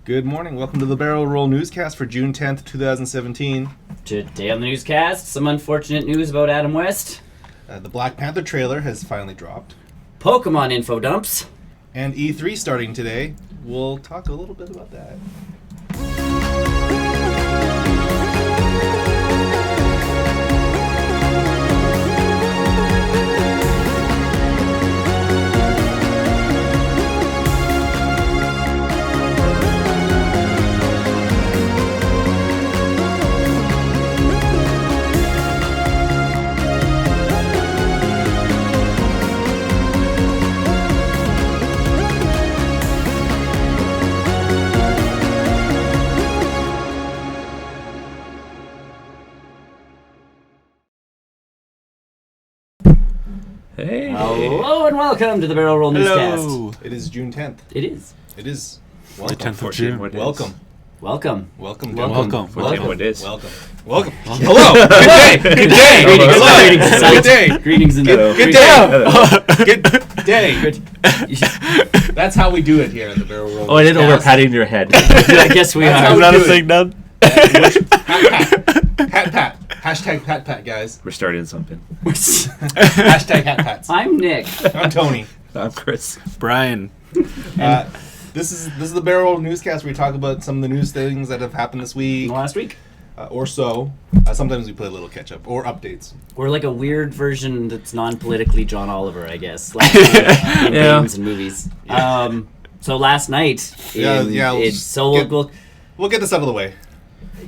Good morning. Welcome to the Barrel Roll Newscast for June 10th, 2017. Today on the newscast, some unfortunate news about Adam West. The Black Panther trailer has finally dropped. Pokemon info dumps. And E3 starting today. We'll talk a little bit about that. Hey. Hello and welcome to the Barrel Roll Newscast. It is June 10th. It is. It is. The Welcome. 10th of June. Welcome. Welcome. Welcome. Welcome. Welcome. What is? Welcome. Welcome. Hello. Good day. Good day. Greetings. Hello. Greetings. Good day. Greetings in the... Good day. Good day. That's how we do it here in the Barrel Roll. Oh, I didn't know Newscast. we're patting your head. I guess we That's how are. Is we that do a it. thing done? Pat pat. Hashtag pat pat, guys. We're starting something. Hashtag hat pats. I'm Nick. I'm Tony. I'm Chris. Brian. This is the Barrel Roll Newscast where we talk about some of the news things that have happened this week Last week, or so. Sometimes we play a little catch up or updates. we're like a weird version that's non-politically John Oliver, I guess. Like, in Yeah. games and movies. So last night, We'll get this out of the way.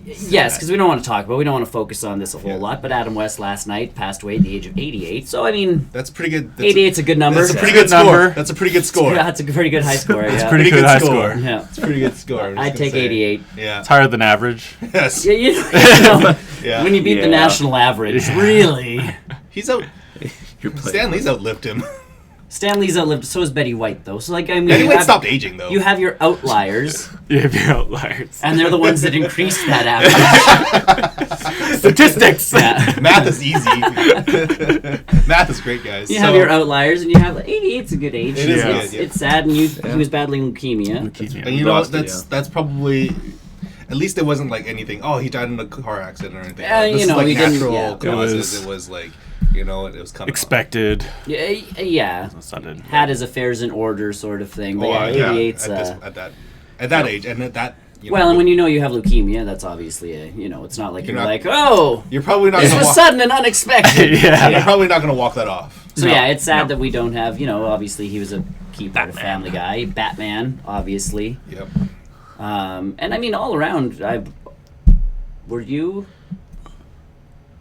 Yes, because we don't want to talk about. We don't want to focus on this a whole lot. But Adam West last night passed away at the age of 88. So I mean, That's pretty good. 88's a good number. That's a pretty Good good score. number. That's a pretty good score. Yeah, that's a pretty good high score. It's Yeah. pretty good high score. score. Yeah. It's a pretty good score. I'm just I'd gonna take say. 88. Yeah. It's higher than average. Yes. Yeah, you know, Yeah. when you beat the Yeah. national average, really. He's out. You're playing. Stan Lee's outlived him. Stan Lee's outlived. So is Betty White, though. So like, I mean, Betty you White have, stopped aging though. you have your outliers, You have your outliers. and they're the ones that increase that average. Statistics. Yeah. Math is easy. Math is great, guys. You have your outliers, and you have 88's a good age. It is Yeah. good. Yeah. It's sad, and he was battling leukemia. And you know what? Lost it, That's probably. At least it wasn't like anything. Oh, he died in a car accident or anything. You This know, is like he didn't- natural yeah. causes. It was like, it was coming. Expected. Yeah. That's not it. Had his affairs in order, sort of thing. But Oh, yeah, yeah. 88's. At that age, and at that. Well, and when you know you have leukemia, that's obviously it's not like you're not- like, oh, you're probably not. this Gonna was walk, sudden and unexpected. Yeah. You're probably not going to walk that off. So No. yeah, it's sad that we don't have, obviously he was a key part of Family Guy, Batman, obviously, Yep. and I mean all around. Were you?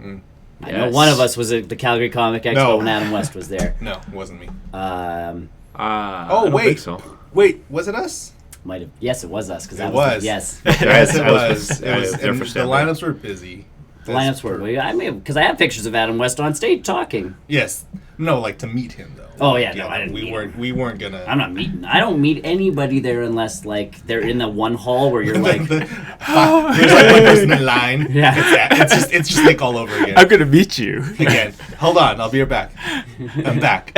I know Yes. one of us was at the Calgary Comic Expo No. when Adam West was there. No, it wasn't me. Um, I Oh don't wait, think so. wait, was it us? might have. Yes, it was us because It that was. yes. Yes, it I was. was- It I was. was there And for the Stanley. lineups were busy. The lineups were. I mean, because I have pictures of Adam West on stage talking. Yes. No, like to meet him though. Oh, yeah, no, I didn't We meet weren't. We weren't gonna. I'm not meeting. I don't meet anybody there unless like they're in the one hall where you're like, There's like one person in line. Yeah. It's just Nick all over again. I'm gonna meet you. Again. Hold on, I'll be right back. I'm back.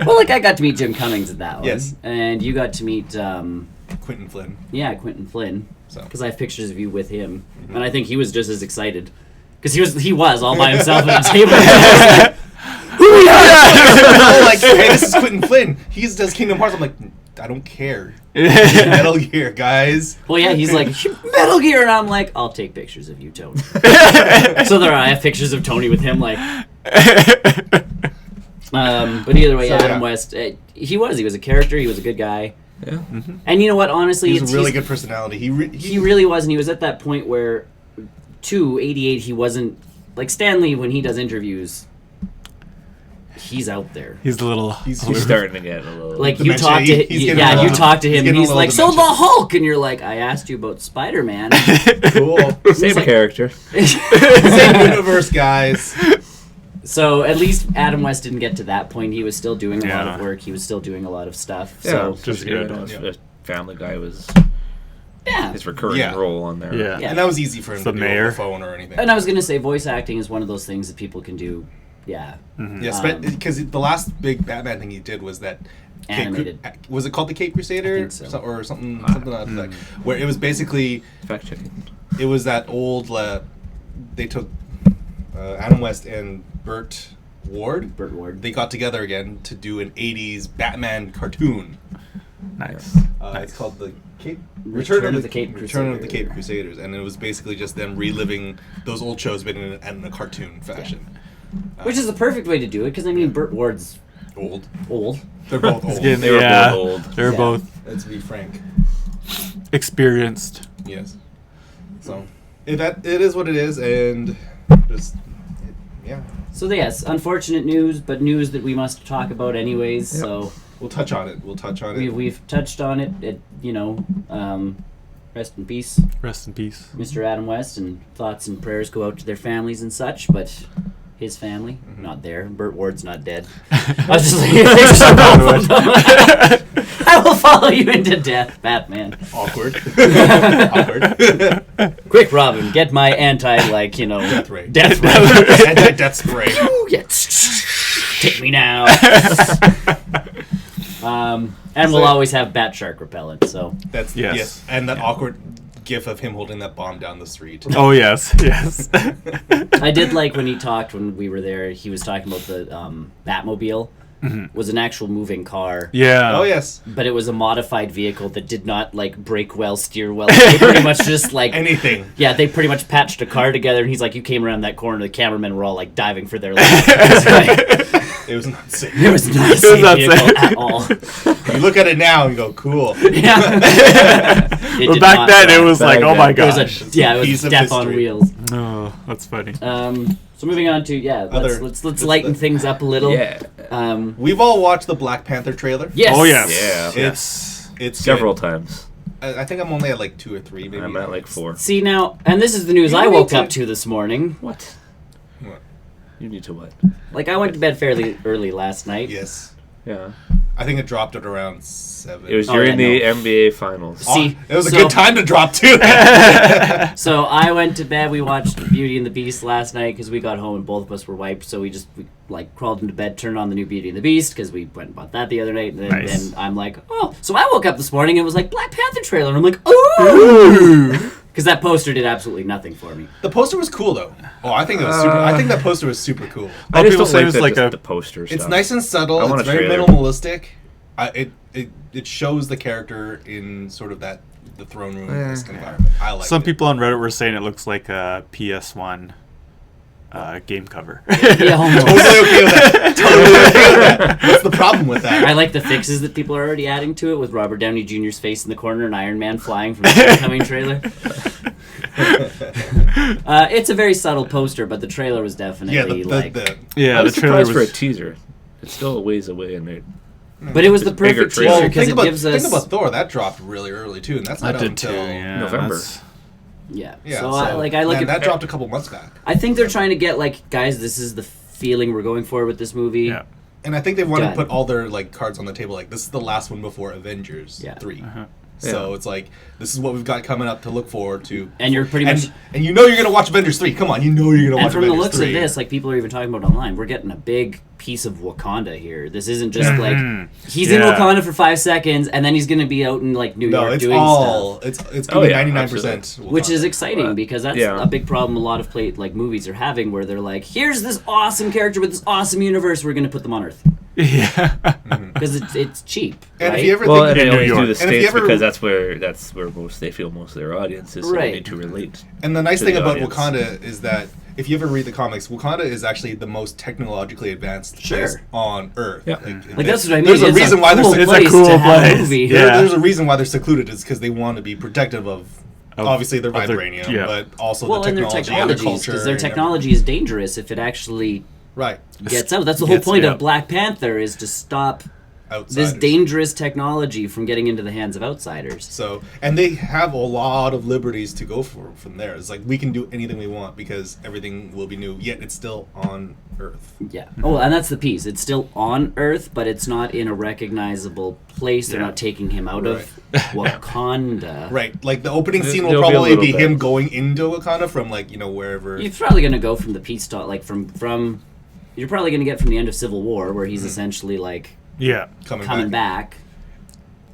well, like I got to meet Jim Cummings at that one. Yes. And you got to meet, Quentin Flynn. Quentin Flynn. So. Because I have pictures of you with him, and I think he was just as excited. Because he was all by himself at a table. Who are you? Oh, like, hey, this is Quentin Flynn. He does Kingdom Hearts. I'm like, I don't care. Metal Gear, guys. Well, yeah, he's like, Metal Gear, and I'm like, I'll take pictures of you, Tony. So there I have pictures of Tony with him, like. But either way, So, Adam yeah. West, he was a character. He was a good guy. Yeah. And you know what? Honestly, He's a really good personality. He really was, and he was at that point where, 88, he wasn't like Stanley when he does interviews. He's out there. He's a little. He's He's starting to get a little. Like you Dementia. talk to He's getting a you little- talk to he's him, and getting a he's little like, so the dementia. Hulk, and you're like, I asked you about Spider-Man. cool. same like- character. Same universe, guys. So at least Adam West didn't get to that point. He was still doing a lot Yeah. of work. He was still doing a lot of stuff. Yeah, So just good. good. Family Guy was yeah. his recurring Yeah. role on there. Yeah. Yeah. And that was easy for him The to do mayor. over the phone or anything. And I was gonna say, voice acting is one of those things that people can do. Yeah. Yes, but because the last big Batman thing he did was that animated. Was it called the Cape Crusader? I think so. Or something like where it was basically Fact checking. it was that old. They took Adam West and Burt Ward. They got together again to do an '80s Batman cartoon. Nice. It's called the Return of the Cape Crusaders, and it was basically just them reliving those old shows, but in a cartoon fashion. Which is the perfect way to do it, because I mean, Burt Ward's Old. They're both old. They were both old. They're both Let's be frank. experienced. Yes. So it is what it is, and just yeah. So yes, unfortunate news, but news that we must talk about anyways. Yep. So We'll touch on it. we've touched on it. Rest in peace, Rest in peace. Mr. Adam West, and thoughts and prayers go out to their families and such. But his family, not there. Burt Ward's not dead. I was just like, I will follow you into death, Batman. Awkward. Quick, Robin, get my Death ray. Death ray. Anti-death spray. Ooh, yeah. Take me now. And we'll always have bat shark repellent. So That's Yes. and that awkward gif of him holding that bomb down the street. Oh yes, yes. I did like when he talked when we were there. He was talking about the Batmobile. Was an actual moving car. Yeah. Oh yes. But it was a modified vehicle that did not like brake well, steer well. They pretty much just like Anything. Yeah, they pretty much patched a car together, and he's like, "You came around that corner." The cameramen were all like diving for their life. It was not safe. It was not a safe vehicle at all. You look at it now and go, cool. Yeah. But back then it was like, oh my It was gosh. it Piece was of death on history. wheels. Oh, that's funny. So moving on to let's lighten things up a little. Yeah. We've all watched the Black Panther trailer. Yes. Oh yes. Yeah. It's Several good. times. I think I'm only at like 2 or 3, maybe. I'm at like 4. See now, and this is the news You I need woke to- up to this morning. What? What? You need to what? Like I went to bed fairly early last night. Yes. Yeah. I think it dropped at around 7. It was Oh, during yeah, the NBA Finals. See, it was a so- good time to drop too. So I went to bed. We watched Beauty and the Beast last night because we got home and both of us were wiped. So we crawled into bed, turned on the new Beauty and the Beast because we went and bought that the other night. And Nice. then I'm like, oh. So I woke up this morning and it was like Black Panther trailer. And I'm like, ooh. Because that poster did absolutely nothing for me. The poster was cool though. Oh, I think it was super. I think that poster was super cool. A lot of people don't say it was like the a. poster stuff. It's nice and subtle. I want It's a very trailer. minimalistic. It shows the character in sort of the throne room environment. I like Some it. people on Reddit were saying it looks like a PS1 game cover. Yeah, almost. Totally okay with that. Totally okay with that. What's the problem with that? I like the fixes that people are already adding to it with Robert Downey Jr.'s face in the corner and Iron Man flying from the Homecoming trailer. It's a very subtle poster, but the trailer was definitely Yeah, Yeah, I the was trailer surprised for a was. tease. It's still a ways away, and they But it was the Bigger perfect trailer. teaser well, because think it gives us. about Thor. That dropped really early too, and that's I not out did too. until Yeah, November. that's- Yeah. Yeah, So I look man, at that dropped a couple months back, I think they're trying to get like, guys, this is the feeling we're going for with this movie. Yeah. and I think they want to Done. put all their like cards on the table. Like this is the last one before Avengers 3. So it's like this is what we've got coming up to look forward to. And you're pretty much. And you know you're gonna watch Avengers 3. Come on, you know you're gonna And watch from the Avengers looks 3. of this, like people are even talking about online, we're getting a big piece of Wakanda here. This isn't just like he's in Yeah. Wakanda for 5 seconds and then he's gonna be out in like New no, York it's doing all stuff. it's gonna be yeah, 99%. Which is exciting because that's Yeah. a big problem a lot of movies are having where they're like, here's this awesome character with this awesome universe, we're gonna put them on Earth. Yeah. Because it's cheap. And right? if you ever well, think and they New always York. do the And if you states ever- because that's where they feel most of their audience is. So Right. they need to relate. And the nice to thing the about audience. Wakanda is that if you ever read the comics, Wakanda is actually the most technologically advanced place Sure. on Earth. Yeah. Like that's what I mean. There's a It's reason why cool they're It's a place cool to have a place. movie. Yeah. there's a reason why they're secluded. Is because they want to be protective of obviously their of their- vibranium, yeah. but also Well, the and their technology and their technologies, culture. because their and technology is dangerous if it actually right gets out. That's the whole Gets point out. of Black Panther is to stop outsiders. this dangerous technology from getting into the hands of outsiders. So, and they have a lot of liberties to go for from there. It's like we can do anything we want because everything will be new, yet it's still on Earth. Yeah. Oh, and that's the piece. It's still on Earth, but it's not in a recognizable place. They're Yeah. not taking him out of Wakanda. Right, like the opening scene will There'll be a probably little be bit. him going into Wakanda from like wherever. He's probably going to go from the peace talk, like from. You're probably going to get from the end of Civil War, where he's essentially like Yeah. coming back,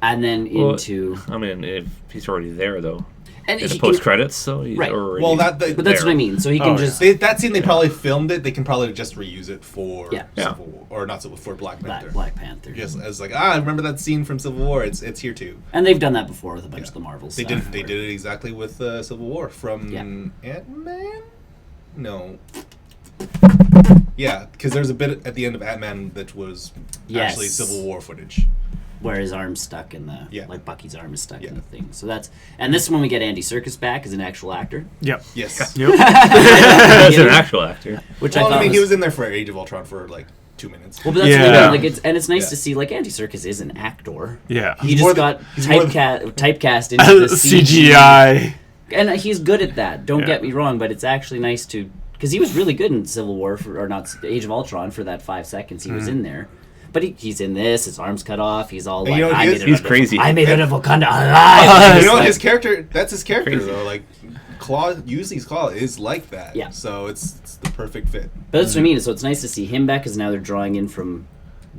and then Well, into. I mean, if he's already there though, And in the he post can, credits, so he's Right. already. Well, but that's what I mean. So he can Oh, just that scene they probably filmed it. They can probably just reuse it for Yeah. Civil War, or not Civil for Black Panther. Black Panther. Just as like I remember that scene from Civil War. It's here too. And they've done that before with a bunch of the Marvel They stuff. did it exactly with Civil War from Yeah. Ant-Man. No. Yeah, because there's a bit at the end of Ant-Man that was Yes. actually Civil War footage. Where his arm's stuck in the Yeah. like Bucky's arm is stuck Yeah. in the thing. So that's and this is when we get Andy Serkis back as an actual actor, Yep. Yes. Yep. as an actual actor. which Well, I thought I mean, was, he was in there for Age of Ultron for like 2 minutes. well, but that's Yeah. what I mean. Like it's nice Yeah. to see like Andy Serkis is an actor. Yeah. He He's just more got he's more typecast into the CGI. and he's good at that. Don't Yeah. get me wrong, but it's actually nice to because he was really good in Civil War or not Age of Ultron for that 5 seconds he was in there. But he's in this. His arm's cut off. He's all And like, you know, I he made is- it He's out of- crazy. I made it out of Wakanda alive. You know, Like- his character, that's his character Crazy. though. Like, Usually's Claw is like that. Yeah. So it's the perfect fit. But that's what I mean. So it's nice to see him back because now they're drawing in from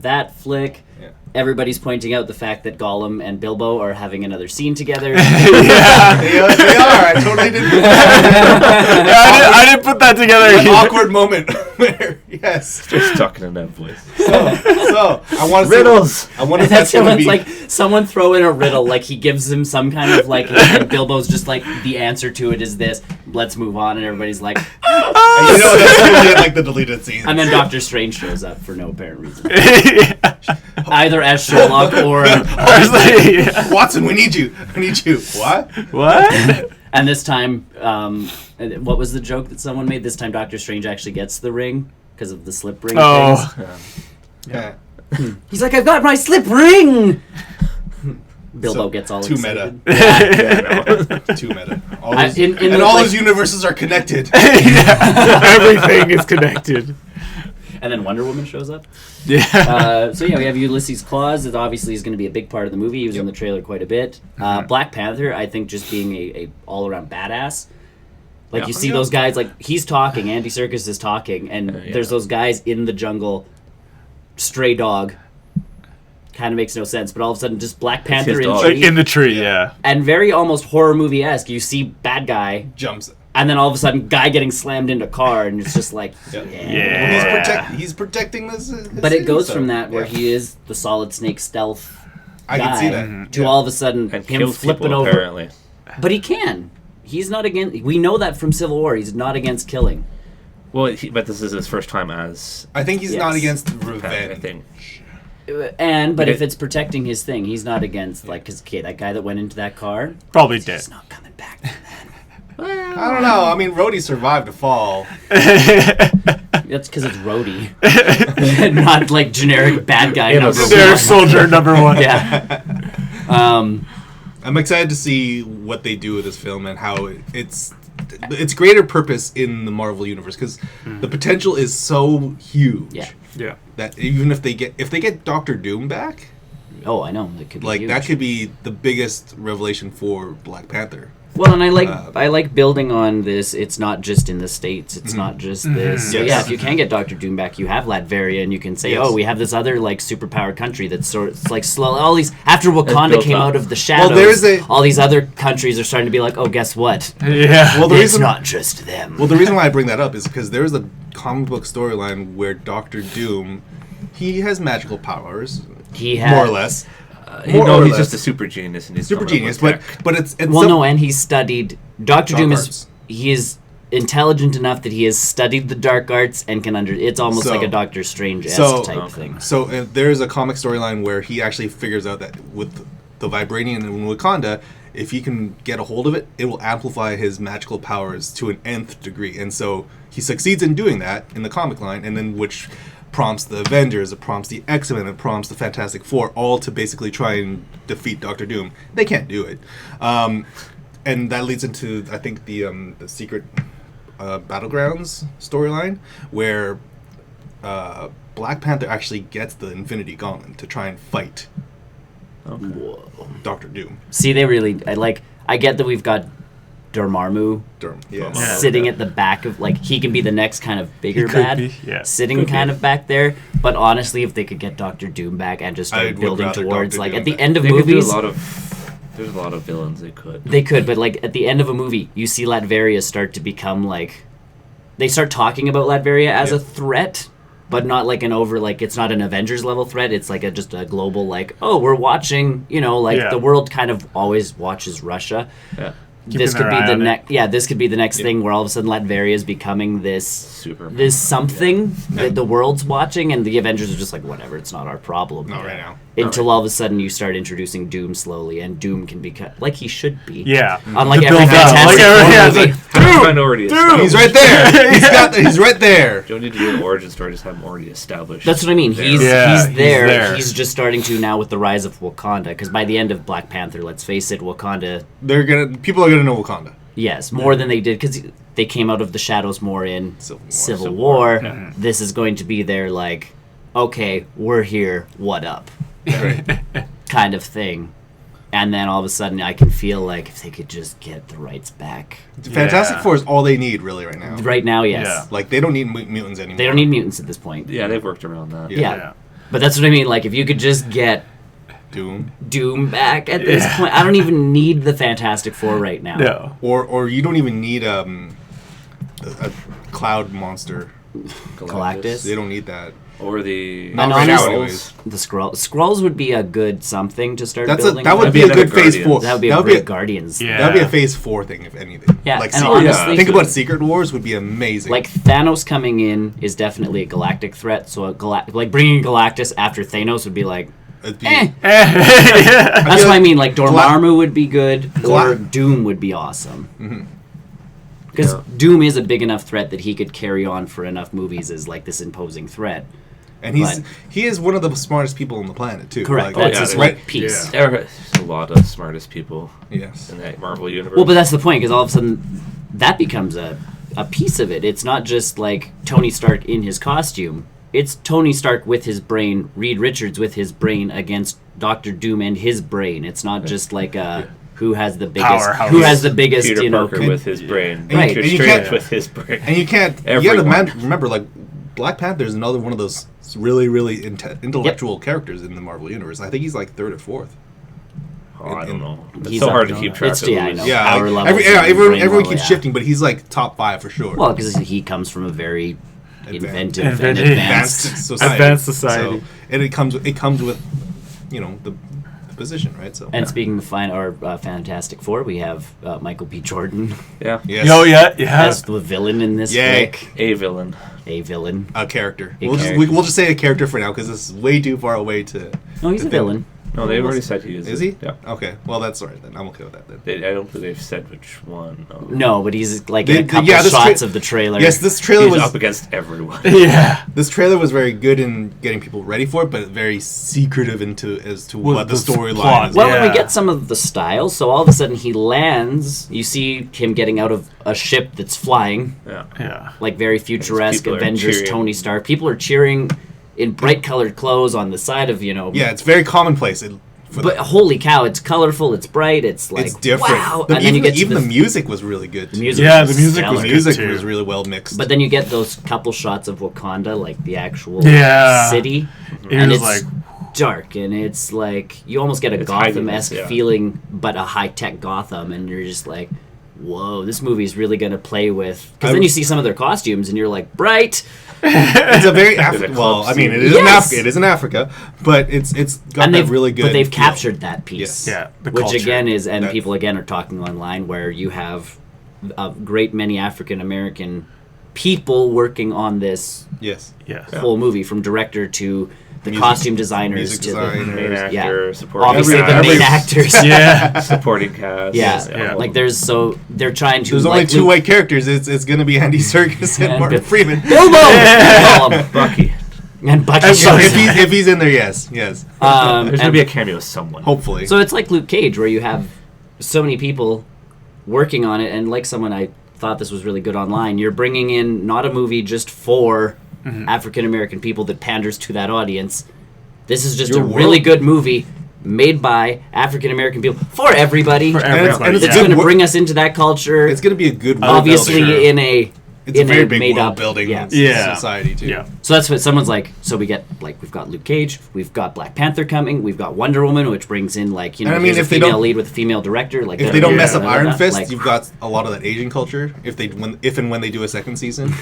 that flick. Yeah. Everybody's pointing out the fact that Gollum and Bilbo are having another scene together. Yeah. They are. I totally didn't. I didn't put that together. An either. awkward moment where, yes. Just talking in that voice. So I want to Riddles. I wonder if That's that's going to someone's be like someone throw in a riddle, like he gives him some kind of like, and Bilbo's just like the answer to it is this. Let's move on, and everybody's like, And you know, that's totally like the deleted scene. and then Doctor Strange shows up for no apparent reason, Yeah. either as Sherlock or. I was like, yeah. Watson, we need you. I need you. What? What? And this time, what was the joke that someone made? This time, Doctor Strange actually gets the ring because of the slip ring. Oh. things. Yeah. He's like, I've got my slip ring. Bilbo gets all too excited. meta. Yeah. Too meta. All I- those, in and the, all like- those universes are connected. Yeah. Everything is connected. And then Wonder Woman shows up. Yeah. So yeah, we have Ulysses Claus. That obviously is going to be a big part of the movie. He was in the trailer quite a bit. Black Panther, I think, just being a all around badass. Like you see those guys, like he's talking, Andy Serkis is talking, and there's those guys in the jungle. Stray dog. Kind of makes no sense, but all of a sudden, just Black Panther his in dog. tree, In the tree, yeah. and very almost horror movie esque. You see bad guy, Jumps. and then all of a sudden, guy getting slammed into car, and it's just like, Yeah. Yeah. He's protecting this. his But it goes so, from that where yeah. he is the Solid Snake stealth I guy can see that. to all of a sudden And him kills flipping people, over. apparently. But he can. He's not against. We know that from Civil War. He's not against killing. Well, but this is his first time as I think he's not Yes. against Panther, I revenge. think. But It- if it's protecting his thing, he's not against. Like, because that guy that went into that car, Probably dead. he's not coming back. I don't know. I mean, Rhodey survived a fall. That's because it's Rhodey, and not like generic bad guy Yeah, number but Their one. soldier number one. Yeah. I'm excited to see what they do with this film and how it's greater purpose in the Marvel universe because the potential is so huge. Yeah. Yeah. That even if they get Doctor Doom back, Oh, I know. It could be like huge. that could be the biggest revelation for Black Panther. Well, and I like building on this. It's not just in the States. It's not just this. So Yes. yeah, if you can get Doctor Doom back, you have Latveria, and you can say, Yes. oh, we have this other like superpowered country that's sort of it's like slow. All these after Wakanda built came up. out of the shadows, there's a- all these other countries are starting to be like, oh, guess what? Yeah. Well, the It's reason not just them. Well, the reason why I bring that up is because there is a comic book storyline where Doctor Doom, he has magical powers, he had more or less. You More know, or he's less. just a super genius, and he's Super coming up genius, with but tech. it's Well, some- no, and he studied. Doctor Dark Doom arts. he is intelligent enough that he has studied the dark arts and can It's almost So- like a Doctor Strange-esque so- type thing. So there's a comic storyline where he actually figures out that with the Vibranium in Wakanda, if he can get a hold of it, it will amplify his magical powers to an nth degree. And so he succeeds in doing that in the comic line, and then which prompts the Avengers, it prompts the X-Men, it prompts the Fantastic Four, all to basically try and defeat Doctor Doom. They can't do it. And that leads into, I think, the Secret Battlegrounds storyline, where Black Panther actually gets the Infinity Gauntlet to try and fight Whoa. Doctor Doom. See, they really. I get that we've got Dormammu Yes. sitting at the back of, like, he can be the next kind of bigger bad, sitting kind of back there. But honestly, if they could get Doctor Doom back and just start building towards, Dr. like, Doom at the back. end of They could do movies, there's a lot of villains they could. they could, but like at the end of a movie, you see Latveria start to become like, they start talking about Latveria as a threat, but not like an over, like, it's not an Avengers level threat. It's like just a global, like, oh, we're watching, you know, like the world kind of always watches Russia. Yeah. This could be the next. Yeah, this could be the next thing where all of a sudden Latveria is becoming this something that the world's watching, and the Avengers are just like, whatever, it's not our problem. Not right now. Until all of a sudden you start introducing Doom slowly, and Doom can be like he should be. Yeah. Unlike The every build up. Fantastic Four movie. He's right there. He's right there. You don't need to do an origin story; just have him already established. That's what I mean. He's he's there. there. He's just starting to now with the rise of Wakanda. Because by the end of Black Panther, let's face it, Wakanda. People are gonna know Wakanda. Yes, more than they did, because they came out of the shadows more in Civil War. This is going to be their, like, okay, we're here, what up? kind of thing. And then all of a sudden, I can feel like if they could just get the rights back. Fantastic Four is all they need, really, right now. Right now, yes. Yeah. Like, they don't need mutants anymore. They don't need mutants at this point. Yeah, they've worked around that. Yeah. But that's what I mean. Like, if you could just get Doom back at this point. I don't even need the Fantastic Four right now. No. Or you don't even need a cloud monster. Galactus. They don't need that. Or the Not right now, anyways. The Skrulls would be a good something to start building. That would be a good Phase 4. That would be a great Guardians. Yeah. That would be a Phase 4 thing, if anything. Yeah, like and honestly, think about Secret Wars would be amazing. Like, Thanos coming in is definitely a galactic threat, so like bringing Galactus after Thanos would be like, That's what I mean. Like, Dormammu would be good, or Doom would be awesome. Because Doom is a big enough threat that he could carry on for enough movies as, like, this imposing threat. And he is one of the smartest people on the planet, too. Correct. Like, that's his right piece. Yeah. There's a lot of smartest people in that Marvel universe. Well, but that's the point, because all of a sudden that becomes a piece of it. It's not just, like, Tony Stark in his costume. It's Tony Stark with his brain, Reed Richards with his brain against Dr. Doom and his brain. It's not just like who has the biggest, Peter you know, Parker with his brain, right? And you can't with his brain, and you can't. You got to remember, like, Black Panther is another one of those really, really intellectual characters in the Marvel universe. I think he's like third or fourth. I don't know. It's He's so hard to keep track of. I know. Yeah, Power levels everyone keeps shifting, but he's like top 5 for sure. Well, because he comes from a very inventive and advanced society. Advanced society. So, and it comes with, you know, the position, right? So. And speaking of Fantastic Four, we have Michael B. Jordan. Yeah. Yes. Oh yeah. As the villain in this flick. A villain. A character. We'll just say a character for now because this is way too far away to. No, he's a villain. No, they've already said he is. Is he? Yeah. Okay. Well, that's all right then. I'm okay with that then. I don't think they've said which one. No, but he's like in a couple shots of the trailer. Yes, this trailer was up against everyone. Yeah. This trailer was very good in getting people ready for it, but very secretive as to what the storyline is. Well, when we get some of the style, so all of a sudden he lands, you see him getting out of a ship that's flying. Yeah. Like very futuresque Avengers Tony Stark. People are cheering in bright colored clothes on the side of, you know. Yeah, it's very commonplace. But holy cow, it's colorful, it's bright, it's like, it's different. Wow. And then you get the music was really good. The music was really well mixed. But then you get those couple shots of Wakanda, like the actual city, and it's like dark, and it's like you almost get a Gotham-esque feeling, but a high-tech Gotham, and you're just like, whoa, this movie's really going to play with... Because then you see some of their costumes, and you're like, bright... It's a very African. Well, I mean, it is in Africa. It is in Africa, but it's got that really good. But they've captured that piece, the which culture. Again is, and people again are talking online where you have a great many African American people working on this. Yes. Whole movie, from director to the costume designers to the main actor, supporting obviously cast. the main actors, supporting cast. Like they're trying to. There's only 2 white characters. It's going to be Andy Serkis and Martin Freeman. Bilbo, Bucky, and Bucky. If he's in there, yes. There's going to be a cameo of someone. Hopefully. So it's like Luke Cage, where you have so many people working on it, and like someone I thought this was really good online. You're bringing in not a movie just for African American people that panders to that audience. This is just really good movie made by African American people for everybody. For everybody. And it's It's a going to good bring us into that culture. It's going to be a good world obviously builder. It's in a very a big made world up building Yeah. society too. Yeah. So that's what someone's like. So we get we've got Luke Cage, we've got Black Panther coming, we've got Wonder Woman, which brings in And I mean, here's a if they female don't- lead with a female director. Like If they don't mess up blah, Iron blah, blah, Fist, like, you've got a lot of that Asian culture. If and when they do a second season,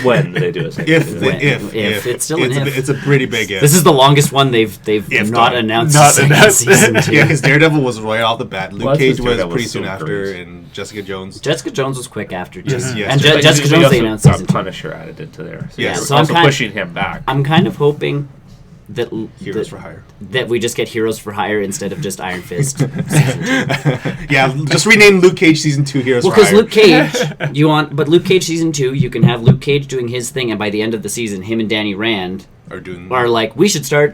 When they do a second if season. It's still an if. it's a pretty big if. This is the longest one they've If not done. announced Not a second announced. season to. Yeah, because Daredevil was right off the bat. Luke Well, that's Cage because was Daredevil pretty was soon so after, great. and Jessica Jones. Jessica Jones was quick after too. Just and yesterday. Jessica They Jones also they announced got season 2. Punisher added into there. So Yeah, yeah, so so I'm also kind- pushing him back. I'm kind of hoping that Heroes for Hire. that we just get Heroes for Hire instead of just Iron Fist season 2. Yeah, just rename Luke Cage season 2 Heroes Well, for because Hire. Luke Cage, but Luke Cage season 2, you can have Luke Cage doing his thing, and by the end of the season, him and Danny Rand Are doing are like, we should start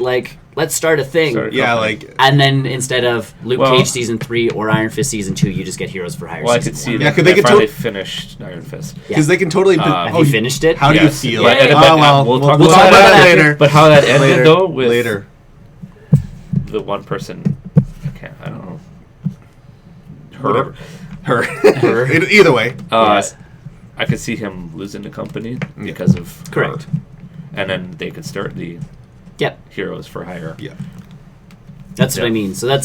let's start a thing. Start- yeah, like And then instead of Luke Well- Cage season 3 or Iron Fist season 2, you just get Heroes for Hire. Well, I season could see 1. that. Yeah, 'cause they could finally finished Iron Fist. because they can totally. Have you finished it? How do Yes. you feel? Yeah, and- Oh, but- well, we'll we'll talk talk about about that that later. But how that ended Later. though with Later. the one person, I don't know. Her. Her. Either way. Yes. I could see him losing the company because of Correct. her. And then they could start the Yep. Heroes for Hire. Yeah. That's what I Yeah. mean. So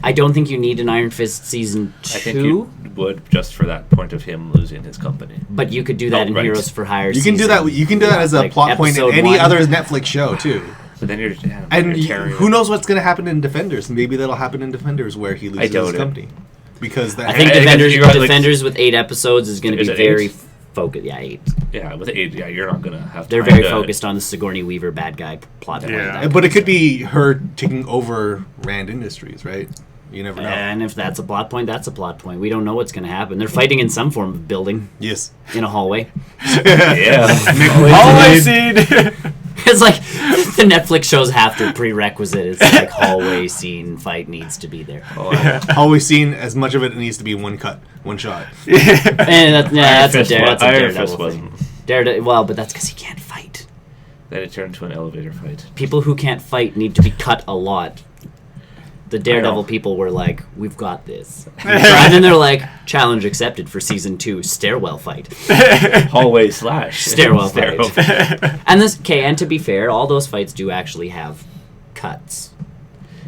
I don't think you need an Iron Fist season 2. I think you would just for that point of him losing his company. But you could do that in right. Heroes for Hire. You can do that. You can do that as a like plot point in episode any 1. other Netflix show too. But then you're And tearing who it. knows what's going to happen in Defenders? Maybe that'll happen in Defenders where he loses doubt his it. company because that. I think I guess Defenders, you got, like- Defenders with 8 episodes is going to Is be it very 8? focused. Yeah, 8. Yeah, with 8, you're not gonna have. They're time very to- focused on the Sigourney Weaver bad guy plot. Yeah. But it could be her taking over Rand Industries, right? You never know. And if that's a plot point, that's a plot point. We don't know what's going to happen. They're fighting in some form of building Yes. in a hallway. Yeah. Hallway scene. It's like the Netflix shows have to prerequisite. It's like hallway scene fight needs to be there. Always seen as much of it needs to be one cut, one shot. And that's a Fist Daredevil Fist thing. wasn't. Well, but that's because he can't fight. Then it turned into an elevator fight. People who can't fight need to be cut a lot. The Daredevil people were like, "We've got this," and then they're like, "Challenge accepted for season 2: stairwell fight." Hallway slash Stairwell fight. And and to be fair, all those fights do actually have cuts.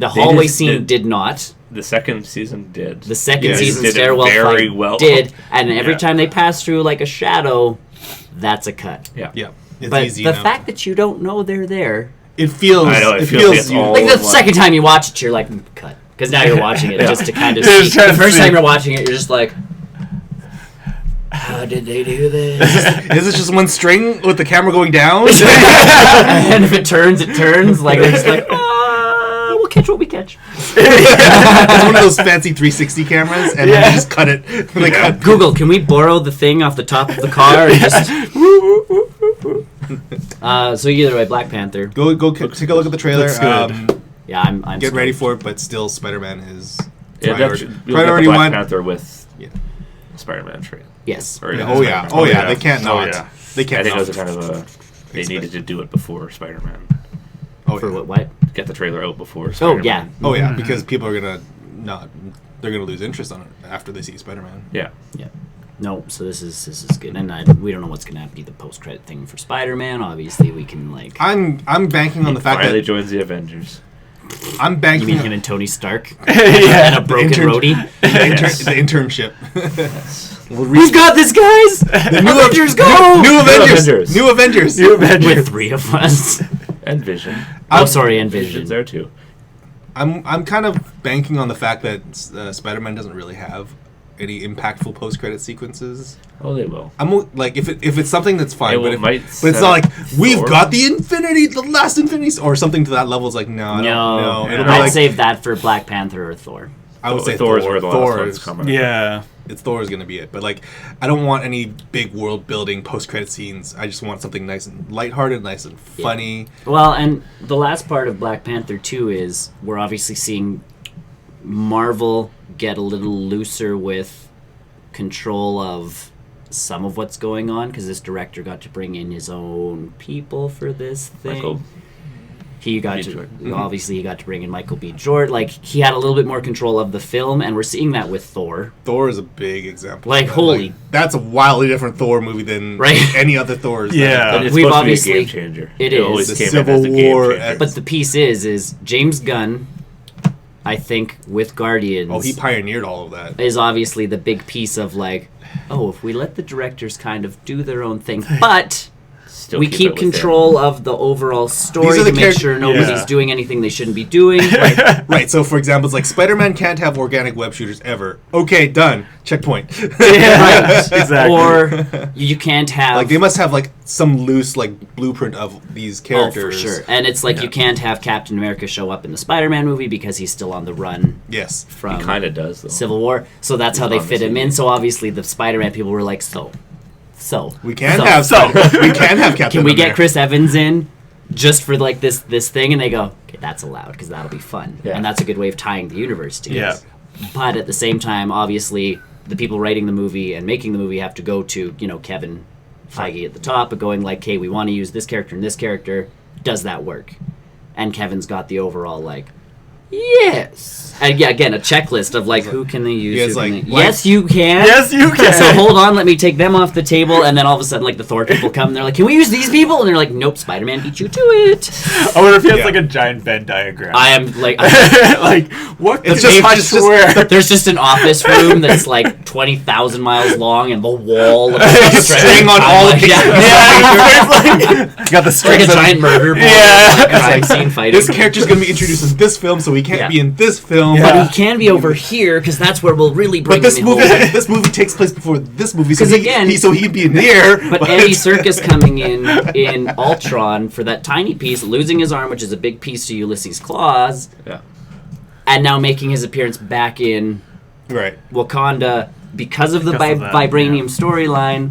The hallway just scene did- did not. The second season did. The second Yeah, they season did it stairwell very fight well. did, and every Yeah. time they pass through like a shadow, that's a cut. Yeah. Yeah. It's But easy the enough. fact that you don't know they're there, it feels. I know, it it feels feels. like it's all- like the one. second time you watch it, you're like, cut. Because now you're watching it just to kind of Yeah, see. trying The to first see. time you're watching it, you're just like, how did they do this? Is this just one string with the camera going down? And if it turns, it turns. Like, they're just like, we'll catch what we catch. It's one of those fancy 360 cameras, and then they just cut it. They cut. Google, can we borrow the thing off the top of the car? And just... So either way, Black Panther. Go take a look at the trailer. looks good. Yeah, I'm Get ready stoked. for it, but still, Spider-Man is Yeah, priority. you'll get the Priority Black one. Panther with Yeah. Spider-Man trade. Yes. Or, Yeah, yeah, oh yeah, Spider-Man. oh yeah, yeah. they can't Oh, not. yeah. They I can't think it not. was a kind of a. They Expect- needed to do it before Spider-Man. Oh For yeah. what? Get the trailer out before Oh, Spider-Man. yeah. Oh yeah, because people are gonna not. They're gonna lose interest on it after they see Spider-Man. Yeah. Yeah. No, so this is good, and we don't know what's gonna be the post-credit thing for Spider-Man. Obviously, we can like. I'm banking on the fact Finally that joins the Avengers. I'm You banking mean on him and Tony Stark Yeah. and a broken intern- roadie? the internship. We've got this, guys. The new Avengers go! New Avengers. Avengers. New Avengers. New Avengers. With 3 of us. And Vision. Oh, sorry, and Vision's Vision. there too. I'm kind of banking on the fact that Spider-Man doesn't really have any impactful post-credit sequences. Oh, they will. I'm like, if it's something that's fine, It but, will- if, might but it's set not like up we've Thor. got the last Infinity, or something to that level. It's like no, I don't know. No, It'll be I'd like, save that for Black Panther or Thor. I would say Thor's Thor. where the last Thor one's is coming. Yeah. it's Thor's gonna be it. But like, I don't want any big world building post-credit scenes. I just want something nice and lighthearted, nice and funny. Well, and the last part of Black Panther 2 is we're obviously seeing Marvel get a little looser with control of some of what's going on because this director got to bring in his own people for this thing. Michael. he got obviously he got to bring in Michael B. Jordan. Like, he had a little bit more control of the film, and we're seeing that with Thor. Thor is a big example. Like, holy, that's a wildly different Thor movie than any other Thors. Yeah, but it's we've supposed obviously to be a game changer. It always is the came Civil as a game War. changer. but the piece is James Gunn, I think, with Guardians. Oh, he pioneered all of that. Is obviously the big piece of like, oh, if we let the directors kind of do their own thing, but Still we keep keep it within. control of the overall story These are to the make sure nobody's Yeah. doing anything they shouldn't be doing. Right, so for example, it's like Spider-Man can't have organic web shooters ever. Okay, done. Checkpoint. Right. Exactly. Or you can't have Like, they must have, like, some loose, like, blueprint of these characters. Oh, for sure. And it's like you can't have Captain America show up in the Spider-Man movie because he's still on the run Yes. from He kind of does, though. Civil War. So that's how they on the fit him scene. in. So obviously the Spider-Man people were like, We can have we can have Captain Can we get America. Chris Evans in just for like this thing? And they go, okay, that's allowed because that'll be fun. Yeah. And that's a good way of tying the universe together. Yeah. But at the same time, obviously, the people writing the movie and making the movie have to go to, Kevin Feige at the top, but going like, hey, we want to use this character and this character. Does that work? And Kevin's got the overall like, yes. And yeah, again, a checklist of like, who can they use? Yeah, who it's can like, they- like- yes, you can. Yes, you can. So hold on, let me take them off the table, and then all of a sudden, like the Thor people come, and they're like, "Can we use these people?" And they're like, "Nope, Spider-Man beat you to it." I wonder if he has Yeah. like a giant Venn diagram. I am like, like, what? It's the just- page it's just- where? there's just an office room that's like 20,000 miles long, and the wall of String on all of these. You got the like strings a of- giant murder ball, Yeah. like crime scene fighting. This character's going to be introduced in this film, so he can't Yeah. be in this film. Yeah. But he can be over here because that's where we'll really bring But this him movie, home. this movie takes place before this movie, so 'Cause again- so he can be in here. But Andy Serkis coming in Ultron for that tiny piece, losing his arm, which is a big piece to Ulysses' claws, Yeah. and now making his appearance back in right. Wakanda because of the Because of that, vibranium storyline.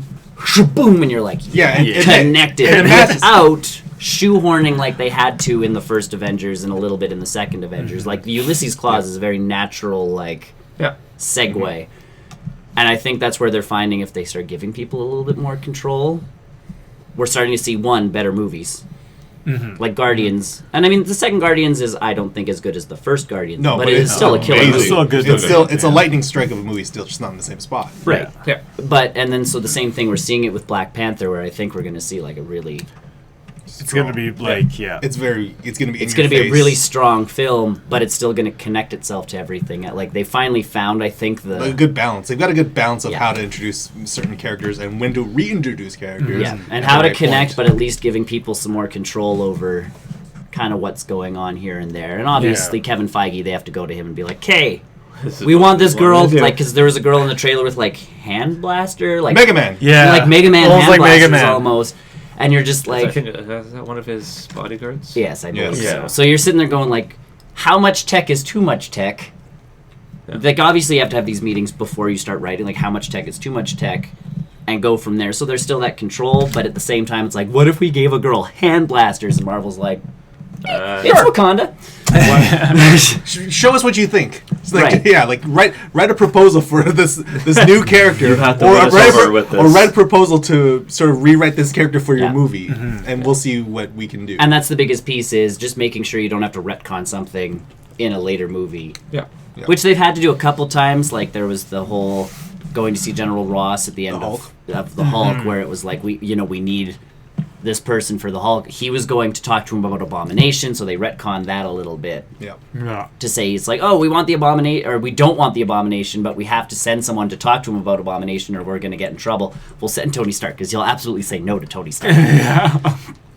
Boom, and you're like, Yeah, and- Yeah. connected and that's- without shoehorning like they had to in the first Avengers and a little bit in the second Avengers. Like the Ulysses clause is a very natural like Yeah. segue. And I think that's where they're finding if they start giving people a little bit more control, we're starting to see better movies. Like Guardians. And I mean the second Guardians is I don't think as good as the first Guardians, No, but it is still a killer amazing. movie. It's still a good It's movie. still it's a Yeah. lightning strike of a movie, still just not in the same spot. Right. Yeah. But and then so the same thing we're seeing it with Black Panther where I think we're going to see like a really It's gonna be like, yeah. It's going to be. it's going to be a really strong film, but it's still going to connect itself to everything. Like they finally found, I think a good balance. They've got a good balance of Yeah. how to introduce certain characters and when to reintroduce characters. yeah, and at how the to right connect, point. but at least giving people some more control over kind of what's going on here and there. And obviously, Yeah. Kevin Feige, they have to go to him and be like, "Hey, This is we what want this girl to do. like because there was a girl in the trailer with like hand blaster, like Mega Man. Yeah. like Mega Man Almost hand like blasters Mega Man. almost." And you're just I like, think is that one of his bodyguards? yes, I believe Yes. so. Yeah. So you're sitting there going like, how much tech is too much tech? Yeah. Like obviously you have to have these meetings before you start writing, like how much tech is too much tech, and go from there. So there's still that control, but at the same time it's like, what if we gave a girl hand blasters? And Marvel's like, it's Wakanda. Show us what you think. It's like, Right. yeah, like write a proposal for this new character, You have to or win us write over with this. or write a proposal to sort of rewrite this character for your Yeah. movie, and we'll see what we can do. And that's the biggest piece is just making sure you don't have to retcon something in a later movie. Yeah. Yeah. Which they've had to do a couple times. Like there was the whole going to see General Ross at the end of the Hulk, where it was like we need this person for the Hulk. He was going to talk to him about Abomination, so they retconned that a little bit yeah. Yeah. to say it's like, oh, we want the Abomination, or we don't want the Abomination, but we have to send someone to talk to him about Abomination, or we're going to get in trouble. We'll send Tony Stark because he'll absolutely say no to Tony Stark.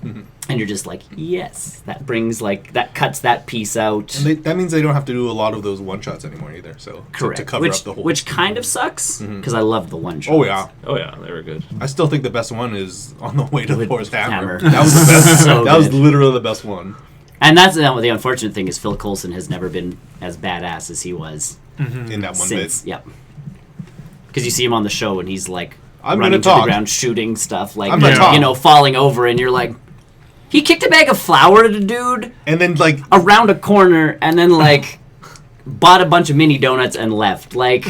And you're just like, yes, that brings that cuts that piece out. And that means they don't have to do a lot of those one shots anymore either. So Correct. to cover which, up the whole. which kind of sucks because I love the one shot. Oh yeah, Oh yeah, they were good. I still think the best one is On the Way to With Thor's Hammer. Hammer. That was the best. So that was good. literally the best one. And that's the unfortunate thing is Phil Coulson has never been as badass as he was In that one since. bit. Yep. Because you see him on the show and he's like I'm running gonna to talk. the ground, shooting stuff, like I'm gonna talk. falling over, and you're like, he kicked a bag of flour at a dude And then like around a corner, and then like bought a bunch of mini donuts and left. Like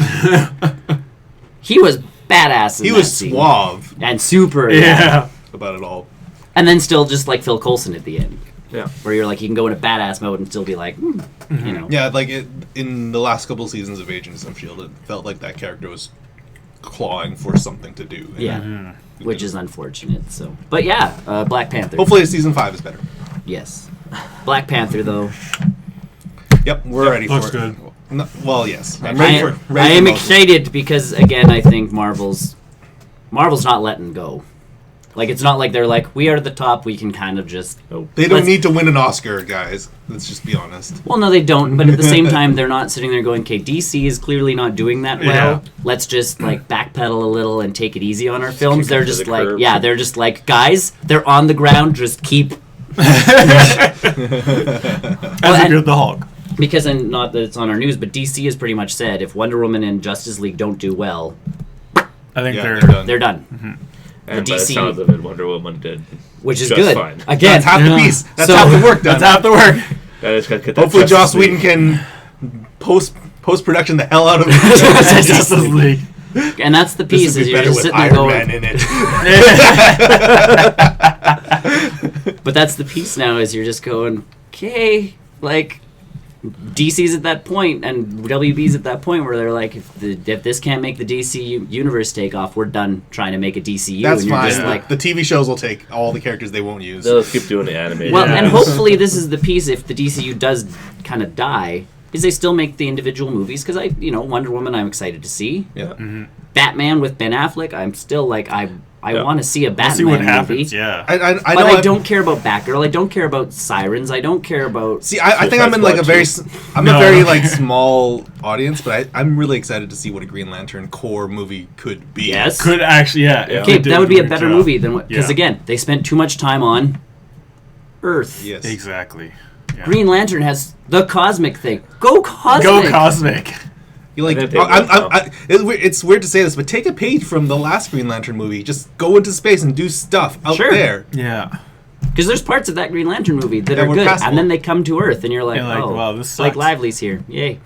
he was badass. In he that was scene. suave and super. Yeah. about it all. And then still just like Phil Coulson at the end. Yeah. Where you're like, you can go into badass mode and still be like, you know. Yeah, like in the last couple seasons of Agents of S.H.I.E.L.D., it felt like that character was clawing for something to do. Yeah. Which is unfortunate. So, but yeah, Black Panther. Hopefully season 5 is better. Yes. Black Panther, though. Yep, we're ready for it. Looks good. No, well, yes. I'm I ready am, for ready I am for most of it. excited because, again, I think Marvel's not letting go. Like, it's not like they're like, we are the top, we can kind of just... They don't need to win an Oscar, guys. Let's just be honest. Well, no, they don't. But at the same time, they're not sitting there going, okay, DC is clearly not doing that well. Yeah. Let's just, like, backpedal a little and take it easy on our films. They're kick it to just the like, curb. yeah, they're just like, guys, they're on the ground, just keep... As and- a good the Hulk. Because, and not that it's on our news, but DC has pretty much said, if Wonder Woman and Justice League don't do well, I think Yeah, they're they're done. And by the DC sounds of it, Wonder Woman did. Which is just good. fine. Again, That's half the piece. That's So- half the work done. That's half the work. I just gotta get that Hopefully Joss Justice League. Whedon can post-production the hell out of Justice League. And that's the This piece, would is be you're better just with sitting there Iron going... Man in it. But that's the piece now, is you're just going, okay, like... DC's at that point, and WB's at that point where they're like, if this can't make the DC universe take off, we're done trying to make a DCU. That's and you're fine. just like, The TV shows will take all the characters they won't use. They'll just keep doing the animated. well, Yeah. and hopefully this is the piece, if the DCU does kind of die, is they still make the individual movies, because Wonder Woman I'm excited to see. Yeah. Batman with Ben Affleck, I'm still like, I want to see a Batman See what movie. happens. Yeah. I But know I don't care about Batgirl. I don't care about Sirens. I don't care about... See, I think I'm in like a very, I'm No. a very like small audience, but I'm really excited to see what a Green Lantern core movie could be. Yes. Could actually, yeah. if Okay, they did that would be a good better job. movie than what... Because Yeah. again, they spent too much time on Earth. Yes. Exactly. Yeah. Green Lantern has the cosmic thing. Go cosmic! Go cosmic. You like, I think they will, it's weird to say this, but take a page from the last Green Lantern movie. Just go into space and do stuff out Sure. there. Yeah. Because there's parts of that Green Lantern movie that That are were good, passable. and then they come to Earth, and you're like, You're like, oh, wow, this Blake sucks. Lively's here. Yay.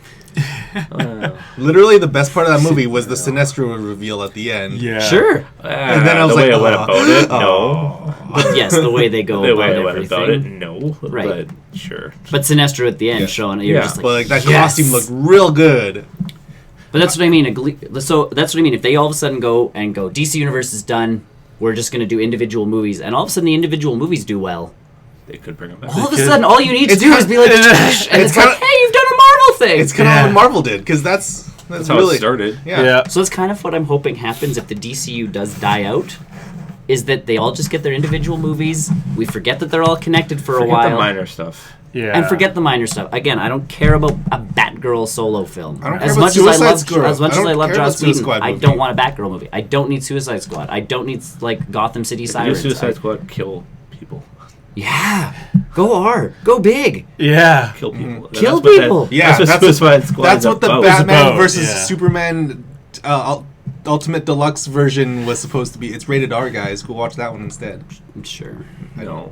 Literally, the best part of that movie was the Sinestro reveal at the end. Yeah. Sure. And then I was the way like, I went oh. about it, no. But yes, the way they go The about way I went everything. about it, no. Right. But sure. But Sinestro at the end Yeah. showing it, you're Yeah. just like, But like that yes. costume looked real good. But that's what I mean. So that's what I mean. If they all of a sudden go, DC Universe is done, we're just going to do individual movies, and all of a sudden the individual movies do well. They could bring him back. All of a could. sudden, all you need to It's do is kinda- be like, and it's it's kinda- like, hey, you've done a Marvel thing. It's kind of Yeah. what Marvel did, because that's how really it started. Yeah. So that's kind of what I'm hoping happens if the DCU does die out, is that they all just get their individual movies. We forget that they're all connected for a Forget while. the minor stuff. Yeah. And forget the minor stuff. Again, I don't care about a Batgirl solo film. I don't care As about much as I Suicide love, Squad. as much I as don't I love care about Joss Whedon, Suicide I movie. don't want a Batgirl movie. I don't need Suicide Squad. I don't need like Gotham City If you do Sirens. Suicide Squad, kill people. Yeah, go hard, go big, Yeah. Kill people. kill That's what people. Yeah, that's what Suicide Squad That's is what the about. Batman about, versus yeah. Superman Ultimate Deluxe version was supposed to be. It's rated R, guys. Go watch that one instead. Sure. No.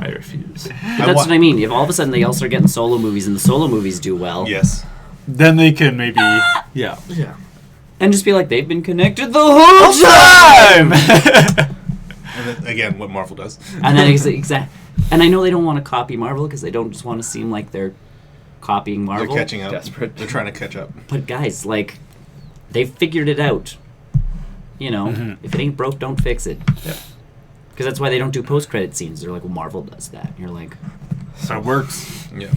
I refuse. But that's what I mean. If all of a sudden they all start getting solo movies and the solo movies do well, Yes. Then they can maybe. Yeah. Yeah. and just be like, they've been connected the whole time. And then, again, what Marvel does. And then exact. And I know they don't want to copy Marvel because they don't just want to seem like they're copying Marvel. They're catching up. Desperate. They're trying to catch up. But guys, like, they've figured it out. You know, if it ain't broke, don't fix it. Yeah. Because that's why they don't do post-credit scenes. They're like, well, Marvel does that. And you're like, So it works. Yeah.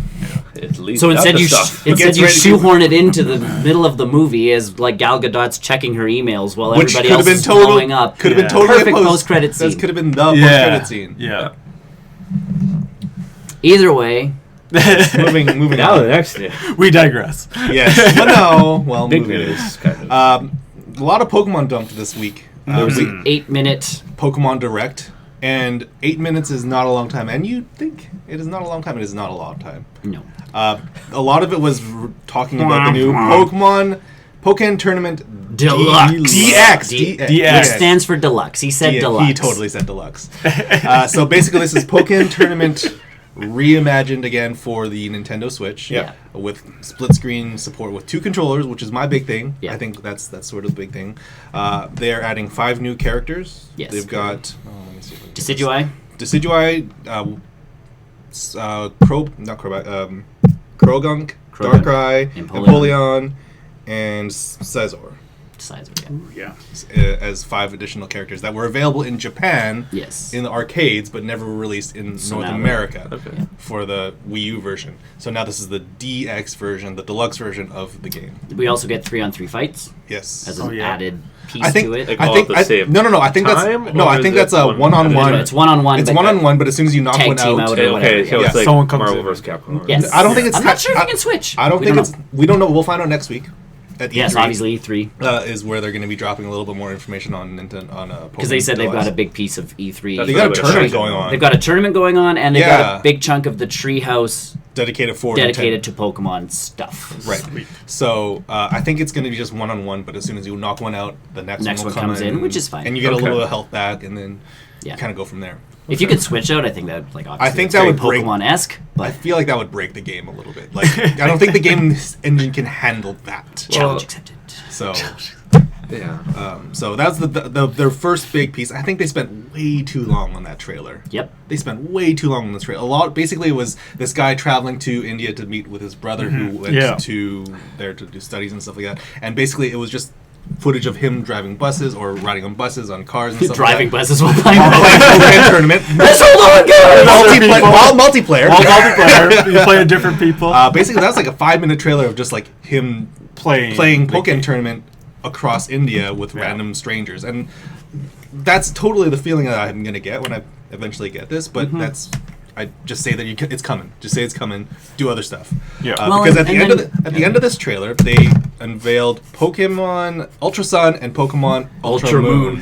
It leads so up instead to you stuff. Gets ready to- shoehorn it into the middle of the movie as like Gal Gadot's checking her emails while Which everybody could have else been is total. blowing up. Could have been Yeah. totally Perfect a post-credit scene. That could have been the Yeah. post-credit scene. Yeah. Either way, Moving Now the on. next news. We digress. Yes. But no. Well, Big moving news, kind of. on. A lot of Pokemon dumped this week. there was We- an 8-minute. Pokemon Direct. And 8 minutes is not a long time. And you think it is not a long time. It is not a long time. No. A lot of it was talking about the new Pokemon Tournament Deluxe. DX. DX. Which stands for deluxe. He said deluxe. He totally said deluxe. So basically, this is Pokemon Tournament reimagined again for the Nintendo Switch. Yeah. With split screen support with 2 controllers, which is my big thing. Yeah. I think that's sort of the big thing. They are adding 5 new characters. Yes. They've got. Let me see if I can get this. Decidueye. Decidueye, Krogunk, Darkrai, Empoleon, and Scizor. Yeah. As 5 additional characters that were available in Japan in the arcades but never released in North America for the Wii U version. So now this is the DX version, the deluxe version of the game. We also get 3-on-3 fights. Yes. As an added piece to it. I think I think that's a one-on-one. It's one-on-one. It's one-on-one, but as soon as you knock one out, okay, so it's like someone comes Marvel in. vs. Capcom. Yes. I don't think it's. I'm not sure if you can switch. I don't think it's. We don't know. We'll find out next week. At yes, E3, obviously E3 is where they're going to be dropping a little bit more information on Nintendo on because they said they've got a big piece of E3. They got a tournament going on. They've got a tournament going on, and they've got a big chunk of the treehouse dedicated to Pokemon stuff. Right. Sweet. So I think it's going to be just one-on-one, but as soon as you knock one out, the next one will comes in, which is fine, and you get a little bit of health back, and then you kind of go from there. If you could switch out, I think that would I think that would Pokemon-esque. But I feel like that would break the game a little bit. Like I don't think the game engine can handle that. Challenge accepted. So so that's their first big piece. I think they spent way too long on that trailer. Yep. They spent way too long on this trailer. Basically, it was this guy traveling to India to meet with his brother who went to there to do studies and stuff like that. And basically, it was just footage of him driving buses or riding on buses, on cars and stuff driving like that. buses while playing Pokemon tournament. Multiplayer. You play with different people. Basically, that's like a 5-minute trailer of just like him playing Pokemon tournament across India with random strangers, and that's totally the feeling that I'm going to get when I eventually get this. But I just say that it's coming. Just say it's coming. Do other stuff. Yeah. Because at the end of this trailer, they unveiled Pokemon Ultra Sun and Pokemon Ultra Moon,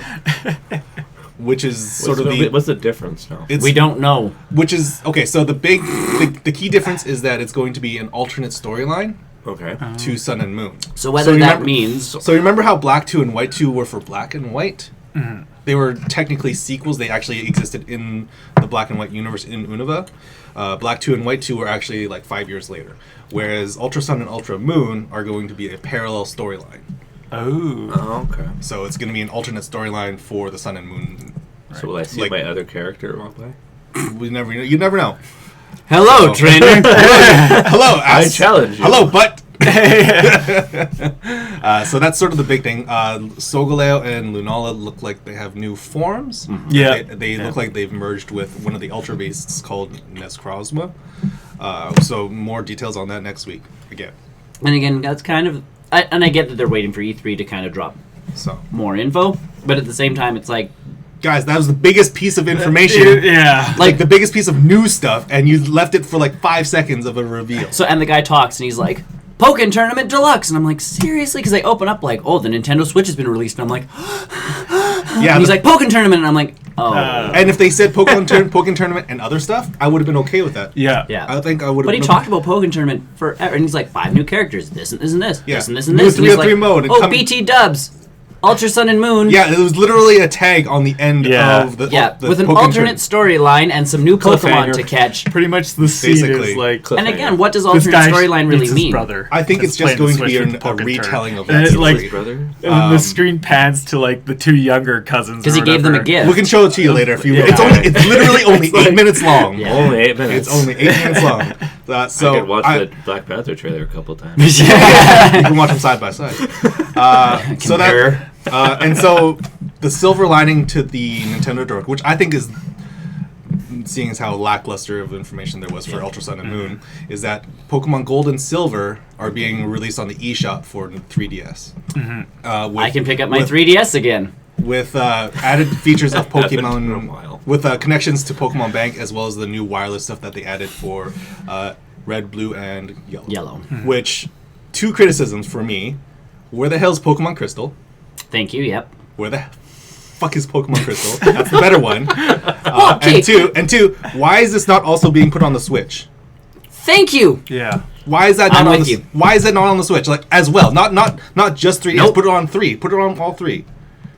which is what's the difference now? We don't know. Which is okay. So the key difference is that it's going to be an alternate storyline. Okay. To Sun and Moon. So that means... So remember how Black 2 and White 2 were for Black and White? Mm-hmm. They were technically sequels. They actually existed in the Black and White universe in Unova. Black 2 and White 2 were actually like 5 years later. Whereas Ultra Sun and Ultra Moon are going to be a parallel storyline. Oh, okay. So it's going to be an alternate storyline for the Sun and Moon. Right. So will I see my other character while play? You never know. Hello, trainer. Hello, I challenge you. Hello, butt. So that's sort of the big thing. Solgaleo and Lunala look like they have new forms. Mm-hmm. Yeah. They look like they've merged with one of the Ultra Beasts called Nescrozma. So more details on that next week again. And again, that's kind of... I get that they're waiting for E3 to kind of drop more info, but at the same time, it's like... Guys, that was the biggest piece of information. Yeah. Like the biggest piece of new stuff, and you left it for like 5 seconds of a reveal. So, and the guy talks, and he's like, Pokken Tournament Deluxe. And I'm like, seriously? Because they open up like, oh, the Nintendo Switch has been released. And I'm like, yeah. And he's like, Pokken Tournament. And I'm like, oh. And if they said Pokken Tournament and other stuff, I would have been okay with that. Yeah. I think I would have. But he talked about Pokken Tournament forever. And he's like, 5 new characters. This and this and this. Yeah. This and this and this. New 3-on-3 mode. Oh, BT Dubs. Ultra Sun and Moon. Yeah, it was literally a tag on the end of the with an Pokemon alternate storyline and some new Pokemon to catch. Pretty much the scene is like... And again, what does alternate storyline really mean? I think it's just going to be a retelling of that story. Brother. And then the screen pans to like the 2 younger cousins. Because he gave them a gift. We can show it to you later if you want. It's literally only 8 minutes long. Yeah. Only 8 minutes. It's only 8 minutes long. So I could watch the Black Panther trailer a couple times. You can watch them side by side. So that... and so the silver lining to the Nintendo Direct, which I think is, seeing as how lackluster of information there was for Ultra Sun and Moon, is that Pokemon Gold and Silver are being released on the eShop for 3DS. Mm-hmm. I can pick up my 3DS again. With added features of Pokemon, with connections to Pokemon Bank, as well as the new wireless stuff that they added for Red, Blue, and Yellow. Mm-hmm. Which, 2 criticisms for me. Where the hell's Pokemon Crystal? Thank you, yep. Where the fuck is Pokemon Crystal? That's the better one. Okay. And two, why is this not also being put on the Switch? Thank you. Yeah. Why is that not on the Why is that not on the Switch? Like as well. Not just 3DS, nope. Put it on 3. Put it on all 3.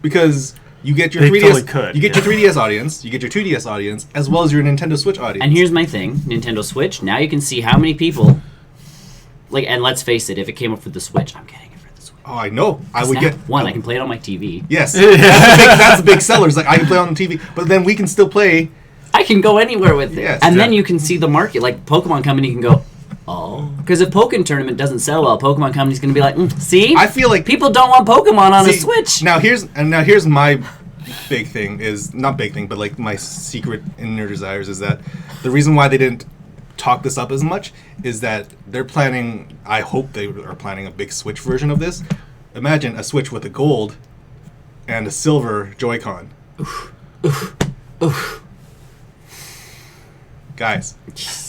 Because you get your 3DS you get your 3DS audience, you get your 2DS audience, as well as your Nintendo Switch audience. And here's my thing, Nintendo Switch, now you can see how many people and let's face it, if it came up for the Switch, I'm getting it. Oh, I know. I would get one. I can play it on my TV. Yes, that's the big seller. It's like I can play on the TV, but then we can still play I can go anywhere with it. Yes, and then exactly. you can see the market. Like, Pokemon Company can go, oh. Because if Pokken Tournament doesn't sell well, Pokemon Company's going to be like, see? I feel like people don't want Pokemon on a Switch. Now here's my big thing is not big thing, but like my secret inner desires is that the reason why they didn't talk this up as much is that they're planning. I hope they are planning a big Switch version of this. Imagine a Switch with a gold and a silver Joy-Con. Guys.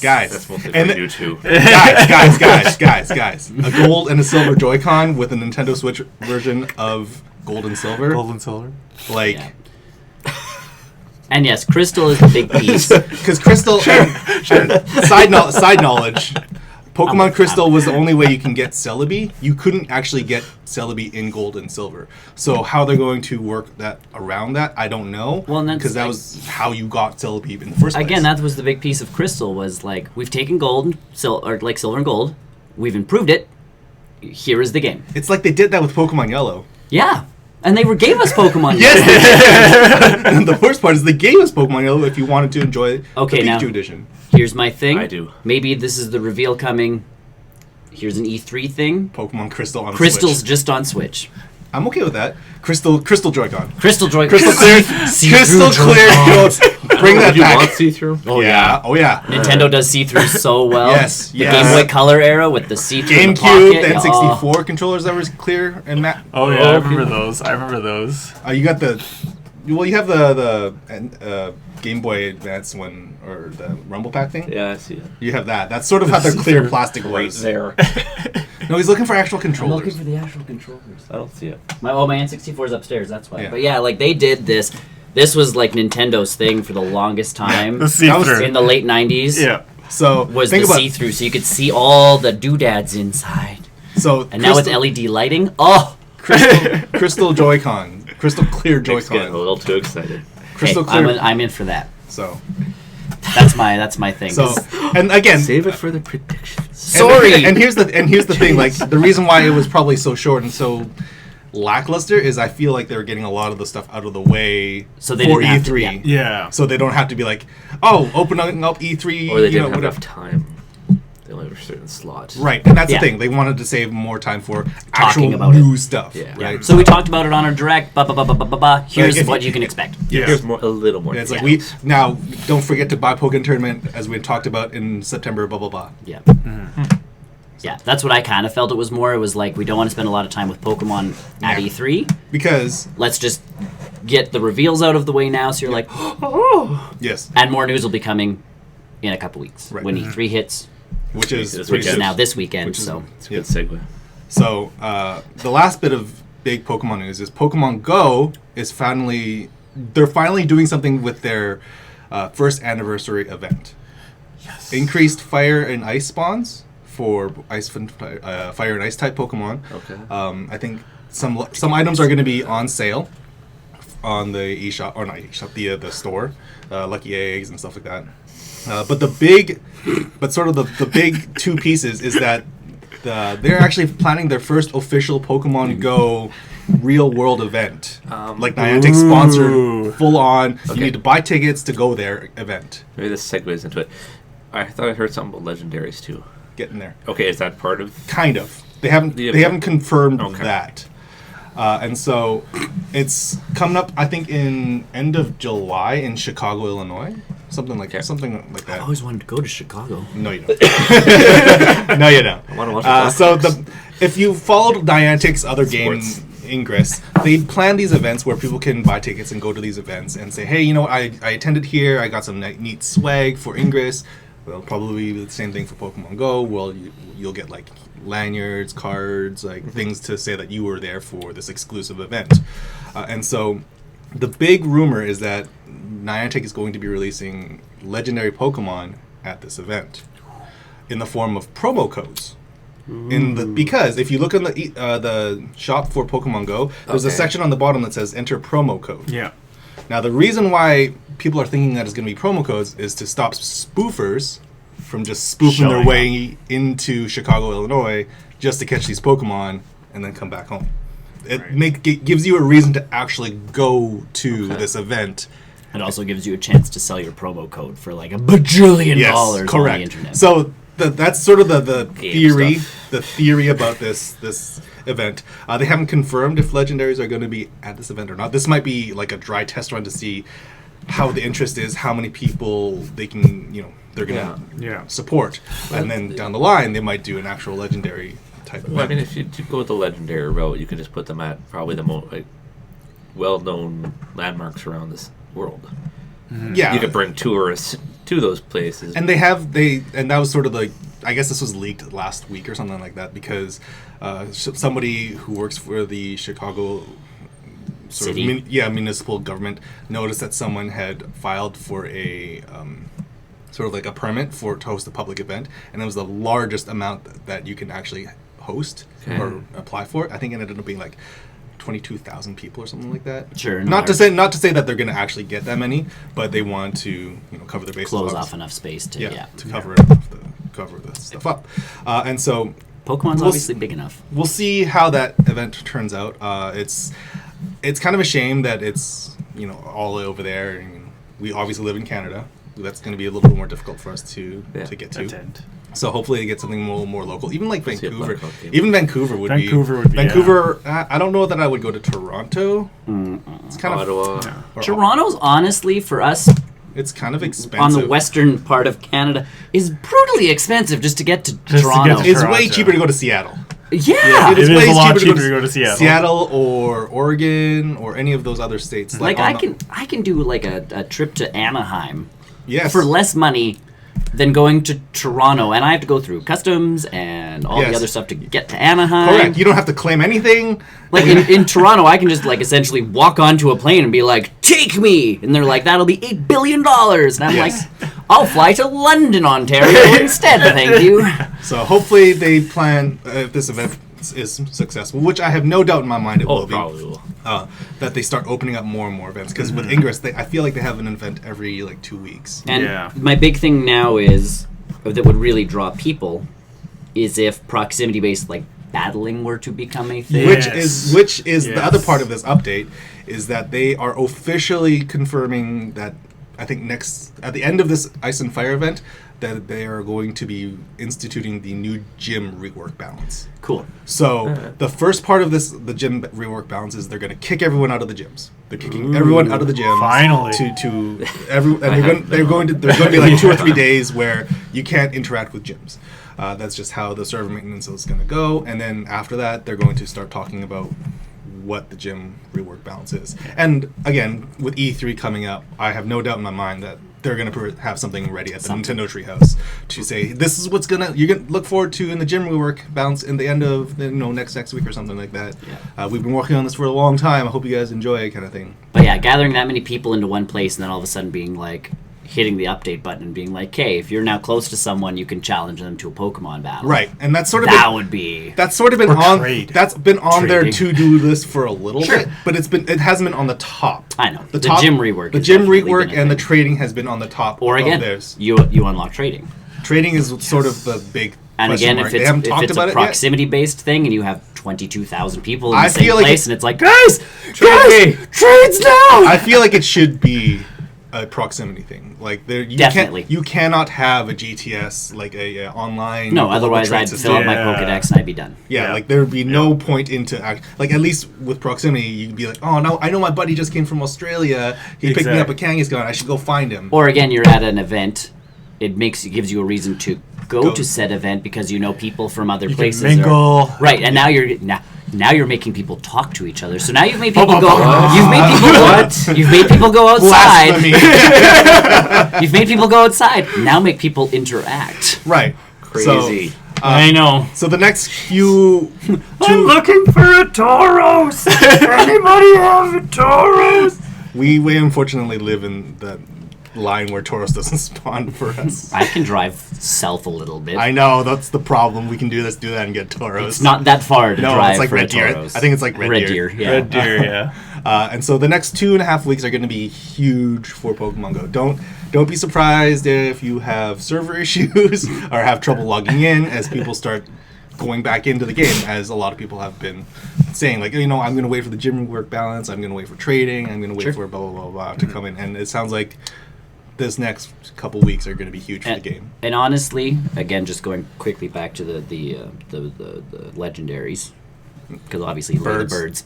That's mostly for you two. Guys. A gold and a silver Joy-Con with a Nintendo Switch version of Gold and Silver. Gold and silver. Like, Yeah. And yes, Crystal is the big piece. because Crystal. And side knowledge. Pokemon Crystal was the only way you can get Celebi. You couldn't actually get Celebi in Gold and Silver. So how they're going to work that around that, I don't know. Well, because that was how you got Celebi in the first place. Again, that was the big piece of Crystal was like, we've taken gold, silver and gold, we've improved it. Here is the game. It's like they did that with Pokemon Yellow. Yeah. And they gave us Pokemon. Yes, and the worst part is they gave us Pokemon Yellow if you wanted to enjoy the Pikachu edition. Here's my thing. I do. Maybe this is the reveal coming. Here's an E3 thing. Pokemon Crystal on Crystal's Switch. just on Switch. I'm okay with that. Crystal Joy-Con. Crystal Joy. Crystal clear. Crystal clear. Bring that Would you back. want see-through? Oh yeah. Nintendo does see-through so well. Yes, The yes. Game Boy Color era with the see-through in the GameCube, pocket. the N64 controllers that was clear and matte. Oh yeah, I remember those. You got the. Well, you have the Game Boy Advance one or the Rumble Pack thing. Yeah, I see it. You have that. That's sort of how the clear plastic Right was. there. No, he's looking for actual I'm controllers. looking for the actual controllers. I don't see it. My N64 is upstairs. That's why. Yeah. But yeah, like they did this. This was like Nintendo's thing for the longest time. The see-through. In the late 90s. Yeah. So Was think the about see-through, so you could see all the doodads inside. so And now with LED lighting, oh, Crystal Joy-Con, Crystal Clear Nick's getting a Joy-Con, little too excited. Crystal hey, Clear. I'm in for that. So That's my thing. so and again. Save it for the predictions. Sorry. And here's the thing. Like the reason why it was probably so short and so lackluster is I feel like they were getting a lot of the stuff out of the way So they for didn't have to- E3. Yeah. So they don't have to be like, oh, opening up E3. Or they didn't have whatever. enough time. They only have a certain slot. Right, and that's Yeah. the thing. They wanted to save more time for Talking actual about new stuff. Yeah. Right. So we talked about it on our direct. Here's if what you- you can expect. Yeah. Here's a little more. Yeah, it's like details. we now don't forget to buy Pokemon Tournament as we talked about in September. Blah blah blah. Yeah. Yeah, that's what I kind of felt it was more. It was like, we don't want to spend a lot of time with Pokemon at Yeah. E3. Because Let's just get the reveals out of the way now, so you're like, oh. yes, And more news will be coming in a couple weeks. Right. When E3 hits, which is This which is weekend. now this weekend. Which is- So It's a good segue. So the last bit of big Pokemon news is Pokemon Go is they're finally doing something with their first anniversary event. Yes. Increased fire and ice spawns for fire and ice type Pokemon. Okay. I think some items are going to be on sale on the eShop or not eShop, the store, Lucky Eggs and stuff like that. But the big two pieces is that they're actually planning their first official Pokemon Go real world event, like Niantic sponsored, full on. Okay. You need to buy tickets to go there event. Maybe this segues into it. I thought I heard something about legendaries too. Getting there, Okay, is that part of? kind of. They haven't confirmed Okay. that. And so it's coming up, I think, in end of July in Chicago, Illinois. Something like Okay. that. I always wanted to go to Chicago. No, you don't. No, you don't. I want to watch If you followed Niantic's other game, Sports. Ingress, they plan these events where people can buy tickets and go to these events and say, hey, you know what, I attended here, I got some neat swag for Ingress. Well, probably be the same thing for Pokemon Go. Well, you'll get like lanyards, cards, like things to say that you were there for this exclusive event. And so the big rumor is that Niantic is going to be releasing legendary Pokemon at this event in the form of promo codes. Because if you look on the shop for Pokemon Go, there's a Okay. section on the bottom that says enter promo code. Yeah. Now, the reason why people are thinking that it's going to be promo codes is to stop spoofers from just spoofing their Showing way into Chicago, Illinois, just to catch these Pokemon and then come back home. It gives you a reason to actually go to Okay. this event It also gives you a chance to sell your promo code for like $1 bajillion on the internet. So that's sort of the theory, stuff. the theory about this event. They haven't confirmed if legendaries are going to be at this event or not. This might be like a dry test run to see how the interest is, how many people they can, they're going to support, and then down the line they might do an actual legendary type event. Well, I mean, if you go with the legendary route, you can just put them at probably the most well-known landmarks around this world. Mm-hmm. Yeah, you could bring tourists to those places, and and that was sort of like, I guess this was leaked last week or something like that, because somebody who works for the Chicago municipal government noticed that someone had filed for a sort of like a permit to host a public event, and it was the largest amount that you can actually host or apply for. I think it ended up being like 22,000 people or something like that. Sure. Not to say that they're going to actually get that many, but they want to cover their bases. Close off enough space to cover the stuff up, and so Pokemon's obviously big enough. We'll see how that event turns out. It's kind of a shame that it's all over there. And we obviously live in Canada. That's going to be a little bit more difficult for us to get to. Attend. So hopefully they get something more local. Even like Vancouver. Vancouver would be. Vancouver. I don't know that I would go to Toronto. It's kind Ottawa. of Toronto's honestly for us. It's kind of expensive. On the western part of Canada is brutally expensive just to get to Toronto. It's way cheaper to go to Seattle. Yeah, it is a lot cheaper to go to Seattle. Seattle or Oregon or any of those other states. Like I can do like a trip to Anaheim. Yes. For less money than going to Toronto, and I have to go through customs and all the other stuff to get to Anaheim. Correct. You don't have to claim anything. Like in Toronto, I can just like essentially walk onto a plane and be like, "Take me," and they're like, "That'll be $8 billion," and I'm like, "I'll fly to London, Ontario instead, thank you." So hopefully they plan if this event is successful, which I have no doubt in my mind it will be. Probably will. That they start opening up more and more events, because with Ingress, I feel like they have an event every like 2 weeks. And my big thing now is that would really draw people is if proximity-based like battling were to become a thing. Which is the other part of this update is that they are officially confirming that I think at the end of this Ice and Fire event that they are going to be instituting the new gym rework balance. Cool. So the first part of the gym rework balance is they're going to kick everyone out of the gyms. They're kicking everyone out of the gyms. Finally. And there's going to be like 2 or 3 days where you can't interact with gyms. That's just how the server maintenance is going to go. And then after that, they're going to start talking about what the gym rework balance is. And again, with E3 coming up, I have no doubt in my mind that they're going to have something ready at the Nintendo Treehouse to say, this is what's you're going to look forward to in the gym rework balance in the end of next week or something like that. Yeah. We've been working on this for a long time. I hope you guys enjoy it, kind of thing. But yeah, gathering that many people into one place and then all of a sudden being like, hitting the update button and being like, hey, if you're now close to someone, you can challenge them to a Pokemon battle. Right, and that's sort of that's been on their to-do list for a little bit, but it hasn't been on the top. I know. The gym rework and the trading has been on the top. Or again, theirs. You unlock trading. Trading is sort of the big and again, if it's a proximity-based thing and you have 22,000 people in the same place and it's like, guys, trades now! I feel like it should be a proximity thing. Like you cannot have a GTS like a online. No, otherwise I'd fill up my Pokedex and I'd be done. Yeah, like there would be no point into like at least with proximity you'd be like, oh no, I know my buddy just came from Australia. He picked me up a Kangaskhan. I should go find him. Or again, you're at an event. It gives you a reason to go to said event because you know people from other places. Can mingle. Right, and now you're making people talk to each other. So now you've made people go. You've made people go outside. You've made people go outside. Now make people interact. Right. Crazy. So, I know. So the next few. I'm looking for a Tauros. Anybody have a Tauros? We unfortunately live in that line where Tauros doesn't spawn for us. I can drive south a little bit. I know, that's the problem. We can do that and get Tauros. It's not that far to drive it's like for Red Deer. I think it's like Red Deer. Yeah. Red Deer, yeah. And so the next 2.5 weeks are going to be huge for Pokemon Go. Don't be surprised if you have server issues or have trouble logging in as people start going back into the game, as a lot of people have been saying, like, I'm going to wait for the gym work balance, I'm going to wait for trading, I'm going to wait for blah, blah, blah, blah to come in. And it sounds like this next couple weeks are going to be huge for the game. And honestly, again, just going quickly back to the legendaries, because obviously they're the birds.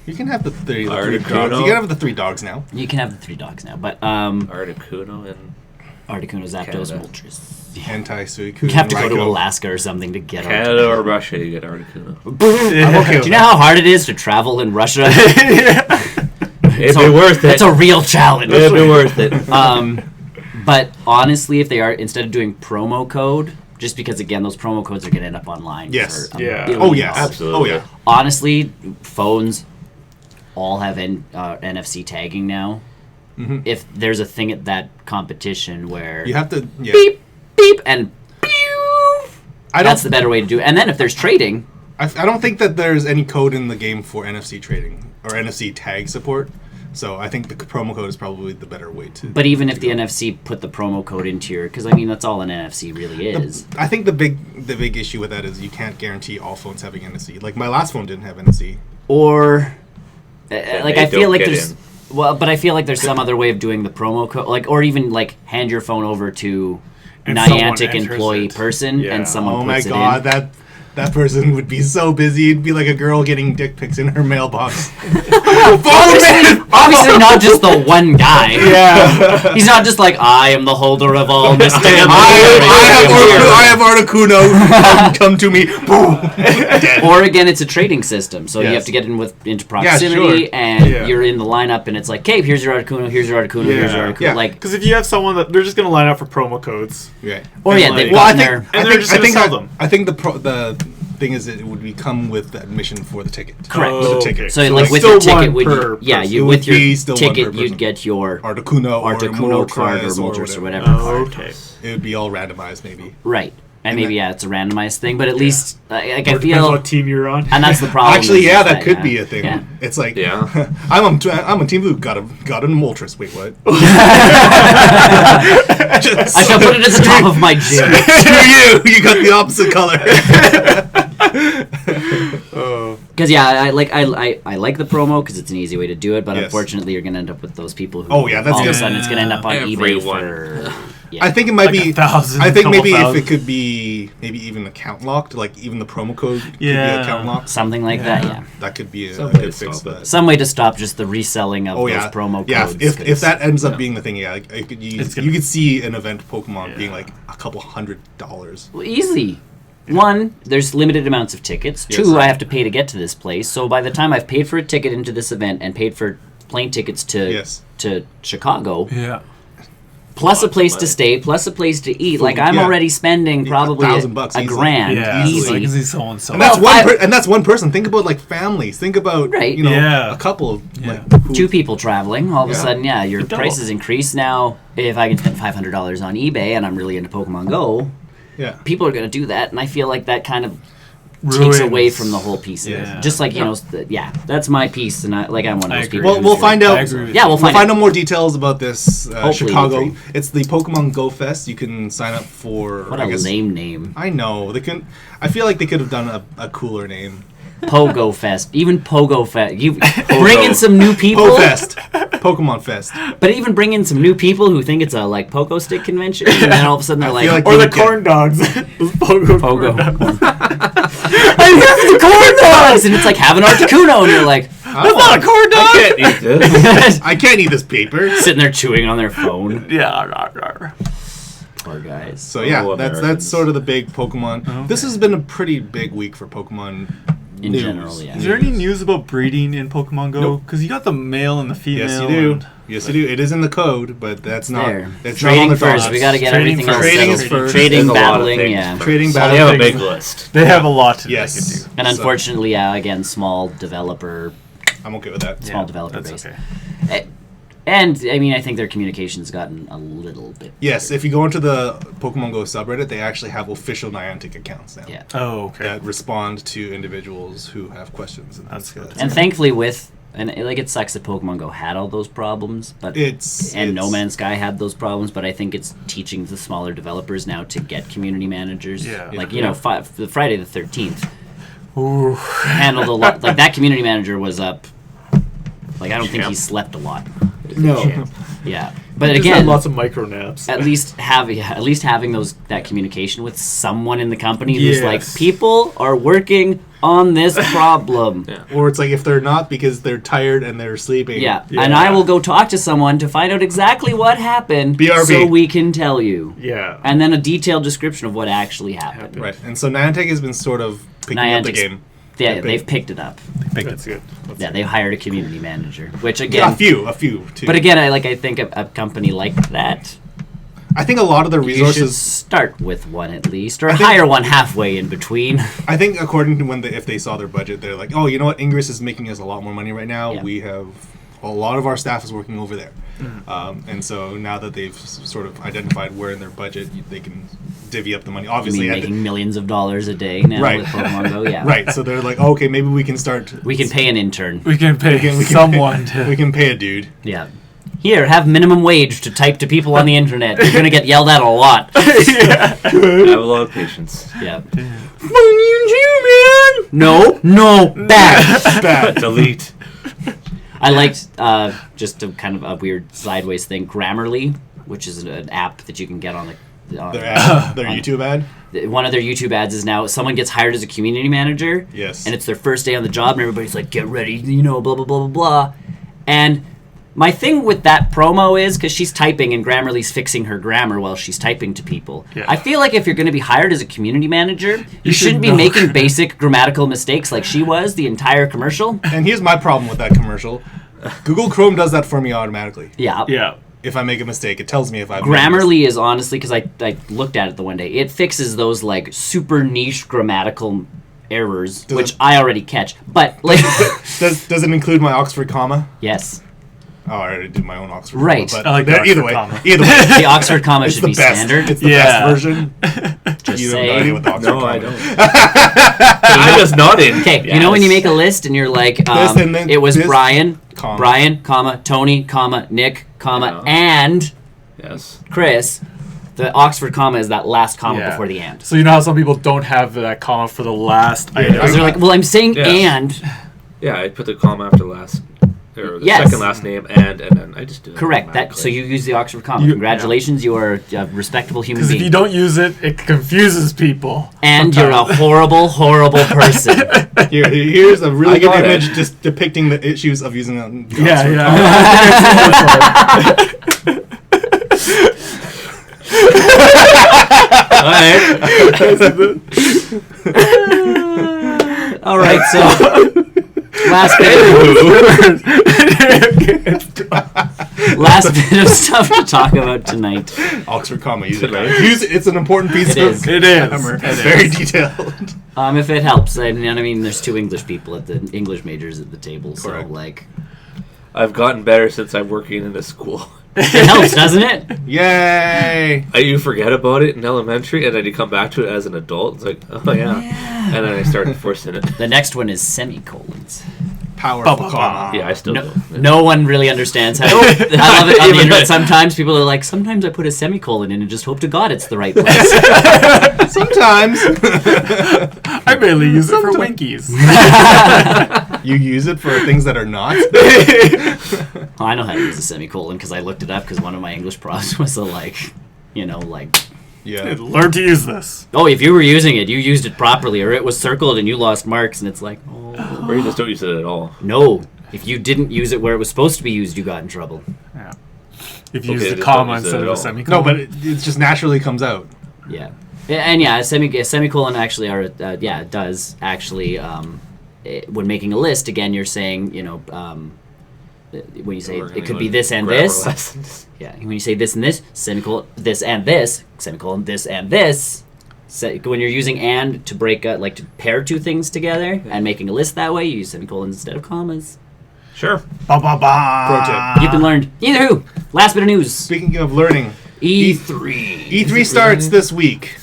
You can have the three dogs. Articuno. You can have the 3 dogs now. You can have the 3 dogs now, but Articuno and Articuno, Zapdos, Canada. Moltres. Hentai, Suicune, You have to go to Raikou. Alaska or something to get Canada or Russia, you get Articuno. I'm okay with Do you know how hard it is to travel in Russia? It'd be worth it. It's a real challenge. It'd be worth it. But honestly, if they are, instead of doing promo code, just because again those promo codes are going to end up online. Yes. For Yeah. billion Oh, yes. dollars. Absolutely. Oh, yeah. Honestly, phones all have NFC tagging now. Mm-hmm. If there's a thing at that competition where You have to. Yeah. beep beep and pew, I that's don't. the better way to do it. And then if there's trading, I don't think that there's any code in the game for NFC trading or NFC tag support. So I think the promo code is probably the better way to. but even if the NFC put the promo code into your, because I mean that's all an NFC really is. I think the big issue with that is you can't guarantee all phones having NFC. Like my last phone didn't have NFC. Or like I feel don't like get there's in. well, but I feel like there's some other way of doing the promo code, like or even like hand your phone over to And someone Niantic enters employee it. person Yeah. and someone Oh my puts it god, in. that person would be so busy. It'd be like a girl getting dick pics in her mailbox. Obviously not just the one guy. Yeah. He's not just like I am the holder of all mystery. I have Articuno. Come to me. Boom. Dead. Or again, it's a trading system, so you Yes. have to get into proximity, sure. and Yeah. you're in the lineup, and it's like, "Cape, here's your Articuno, here's your Articuno, here's your Articuno." Yeah. Like, Because if you have someone that they're just going to line up for promo codes. Yeah. or yeah, like- they've Well, I gotten think, their. And they're just gonna sell them. I think the thing is it would come with the admission for the ticket. Correct. With the Oh, ticket. okay. So, So, like like, with still your ticket, one would per you, yeah, person. you It with would your be still one ticket, per you'd person. get your Articuno Articuno card or Moltres Moltres or whatever Oh, card. okay. It would be all randomized, maybe. Right, and And maybe that- it's a randomized thing, but at least like I Or depends feel, what team you're on. and that's the problem. Actually, is yeah, that could yeah. be a thing. Yeah. It's like, Yeah. I'm on Team Blue. Got a Moltres. Wait, what? I shall put it at the top of my gym. Screw you! You got the opposite color. Because yeah, I like the promo because it's an easy way to do it, but Yes. unfortunately, you're gonna end up with those people who. Oh, yeah, that's all of a gonna- sudden it's gonna end up on eBay Everyone. for. Yeah. I think it might Like be. 1,000, I think couple maybe if thousand. it could be maybe even account locked, like even the promo code could be Yeah. account locked. something like that. Yeah, That could be a Some way good to fix. stop it. That. some way to stop just the reselling of Oh those yeah, promo yeah. codes. If 'cause- that ends up being the thing, yeah, like, it could use, It's gonna- you could see an event Pokemon Yeah. being like a couple $100s. Well, easy. One, there's limited amounts of tickets. Yes. Two, I have to pay to get to this place. So by the time I've paid for a ticket into this event and paid for plane tickets to Yes. to Chicago, Yeah. plus a Lots of place to money. stay, plus a place to eat, Food, like I'm yeah. already spending Yeah, probably $1,000 a easily. grand Yeah. easy. Like, is he so and so? And that's Well, and that's one person. Think about like families. Think about Right. Yeah. a couple of Yeah. like who- Two people traveling, all of a Yeah. sudden, yeah, your It double. prices increase. Now, if I can spend $500 on eBay and I'm really into Pokemon Go, Yeah. people are going to do that, and I feel like that kind of takes away from the whole piece of Yeah. it. Just like that's my piece, and I'm one of I those agree. people. Well, who's we'll like- find out. I agree with Yeah, you. we'll We'll find find out. out more details about this Hopefully Chicago. E3. It's the Pokemon Go Fest. You can sign up for. What I a guess, lame name, I know they can. I feel like they could have done a cooler name. Pogo Fest. Even Pogo Fest. You bring in some new people, Po Fest, Pokemon Fest. but even bring in some new people who think it's a like Pogo Stick convention, and then all of a sudden they're I like, feel like Or the you get- corn dogs. Those Pogo. Pogo. corn dogs. I have the corn dogs, and it's like have an Articuno, and you're like, That's Not a corn dog. I can't eat this. I can't eat this paper. sitting there chewing on their phone. Yeah. Rawr, rawr. Poor guys. So yeah, Oh, that's Americans. sort of the big Pokemon. Okay. This has been a pretty big week for Pokemon. In news. general, yeah. Is there any news about breeding in Pokemon Go? Nope. Because you got the male and the female. Yes, you do. and- Yes, you do. It is in the code, but that's not. There. It's not on Trading the first. docs. We got to get Trading everything else first. Trading settled. is first. Trading, There's a lot of battling, things yeah. first. Trading They battling. have a big list. They have a lot to Yes. they can do. And So, unfortunately, yeah, again, small developer I'm okay with that. small Yeah, developer that's base. okay. And I mean, I think their communication's gotten a little bit. Yes, if you go into the Pokemon Go subreddit, they actually have official Niantic accounts now. Yeah. Oh, okay. That respond to individuals who have questions. And That's good. And thankfully, with And it sucks that Pokemon Go had all those problems, but It's No Man's Sky had those problems. But I think it's teaching the smaller developers now to get community managers. Yeah. Like Yeah. the Friday the 13th Ooh. handled a lot. Like that community manager was up. Like I don't think he slept a lot. No. Yeah, but Just again, had lots of micro naps. at least having that communication with someone in the company who's Yes. like, people are working on this problem. Yeah. Or it's like if they're not because they're tired and they're sleeping. Yeah. Yeah. And I will go talk to someone to find out exactly what happened BRB. so we can tell you. Yeah. And then a detailed description of what actually happened. Right. And so Niantic has been sort of picking up the Niantic's- game. Yeah, they've picked it up. That's good. Yeah, they hired a community manager, which Yeah, again, a few too. but again, I think a company like that, I think a lot of the you should resources. start with one at least, or think- hire one halfway in between. I think according to if they saw their budget, they're like, oh, you know what, Ingress is making us a lot more money right now. Yeah. We have a lot of our staff is working over there, and so now that they've sort of identified where in their budget they can divvy up the money. I Obviously, mean, at the- making millions of dollars a day now Right. with Pokemon Go, yeah. right. So they're like, okay, maybe we can start. We can pay an intern. We can pay we can someone pay, to. we can pay a dude. Yeah. Here, have minimum wage to type to people on the internet. You're going to get yelled at a lot. I have a lot of patience. Yeah. man. No, bad. Bad. Delete. I liked, just a kind of a weird sideways thing, Grammarly, which is an app that you can get on the... Their YouTube ad. One of their YouTube ads is now someone gets hired as a community manager. Yes. And it's their first day on the job, and everybody's like, get ready, blah, blah, blah, blah, blah. And my thing with that promo is, because she's typing and Grammarly's fixing her grammar while she's typing to people. Yeah. I feel like if you're going to be hired as a community manager, you should shouldn't be know making grammar. basic grammatical mistakes like she was the entire commercial. And here's my problem with that commercial. Google Chrome does that for me automatically. Yeah. Yeah. If I make a mistake, it tells me if I've made a mistake. Grammarly is honestly, because I looked at it the one day, it fixes those like super niche grammatical errors, Does which it- I already catch. But like, Does it include my Oxford comma? yes, Oh, I already did my own Oxford Right. comma. But I like the either Oxford way, comma. either way, the Oxford comma it's should the be best. standard. It's the Yeah. best version. Just You have no saying. idea what the Oxford No, comma I is. don't. I just nodded. Okay, you know when you make a list and you're like, This and then it was this, Brian, comma. comma, Tony, comma, Nick, comma, Yeah. and Yes. Chris. The Oxford comma is that last comma Yeah. before the and. So you know how some people don't have that comma for the last item. Because they're like, well, I'm saying Yeah. and. Yeah, I put the comma after the last, or the Yes. second last name, and then I just do it. Correct. That so automatically. you use the Oxford comma. You- Congratulations, you are a respectable human Because if being. you don't use it, it confuses people. And you're a sometimes. horrible, horrible person. Here's a really I good got it. image just depicting the issues of using the Yeah, Oxford yeah. All right, so last bit of stuff to talk about tonight. Oxford comma. Use it. Use it. It's an important piece It of is. It is. grammar. It It's is. very detailed. If it helps, I mean, there's two English people at the English majors at the table, so Correct. like, I've gotten better since I'm working in a school. it helps, doesn't it? Yay! You forget about it in elementary, and then you come back to it as an adult. It's like, oh yeah, and then I start forcing it. The next one is semicolons. Powerful comma. Yeah, I still No, do. no one really understands how. I love it on the internet. Sometimes people are like, sometimes I put a semicolon in and just hope to God it's the right place. Sometimes I barely use it for winkies. you use it for things that are not. Oh, I know how to use a semicolon because I looked it up because one of my English profs was like, Yeah. Learn to use this. oh, if you were using it, you used it properly, or it was circled and you lost marks, and it's like, oh, Or you just don't use it at all. no. If you didn't use it where it was supposed to be used, you got in trouble. Yeah. If you Okay, use the just comma don't use it instead at of a all. semicolon. No, but it just naturally comes out. Yeah. And yeah, a semicolon actually it does actually when making a list again you're saying, when you say We're gonna it could go be to this and grammar this. lessons. Yeah, when you say this and this, semicolon this and this, semicolon this and this. When you're using and to break like to pair two things together and making a list that way, you use semicolons instead of commas. Sure. Ba, ba, ba. Pro tip. You've been learned. Either who. Last bit of news. Speaking of learning, E3. E3 starts this week.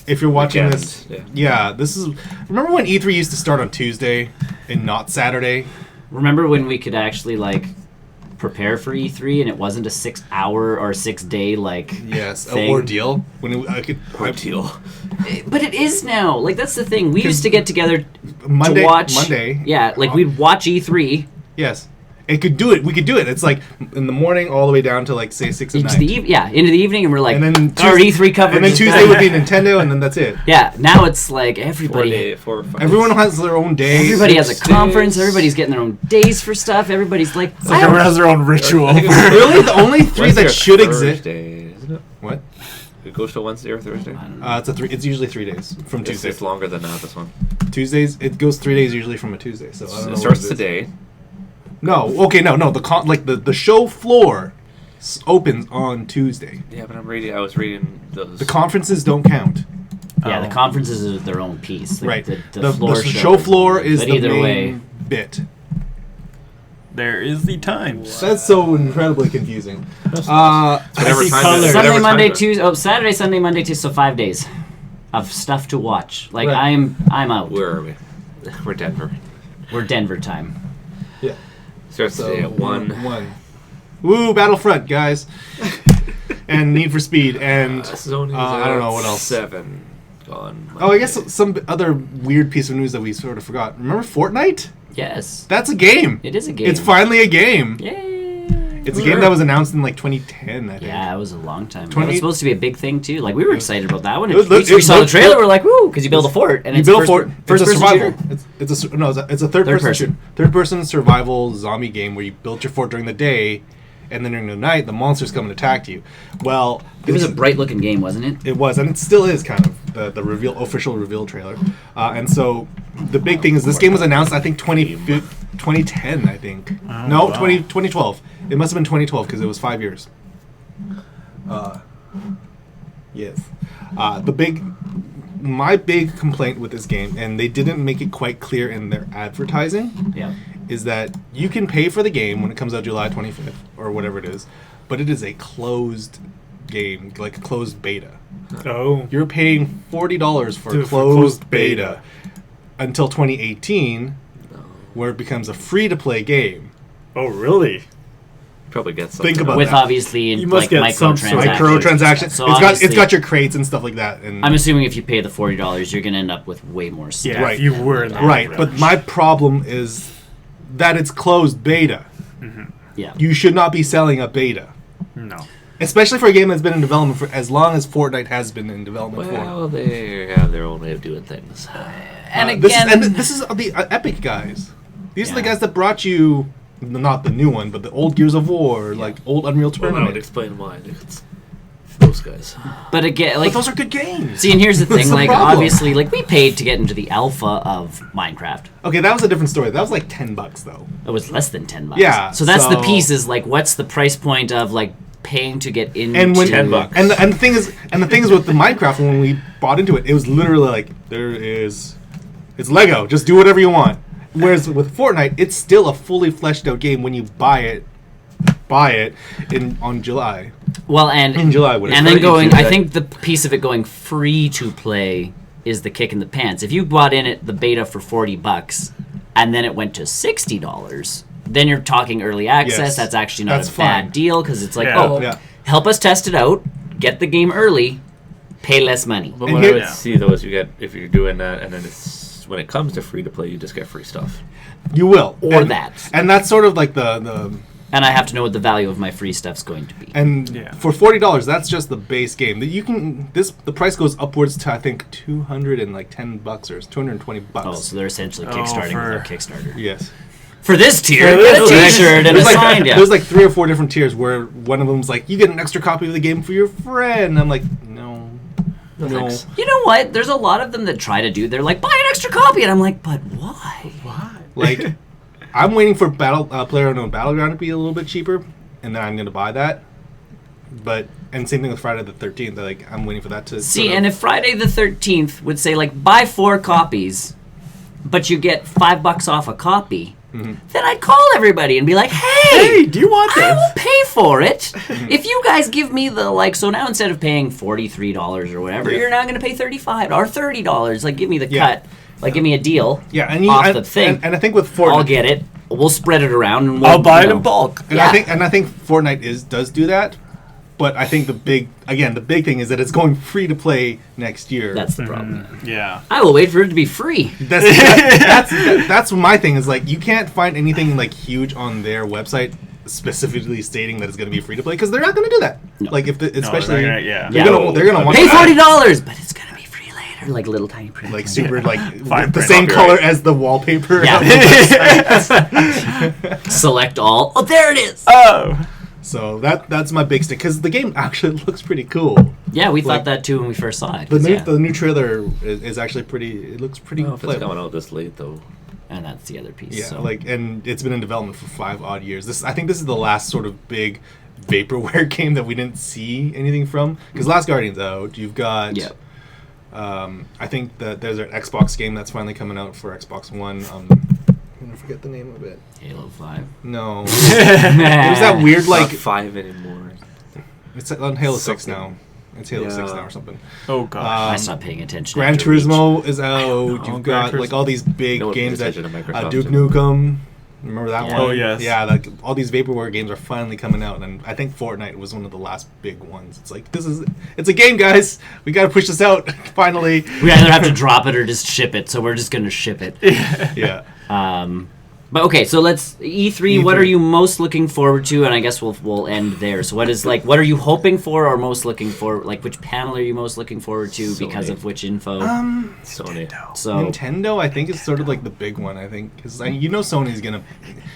If you're watching Weekend, this, yeah. yeah, this is. Remember when E3 used to start on Tuesday and not Saturday? Remember when we could actually like prepare for E3 and it wasn't a 6-hour or 6-day like Yes, thing? an ordeal. Ordeal. But it is now. Like that's the thing. We used to get together Monday, to watch. Monday. Yeah, like we'd watch E3 Yes. It could do it. We could do it. It's like in the morning all the way down to like say 6 at into night. the into the evening, and we're like, And then our E3 coverage. And then is Tuesday done. would be Nintendo, and then that's it. Yeah, now it's like everybody. 4 or 5. Everyone has their own day. Everybody has a 6 conference. days. Everybody's getting their own days for stuff. Everybody's like, It's like everyone has their own ritual. Really, the only three Wednesday that or should exist. Thursday, isn't it? What? It goes to Wednesday or Thursday. It's usually 3 days from Tuesday. It's longer than that. This one. Tuesdays. It goes 3 days usually from a Tuesday. So I don't know It what starts is. today. No. Okay. No. The show floor opens on Tuesday. Yeah, but I was reading those. The conferences don't count. yeah, the Oh. conferences are their own piece. Like, Right. The floor show floor is but the either main way, bit. There is the times. That's so incredibly confusing. Whatever see time color. it is, Sunday, whatever Monday, time it is. Tuesday. Oh, Saturday, Sunday, Monday, Tuesday. So 5 days of stuff to watch. Like Right. I'm out. Where are we? We're Denver. We're Denver time. Yeah. Starts So today at 1. 1. Woo! Battlefront, guys. And Need for Speed and Sony's I don't know what else. 7 gone. Oh, I guess some other weird piece of news that we sort of forgot. Remember Fortnite? Yes, That's a game. it is a game. It's finally a game. Yay! It's a game that was announced in like 2010, I think. Yeah, it was a long time ago. 20 It was supposed to be a big thing too. Like we were excited about that one. It was- we it saw the looked- trailer. We're like, woo, because you build a fort and You it's build a first, fort. first It's a person survival. shooter. It's a third person person. shooter. Third person survival zombie game where you build your fort during the day, and then during the night the monsters come and attack you. Well, It was a this- bright looking game, wasn't it? It was, and it still is kind of the official reveal trailer. And so the big thing is this game was announced, I think, 2010, I think. Oh, No, wow. 2012. It must have been 2012 because it was 5 years. Yes. My big complaint with this game, and they didn't make it quite clear in their advertising, Yeah. is that you can pay for the game when it comes out July 25th or whatever it is, but it is a closed game, like a closed beta. Oh. You're paying $40 for Dude, a for closed closed beta beta. until 2018, where it becomes a free-to-play game. Oh, really? Probably get something. Think about With that. obviously You must like get some sort of Microtransactions. So It's obviously- got your crates and stuff like that. And I'm assuming if you pay the $40, you're gonna end up with way more stuff. Yeah, Right. if you were in that right, range. but my problem is that it's closed beta. Yeah. You should not be selling a beta, No. especially for a game that's been in development for as long as Fortnite has been in development for. Well, they have their own way of doing things. And This is, again, this is the Epic guys. These are the Yeah. guys that brought you, not the new one, but the old Gears of War, like old Unreal Well, that Tournament. would explain why. It's those guys. but again, But like those are good games. see, and here's the That's thing, the like problem. obviously, like we paid to get into the alpha of Minecraft. Okay, that was a different story. That was like $10 though. It was less than $10. Yeah, So that's the so- piece is like, what's the price point of like paying to get into? And when $10. and the thing is with the Minecraft when we bought into it, it was literally like it's Lego. Just do whatever you want. Whereas with Fortnite, it's still a fully fleshed out game when you buy it on July. Well, and In July, whatever. and then Right, going, into I that- think the piece of it going free to play is the kick in the pants. If you bought in at the beta for $40 and then it went to $60, then you're talking early access. Yes. That's actually not That's a bad fine. deal because it's like, Yeah. oh, Yeah. help us test it out, get the game early, pay less money. But And what I here- would see though is you get if you're doing that, and then it's when it comes to free to play, you just get free stuff. You will. Or and, that. And that's sort of like the And I have to know what the value of my free stuff's going to be. and Yeah. for $40, that's just the base game. That you can the price goes upwards to I think $210 or $220. Oh, so they're essentially Oh, kickstarting with their for- Kickstarter. Yes. For this tier, Yeah, get a there's- t-shirt and a there's like, sign. Yeah. There's like 3 or 4 different tiers where one of them's like you get an extra copy of the game for your friend. I'm like, no. thanks. You know what? There's a lot of them that try to do. They're like, buy an extra copy, and I'm like, but why? Like, I'm waiting for PlayerUnknown Battleground to be a little bit cheaper, and then I'm going to buy that. And same thing with Friday the 13th. Like, I'm waiting for that to See, sort of- and if Friday the 13th would say like buy 4 copies, but you get $5 off a copy, then I'd call everybody and be like, hey, do you want I this? will pay for it if you guys give me the like. So now instead of paying $43 or whatever, Yeah. you're now going to pay $35 or $30. Like, give me the Yeah. cut. Like, give me a deal. yeah, and off the thing. and I think with Fortnite, I'll get it. we'll spread it around and we'll, I'll buy you it know. in bulk. And Yeah. I think Fortnite does do that, but I think the big thing is that it's going free to play next year. That's the problem. Yeah. I will wait for it to be free. That's my thing. Is like you can't find anything like huge on their website specifically stating that it's going to be free to play because they're not going to do that. No. Like if especially they're gonna- yeah. they're gonna want Pay that. $40, but it's gonna be free later. Like little tiny print. Like super like Fine the print. same Copyright. color as the wallpaper. Yeah. of the website. Select all. Oh, there it is. Oh. So that's my big stick because the game actually looks pretty cool. Yeah, we Like, thought that too when we first saw it. The new trailer is actually pretty. It looks pretty. I don't know if it's playable. coming out this late though. And that's the other piece. Yeah, so. like, and it's been in development for 5 odd years. I think this is the last sort of big vaporware game that we didn't see anything from. Because Last Guardian's out. You've got. Yeah. I think that there's an Xbox game that's finally coming out for Xbox One. I'm gonna forget the name of it. Halo 5. No, it was that weird Like like. 5 anymore. It's on Halo 6 Something. now. It's Halo 6 Yeah. now or something. Oh gosh. I Um, stopped paying attention. Gran after Reach. Turismo is out. know. You've Gran got like Turismo. all these big No one pays games that attention to Microsoft Duke anymore. Nukem. Remember that Yeah. one? Oh, yes. Yeah, like all these vaporware games are finally coming out, and I think Fortnite was one of the last big ones. It's like it's a game, guys. We got to push this out finally. We either have to drop it or just ship it, so we're just gonna ship it. Yeah. But okay, so let's E3. What E3. are you most looking forward to? And I guess we'll end there. So what are you hoping for or most looking for? Like which panel are you most looking forward to because Sony. of which info? Sony. so Nintendo, I think, is sort of like the big one. I think because Sony's gonna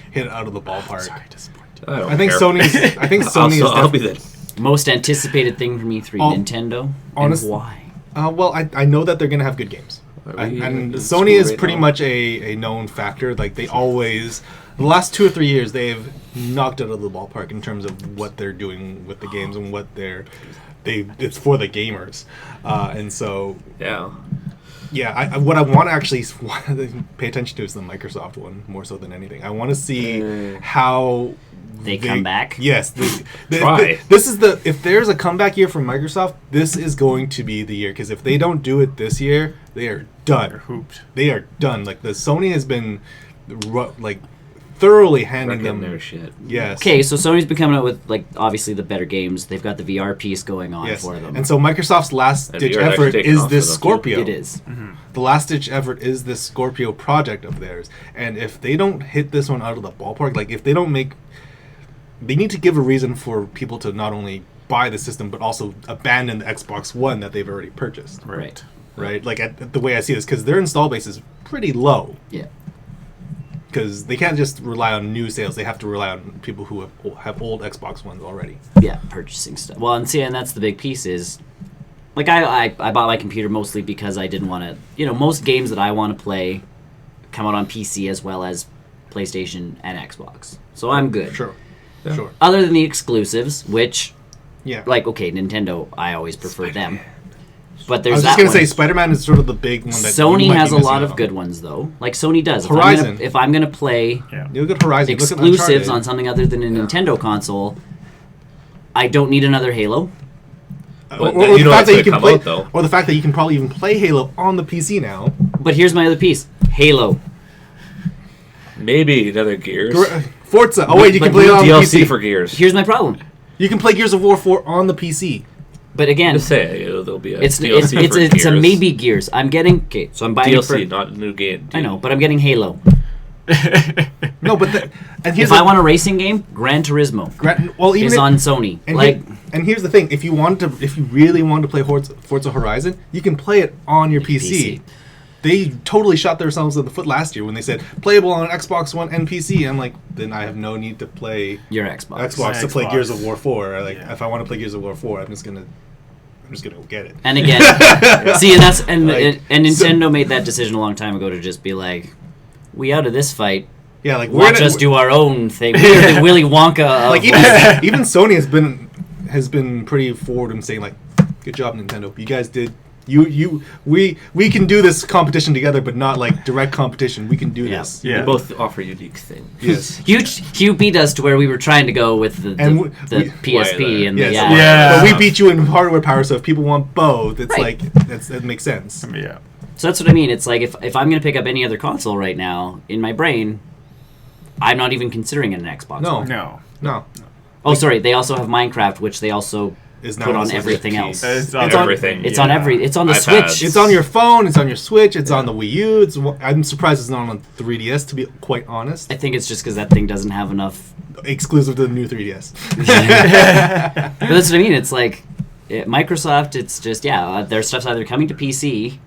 hit it out of the ballpark. don't I think care. Sony's. I think Sony I'll be is. the most anticipated thing from E3, Oh, Nintendo. honest- and why? Well, I know that they're gonna have good games. Are we And in Sony school is right pretty now? much a known factor. Like they always, the last 2 or 3 years, they've knocked it out of the ballpark in terms of what they're doing with the games and what it's for the gamers. And so, Yeah. yeah, what I want to actually pay attention to is the Microsoft one more so than anything. I want to see how They come back? Yes, Try. this is if there's a comeback year from Microsoft, this is going to be the year. Because if they don't do it this year, they are done. They're hooped. They are done. Like the Sony has been like thoroughly handing Wrecking them their shit. Yes. Okay, so Sony's been coming out with like obviously the better games. They've got the VR piece going on Yes. for them. And so Microsoft's last And ditch VR 's actually effort taken is off this for them, too. Scorpio. it is. The last ditch effort is this Scorpio project of theirs. And if they don't hit this one out of the ballpark, like if they don't they need to give a reason for people to not only buy the system but also abandon the Xbox One that they've already purchased. Right. Right? Like the way I see this, because their install base is pretty low. Yeah. Because they can't just rely on new sales; they have to rely on people who have old Xbox Ones already. Yeah, purchasing stuff. Well, and that's the big piece is, like I bought my computer mostly because I didn't want to, most games that I want to play come out on PC as well as PlayStation and Xbox. So I'm good. Sure. Yeah. Sure. Other than the exclusives, which, Yeah. like, okay, Nintendo, I always prefer them. But I there's was that just gonna one. say Spider-Man is sort of the big one that you Sony might has be a missing lot out of on. good ones, though. Like Sony does. Horizon. If I'm gonna play Yeah. You look at Horizon. look at exclusives Uncharted. on something other than a Nintendo console, I don't need another Halo. But or then the you know fact that's that you gonna can come play, out, though. or the fact that you can probably even play Halo on the PC now. But here's my other piece: Halo. Maybe another Gears. Forza. Oh wait, you can But play it on the DLC PC. for Gears. Here's my problem. You can play Gears of War 4 on the PC. But again, Just say there'll be a it's DLC for it's a Gears. maybe Gears. I'm getting so I'm buying DLC, for, not a new game. I know, but I'm getting Halo. No, but and here's If I want a racing game, Gran Turismo well, even is if- on Sony. And, Like, and here's the thing: if you really want to play Forza Horizon, you can play it on your PC. PC. They totally shot themselves in the foot last year when they said playable on Xbox One and PC. I'm like, then I have no need to play your Xbox. Xbox to play Xbox. Gears of War 4. Like, Yeah. if I want to play Gears of War 4, I'm just gonna go get it. And again, see, and that's and Like, and so- Nintendo made that decision a long time ago to just be like, we out of this fight. Yeah, like Watch us do our own thing. We're the Willy Wonka of Like even Sony has been pretty forward in saying like, good job Nintendo, you guys did. We can do this competition together, but not like direct competition. We can do Yeah. this. Yeah. They both offer unique things. Yes. Hugh beat us to where we were trying to go with the And the PSP and Yes. the Yeah. But we beat you in hardware power, so if people want both, it's Right. like that makes sense. Yeah. So that's what I mean. It's like if I'm gonna pick up any other console right now, in my brain, I'm not even considering it an Xbox No. One. No. Oh, sorry. They also have Minecraft, which they also Is now put on also everything key. else. It's on Everything. It's on every. It's on the iPads. Switch. It's on your phone. It's on your Switch. It's on the Wii U. I'm surprised it's not on 3DS. To be quite honest, I think it's just because that thing doesn't have enough. exclusive to the new 3DS. But that's what I mean. It's like Microsoft. It's just their stuff's either coming to PC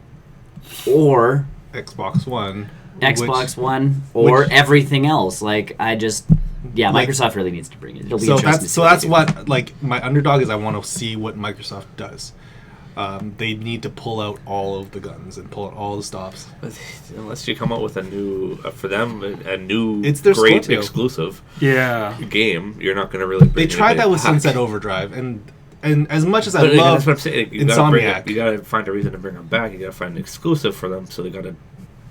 or Xbox One. Xbox One or which- everything else. Like Like- Microsoft really needs to bring it. It'll be So interesting. that's what like my underdog is. I want to see what Microsoft does. They need to pull out all of the guns and pull out all the stops. Unless you come out with a new, for them, a new It's their great Scorpio. exclusive Yeah. game, you're not going to really. They bring tried that anybody with back. Sunset Overdrive, and as much as I But love that's what I'm saying. You gotta Insomniac, you gotta find a reason to bring them back. You gotta find an exclusive for them, so they gotta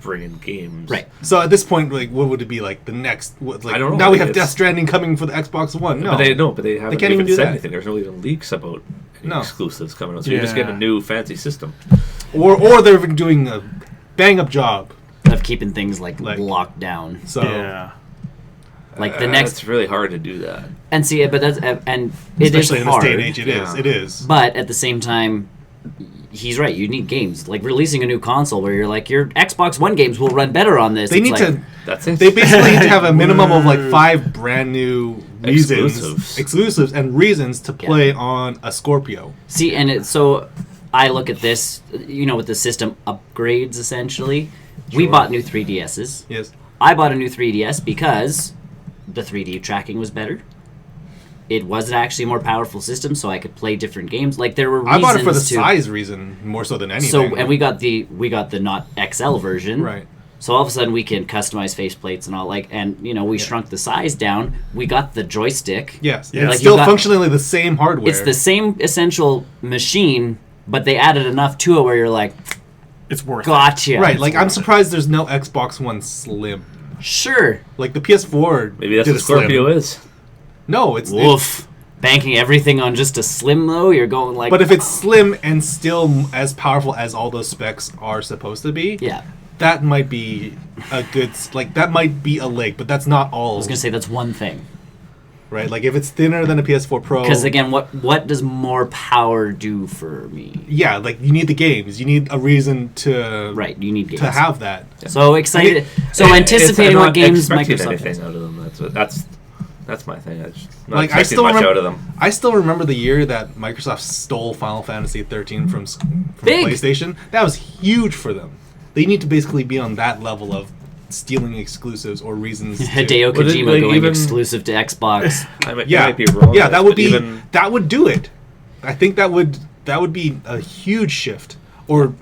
bring in games. Right. so at this point, like, what would it be like the next? Like, I don't know. now we have It's- Death Stranding coming for the Xbox One. No, But they haven't can't even even do said that. anything. There's no even leaks about any No. exclusives coming out. So you're just Yeah. getting a new fancy system. or they're doing a bang up job. of keeping things like locked down. So Yeah. Like the next, It's really hard to do that. and see, but that's and it is especially in this hard. day and age, it is. Yeah. It is. But at the same time, he's right. You need games. Like releasing a new console where you're like, your Xbox One games will run better on this. They It's need like, to. That's it. They basically need to have a minimum of like 5 brand new Exclusives. exclusives and reasons to play on a Scorpio. see, and so I look at this, with the system upgrades essentially. We Sure. bought new 3DSs. Yes. I bought a new 3DS because the 3D tracking was better. It was actually a more powerful system, so I could play different games. Like there were I reasons bought it for the to, size reason more so than anything. So, and we got the not XL version, right. So all of a sudden we can customize faceplates and all we shrunk the size down. We got the joystick. Yes. Yeah. It's Like, still you got- functionally the same hardware. It's the same essential machine, but they added enough to it where you're like, It's worth it. gotcha. right. Like I'm surprised there's no Xbox One Slim. Sure. Like the PS4. Maybe that's did what a Slim. Scorpio is. No, it's Woof. Banking everything on just a slim though, you're going like. But if it's slim and still as powerful as all those specs are supposed to be, yeah, that might be a good that might be a leg, but that's not all. I was gonna say that's one thing. Right, like if it's thinner than a PS4 Pro. Because again, what does more power do for me? Yeah, like you need the games. You need a reason to Right, you need games to have that. So excited. So I'm anticipating not what games expecting Microsoft anything has. out of them. That's my thing. I just not Like I expecting still much remember, out of them. I still remember the year that Microsoft stole Final Fantasy 13 from Big. PlayStation. That was huge for them. They need to basically be on that level of stealing exclusives or reasons. Hideo But it, Kojima like, going even- exclusive to Xbox. I might Yeah, be wrong. yeah, on that this, would but be even, that would do it. I think that would be a huge shift. Or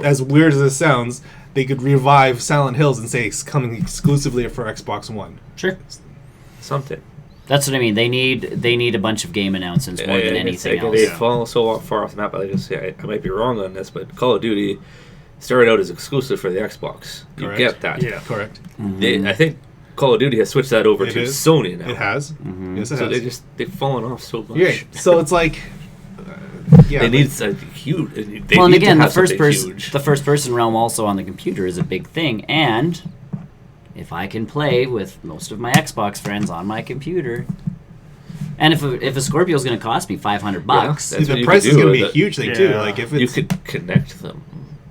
as weird as it sounds, they could revive Silent Hills and say it's coming exclusively for Xbox One. Sure. something. That's what I mean. They need a bunch of game announcements more than anything else. They fall so far off the map. Like I say, I might be wrong on this, but Call of Duty started out as exclusive for the Xbox. You Correct. get that. Yeah. Correct. I think Call of Duty has switched that over It to is. Sony now. It has. Yes, it So has. they've fallen off so much. Yeah. So it's like, yeah. They need a huge. They Well, and need to again, the have first something person, huge. the first person realm also on the computer is a big thing, and if I can play with most of my Xbox friends on my computer, and if a Scorpio is going to cost me $500, That's what the you price could is do going to be with a it. huge thing too. Yeah. Like if You it's could connect them.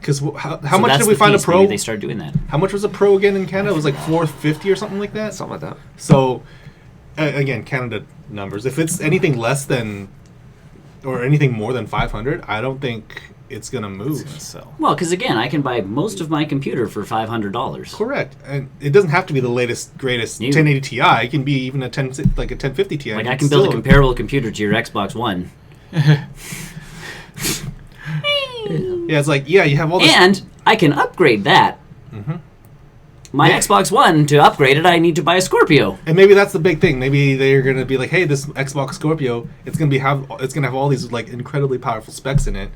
because how so much that's did we the find a piece. Pro? Maybe they start doing that. How much was a Pro again in Canada? It was like $450 or something like that. Something like that. So, again, Canada numbers. If it's anything less than, or anything more than 500, I don't think it's gonna move. So Well, because again, I can buy most of my computer for $500. Correct, and it doesn't have to be the latest, greatest New. 1080 Ti. It can be even a 1050 Ti. Like and I it's can build a still- comparable computer to your Xbox One, Yeah, it's like you have all this. and I can upgrade that. My Yeah. Xbox One, to upgrade it, I need to buy a Scorpio. And maybe that's the big thing. Maybe they're gonna be like, "Hey, this Xbox Scorpio, it's gonna have all these like incredibly powerful specs in it."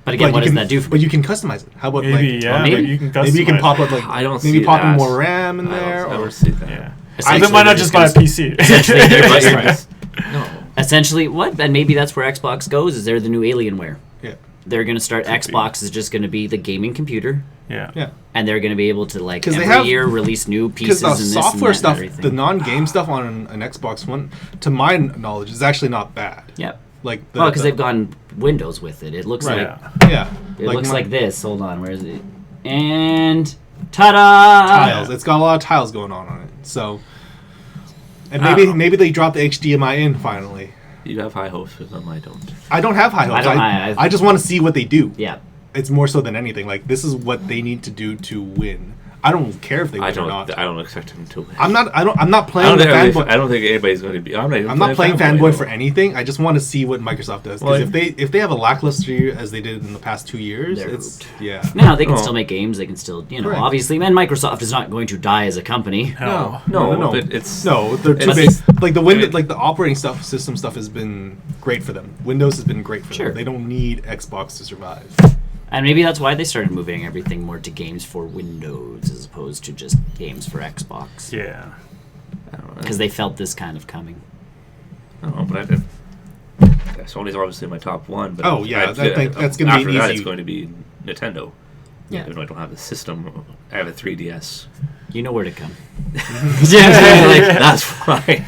But again, what you does can, that do for But me? you can customize it. How about maybe like yeah, maybe- you can maybe you can customize pop it. up like I don't maybe see pop in that. more RAM in I there. don't or, ever see that. Yeah. Then Essentially, why they're not just buy a gonna- PC? Essentially, they're But just you're right. just- no. Essentially, what? And maybe that's where Xbox goes. Is they're the new Alienware. Yeah. They're going to start. Xbox is just going to be the gaming computer. Yeah. Yeah. and they're going to be able to like 'Cause they every have- year release new Because pieces the and this software and that stuff, and everything. the non-game stuff on an Xbox One, to my knowledge, is actually not bad. Yep. Like Well, because they've gone Windows with it. It looks right. like Yeah. it looks my like this. Hold on, where is it? And ta-da! tiles. It's got a lot of tiles going on it. So, and maybe they dropped the HDMI in finally. You have high hopes with them. I don't. I don't have high hopes. I just want to see what they do. Yeah. It's more so than anything. Like, this is what they need to do to win. I don't care if they win or not. I don't expect him to win. I'm not I playing the fanboy. I don't think anybody's going to be. I'm not playing fanboy though. for anything. I just want to see what Microsoft does. Because Well, if they have a lackluster year as they did in the past 2 years, They're it's hooped. yeah. Now they can Oh. still make games. They can still, Correct. obviously. And Microsoft is not going to die as a company. No, but it's No, they're too it's- big. Like the it- like the operating system stuff has been great for them. Windows has been great for Sure. them. They don't need Xbox to survive. And maybe that's why they started moving everything more to games for Windows as opposed to just games for Xbox. Yeah. I don't know. Because they felt this kind of coming. I don't know, but I did. Sony's obviously my top one. But Oh, yeah, I think that's gonna be after that. easy. It's going to be Nintendo. Yeah. Even though I don't have the system, I have a 3DS. You know where to come. That's fine.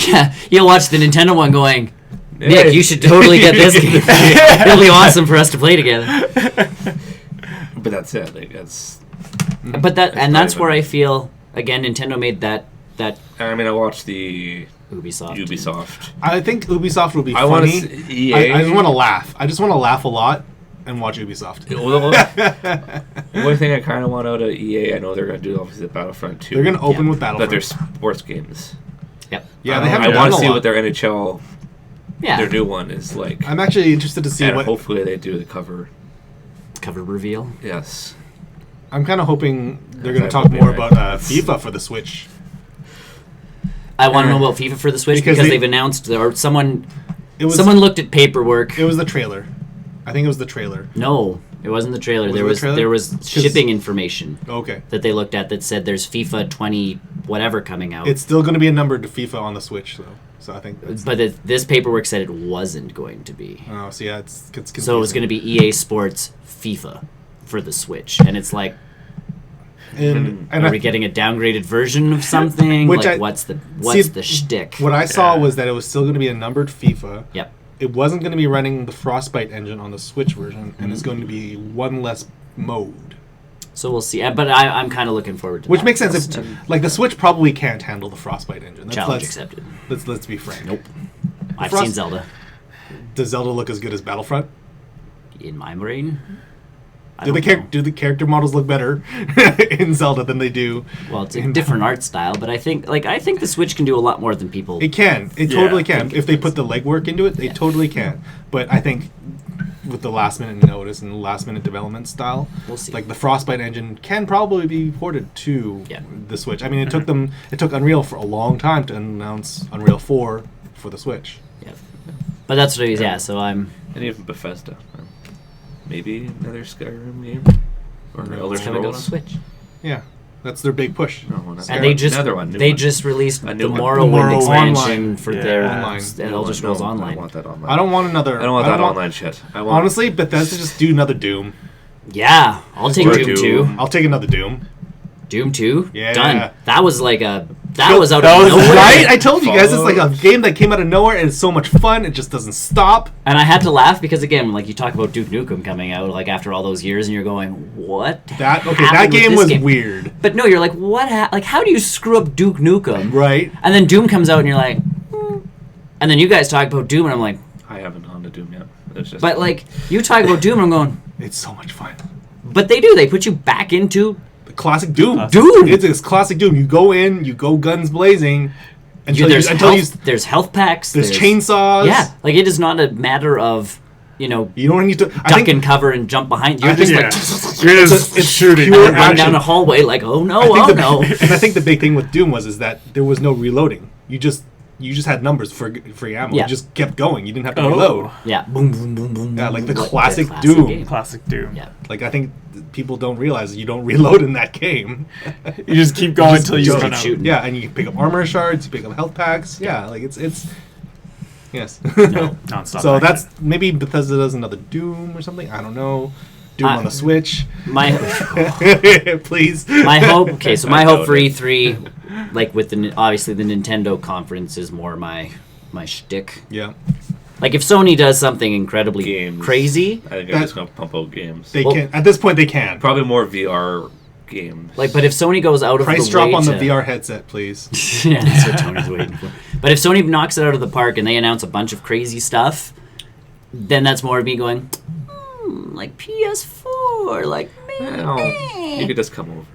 Yeah, you'll watch the Nintendo one going, Hey. Nick, you should totally get this game. It'll be awesome for us to play together. But that's it. Like, that's. But that's not where even- I feel, again, Nintendo made that I mean, I watched the Ubisoft. Ubisoft. I think Ubisoft will be I want funny. to EA. I just want to laugh. I just want to laugh a lot and watch Ubisoft. The only thing I kind of want out of EA, I know they're going to do obviously the Battlefront 2. They're going to open Yeah. with But Battlefront. they're sports games. Yep. Yeah, they I haven't done want a to see lot. what their NHL, Yeah. their new one is like. I'm actually interested to see And what. hopefully they do the cover. Cover reveal. Yes. I'm kind of hoping they're going to That talk would be more right. about FIFA for the Switch. I want to know about FIFA for the Switch Because because they- they've announced, or someone It was looked at paperwork. It was the trailer. I think it was the trailer. No, it wasn't the trailer. Was there it the was trailer? there was 'Cause- shipping information Okay. that they looked at that said there's FIFA 20 whatever coming out. It's still going to be a number to FIFA on the Switch, though. So I think that's. but this paperwork said it wasn't going to be. Oh, so yeah, it's confusing. So it's going to be EA Sports FIFA for the Switch, and it's like, And are we getting a downgraded version of something? Which like, I- what's the see, shtick? what I saw was that it was still going to be a numbered FIFA. Yep. It wasn't going to be running the Frostbite engine on the Switch version, and it's Mm-hmm. going to be one less mode. So we'll see. But I'm kind of looking forward to Which that. makes sense. If, like the Switch probably can't handle the Frostbite engine. Challenge accepted. Let's be frank. Nope. I've Frost- seen Zelda Does Zelda look as good as Battlefront? in my brain. I Do the don't know. do the character models look better in Zelda than they do? Well, it's a different art style, but I think the Switch can do a lot more than people. It can. It Yeah, totally I can. think If they put the legwork into it, they totally can. But I think with the last minute notice and last minute development style, We'll see. like the Frostbite engine can probably be ported to Yeah. the Switch. I mean, it took Unreal for a long time to announce Unreal 4 for the Switch. Yeah. But that's what it is. Yeah. So I'm. And even Bethesda. Maybe another Skyrim game? Or No, Elder It's coming out on Scrolls? Switch. Yeah, that's their big push. No, not And they just another one. New they one. just released A the new one. Morrowind Morrowind expansion Online. for Yeah. their Online. Elder Scrolls No, I Online. don't want that online. I don't want another. I don't want that online shit. I want Honestly, Bethesda just do another Doom. Yeah, I'll take Or Doom Doom. 2. I'll take another Doom. Doom 2? Yeah. Done. That was like a... That was out That of was nowhere. right. I told you guys, it's like a game that came out of nowhere, and it's so much fun. It just doesn't stop. And I had to laugh because, again, like you talk about Duke Nukem coming out like after all those years, and you're going, what That happened that with game this was weird, But no, you're like, what? Like, how do you screw up Duke Nukem? right? And then Doom comes out, and you're like, and then you guys talk about Doom, and I'm like, I haven't on to Doom yet. It's just but like you talk about Doom, and I'm going, It's so much fun. but they do. They put you back into The classic Doom. Doom. It's this classic Doom. You go in, you go guns blazing, until there's until you there's health packs. there's chainsaws. Yeah, like it is not a matter of you You don't need to. I duck think and cover and jump behind. You're I just think- like You're just it's shooting. pure and run action. down a hallway like, oh no, I think oh the, no. and I think the big thing with Doom is that there was no reloading. You just had numbers for free ammo. Yeah. You just kept going. You didn't have to Oh. reload. Yeah, boom, boom, boom, boom. Yeah, like the boom. classic classic Doom. game. Classic Doom. Yeah, Like I think people don't realize you don't reload in that game. You just keep going until you just run keep out. shooting. Yeah, and you pick up armor shards, you pick up health packs. Yeah, like it's yes. Non-stop So action. that's maybe Bethesda does another Doom or something. I don't know. Do them on the Switch. My Please. my hope. Okay, so my hope for E3, like with obviously the Nintendo conference, is more my shtick. Yeah. Like if Sony does something incredibly Games. crazy, I think they're just gonna pump out games. They can. At this point, they can. Probably more VR games. like, but if Sony goes out of Price the drop way on the to- VR headset, please. Yeah, that's what Tony's waiting for. But if Sony knocks it out of the park and they announce a bunch of crazy stuff, then that's more of me going, like PS4, like Well, you could just come over.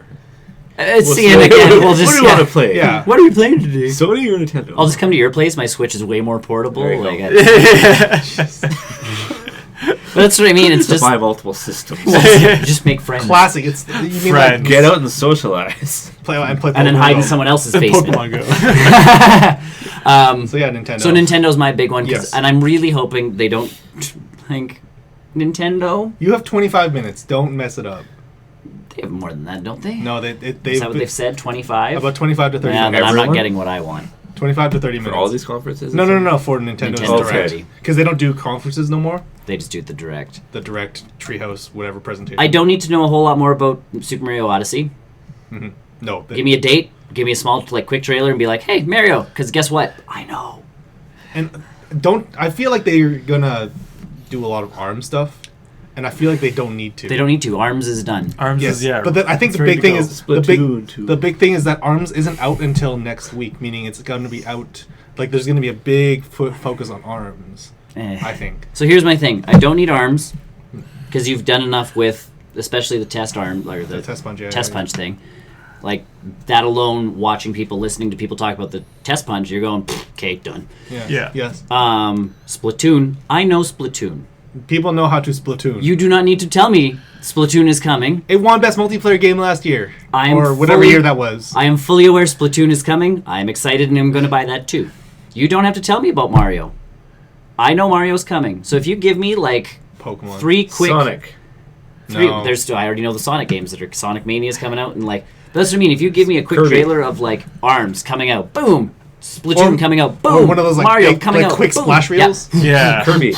see it again. We'll just. What do you want to play? Yeah. What are we playing today? Sony or Nintendo? I'll just come to your place. My Switch is way more portable. There you Like, go. but that's what I mean. It's to just buy multiple systems. just make friends. Classic. It's you mean Friend. Get out and socialize. play and And then hide in Go. someone else's And basement. Pokemon Go. So yeah, Nintendo. So Nintendo's my big one, Yes. and I'm really hoping they don't like Nintendo. You have 25 minutes. Don't mess it up. They have more than that, don't they? No, Is that what they've said? 25. about 25 to 30 Yeah, then minutes. I'm not Everyone? getting what I want. 25 to 30 For minutes. all these conferences? No, for Nintendo's Nintendo Direct. 30. Because they don't do conferences no more. They just do the direct. The Direct, Treehouse, whatever presentation. I don't need to know a whole lot more about Super Mario Odyssey. No. Give me a date. Give me a small, like, quick trailer, and be like, "Hey, Mario!" Because guess what? I know. And I feel like they're gonna do a lot of ARM stuff, and I feel like they don't need to. They don't need to. ARMS is done. Arms Yes, is, yeah. but I think it's the ready big to thing go. is Splatoon 2. the big thing is that ARMS isn't out until next week, meaning it's going to be out. Like there's going to be a big focus on ARMS. I think. So here's my thing. I don't need ARMS because you've done enough with, especially the test arm or the Test punch, yeah, test yeah. punch thing. Like that alone, watching people, listening to people talk about the test punch, you're going, okay, done. Yeah. Yes. Splatoon. I know Splatoon. People know how to Splatoon. You do not need to tell me Splatoon is coming. It won best multiplayer game last year, I am or whatever fully- year that was. I am fully aware Splatoon is coming. I am excited and I'm going to buy that too. You don't have to tell me about Mario. I know Mario's coming. So if you give me like Pokemon. 3 quick... Sonic. No. I already know the Sonic games that are Sonic Mania's coming out, and like that's what I mean. If you give me a quick Kirby. trailer of like ARMS coming out, boom, Splatoon Or- coming out, or boom, one of those like Mario big, coming like out, quick boom. splash Yeah. reels. Yeah. Kirby.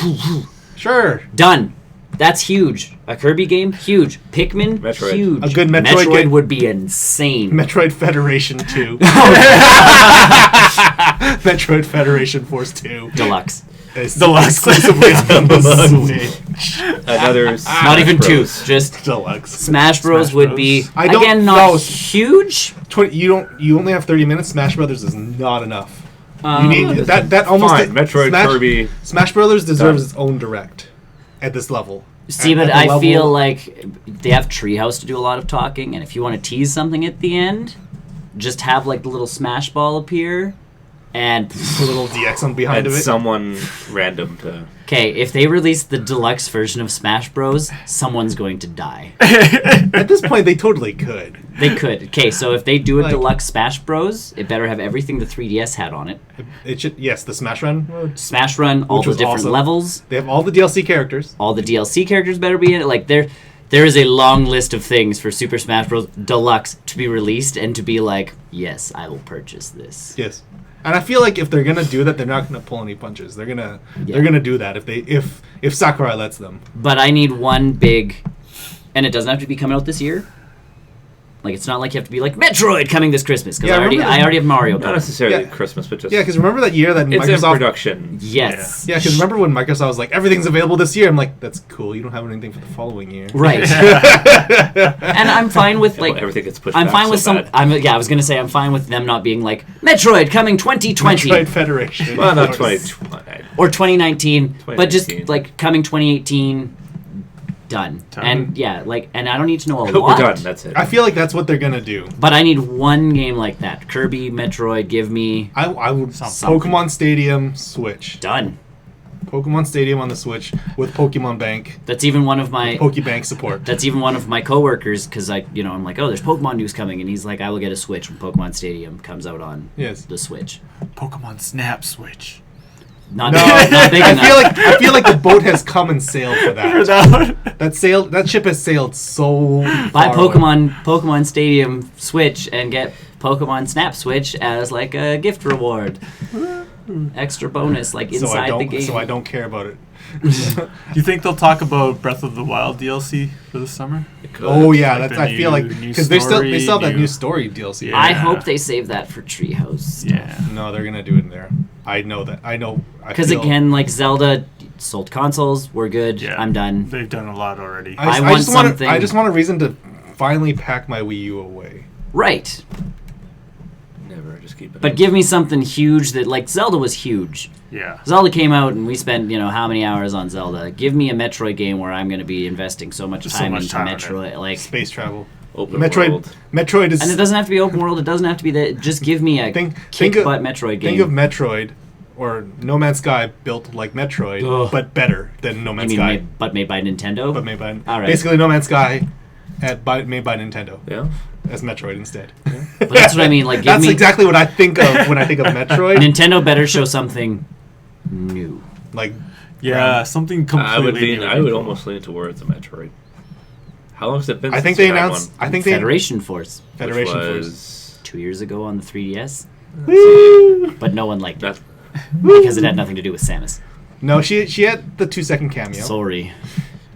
Sure. Done. That's huge. A Kirby game, huge. Pikmin, Metroid. huge. A good Metroid game. would be insane. Metroid Federation 2. Metroid Federation Force 2. Deluxe. It's Deluxe. exclusively on the Switch. Another Not even two. Bros. Just Deluxe. Smash Bros Smash would Bros. be I don't again not know. huge. You only have 30 minutes. Smash Brothers is not enough. You need Oh, that almost Fine. Metroid, Smash, Kirby. Smash Brothers deserves Done. its own direct at this level. See, At but the I level- feel like they have Treehouse to do a lot of talking, and if you want to tease something at the end, just have like the little Smash Ball appear, and a little DX on behind And of it. someone random to... okay, if they release the deluxe version of Smash Bros, someone's going to die. At this point, they totally could. They could. Okay, so if they do a Like- deluxe Smash Bros, it better have everything the 3DS had on it. It should. Yes, the Smash Run mode. Smash Run, all Which the was different awesome. levels, They have all the DLC characters. all the DLC characters better be in it. Like there is a long list of things for Super Smash Bros. Deluxe to be released and to be like, yes, I will purchase this. Yes. And I feel like if they're gonna do that, they're not gonna pull any punches. They're gonna do that if Sakurai lets them. But I need one big, and it doesn't have to be coming out this year. Like it's not like you have to be like Metroid coming this Christmas because Yeah, I remember already have Mario. Not coming. necessarily Yeah. Christmas, but just... Yeah, because remember that year that it's in Microsoft. production. Yes. Yeah, because remember when Microsoft was like everything's available this year? I'm like, that's cool. You don't have anything for the following year. Right. And I'm fine with Well, like everything gets pushed I'm back fine so with some. bad. I was gonna say I'm fine with them not being like Metroid coming 2020 Metroid Federation. Well, not Of 2020. or 2019, but just 2019. like coming 2018. Done. Done. And yeah, like, and I don't need to know a We're lot. done. That's it. I feel like that's what they're gonna do. But I need one game like that. Kirby, Metroid, give me I would Something. Pokemon Stadium Switch. done. Pokemon Stadium on the Switch with Pokemon Bank, That's even one of my. Pokebank support. That's even one of my coworkers because I'm like, oh, there's Pokemon news coming, and he's like, I will get a Switch when Pokemon Stadium comes out on Yes. the Switch. Pokemon Snap Switch. Not, No, not big enough. I feel like the boat has come and sailed for that. That ship has sailed so Buy far away. Pokemon Stadium Switch and get Pokemon Snap Switch as like a gift reward. extra bonus like so I inside don't. the game. So I don't care about it. Do you think they'll talk about Breath of the Wild DLC for the summer? It could. Oh yeah, Like that's. the I feel like new because they still have that new- new story DLC. Yeah. I hope they save that for Treehouse. Yeah. No, they're gonna do it in there. I know that. I know. Because again, like Zelda sold consoles, we're good. Yeah. I'm done. They've done a lot already. I want just want. something- I just want a reason to finally pack my Wii U away. Right. Never, just keep it. But give me something huge that, like, Zelda was huge. Yeah. Zelda came out and we spent, how many hours on Zelda. Give me a Metroid game where I'm going to be investing so much Just so time much into time in it. Metroid. Like, Space travel. Open Metroid. world. Metroid is. and it doesn't have to be open world. It doesn't have to be that. Just give me a think kick of, butt Metroid game. Think of Metroid, or No Man's Sky built like Metroid, Ugh. but better than No I Man's mean, Sky. made by Nintendo. But made by All right. basically No Man's Sky, made by Nintendo Yeah. as Metroid instead. But that's what I mean. Like, give That's me exactly what I think of when I think of Metroid. Nintendo better show something new. Like Yeah, something completely new. I would almost lean towards the Metroid. How long has it been? I think since they you had announced. one? I think they Federation Force Federation Which Force. was 2 years ago on the 3DS, Woo! but no one liked it that. because it had nothing to do with Samus. No, she had the 2-second cameo. Sorry.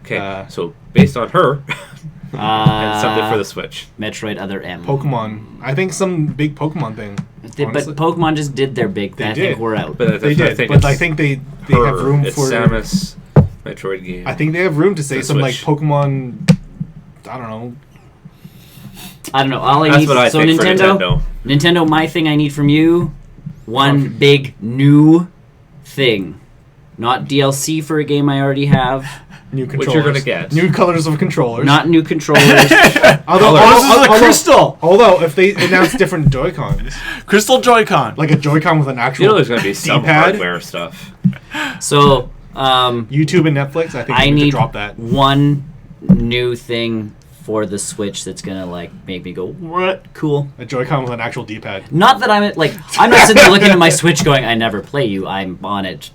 Okay, so based on her, and something for Uh, the Switch. Metroid Other M. Pokemon. I think some big Pokemon thing. But honestly. Pokemon just did their big. They I did. think we're out. But They did, think but it's I think they her. have room It's for. Samus Metroid game. I think they have room to say The some like Switch. Pokemon. I don't know. I don't know. All I That's need. what I so think for Nintendo, Nintendo. my thing I need from you, one big new thing, not DLC for a game I already have, New controllers. Which you're gonna get. New colors of controllers. not new controllers. although, colors. This is a crystal! Although if they announce different Joy-Cons, Crystal Joy-Con. like a Joy-Con with an actual You know there's going to be some D-pad? hardware stuff. So YouTube and Netflix, I think I they need need to drop that. one new thing for the Switch that's gonna like make me go what cool. A Joy-Con with an actual D-pad. Not that I'm not sitting there looking at my Switch going, I never play you. I'm on it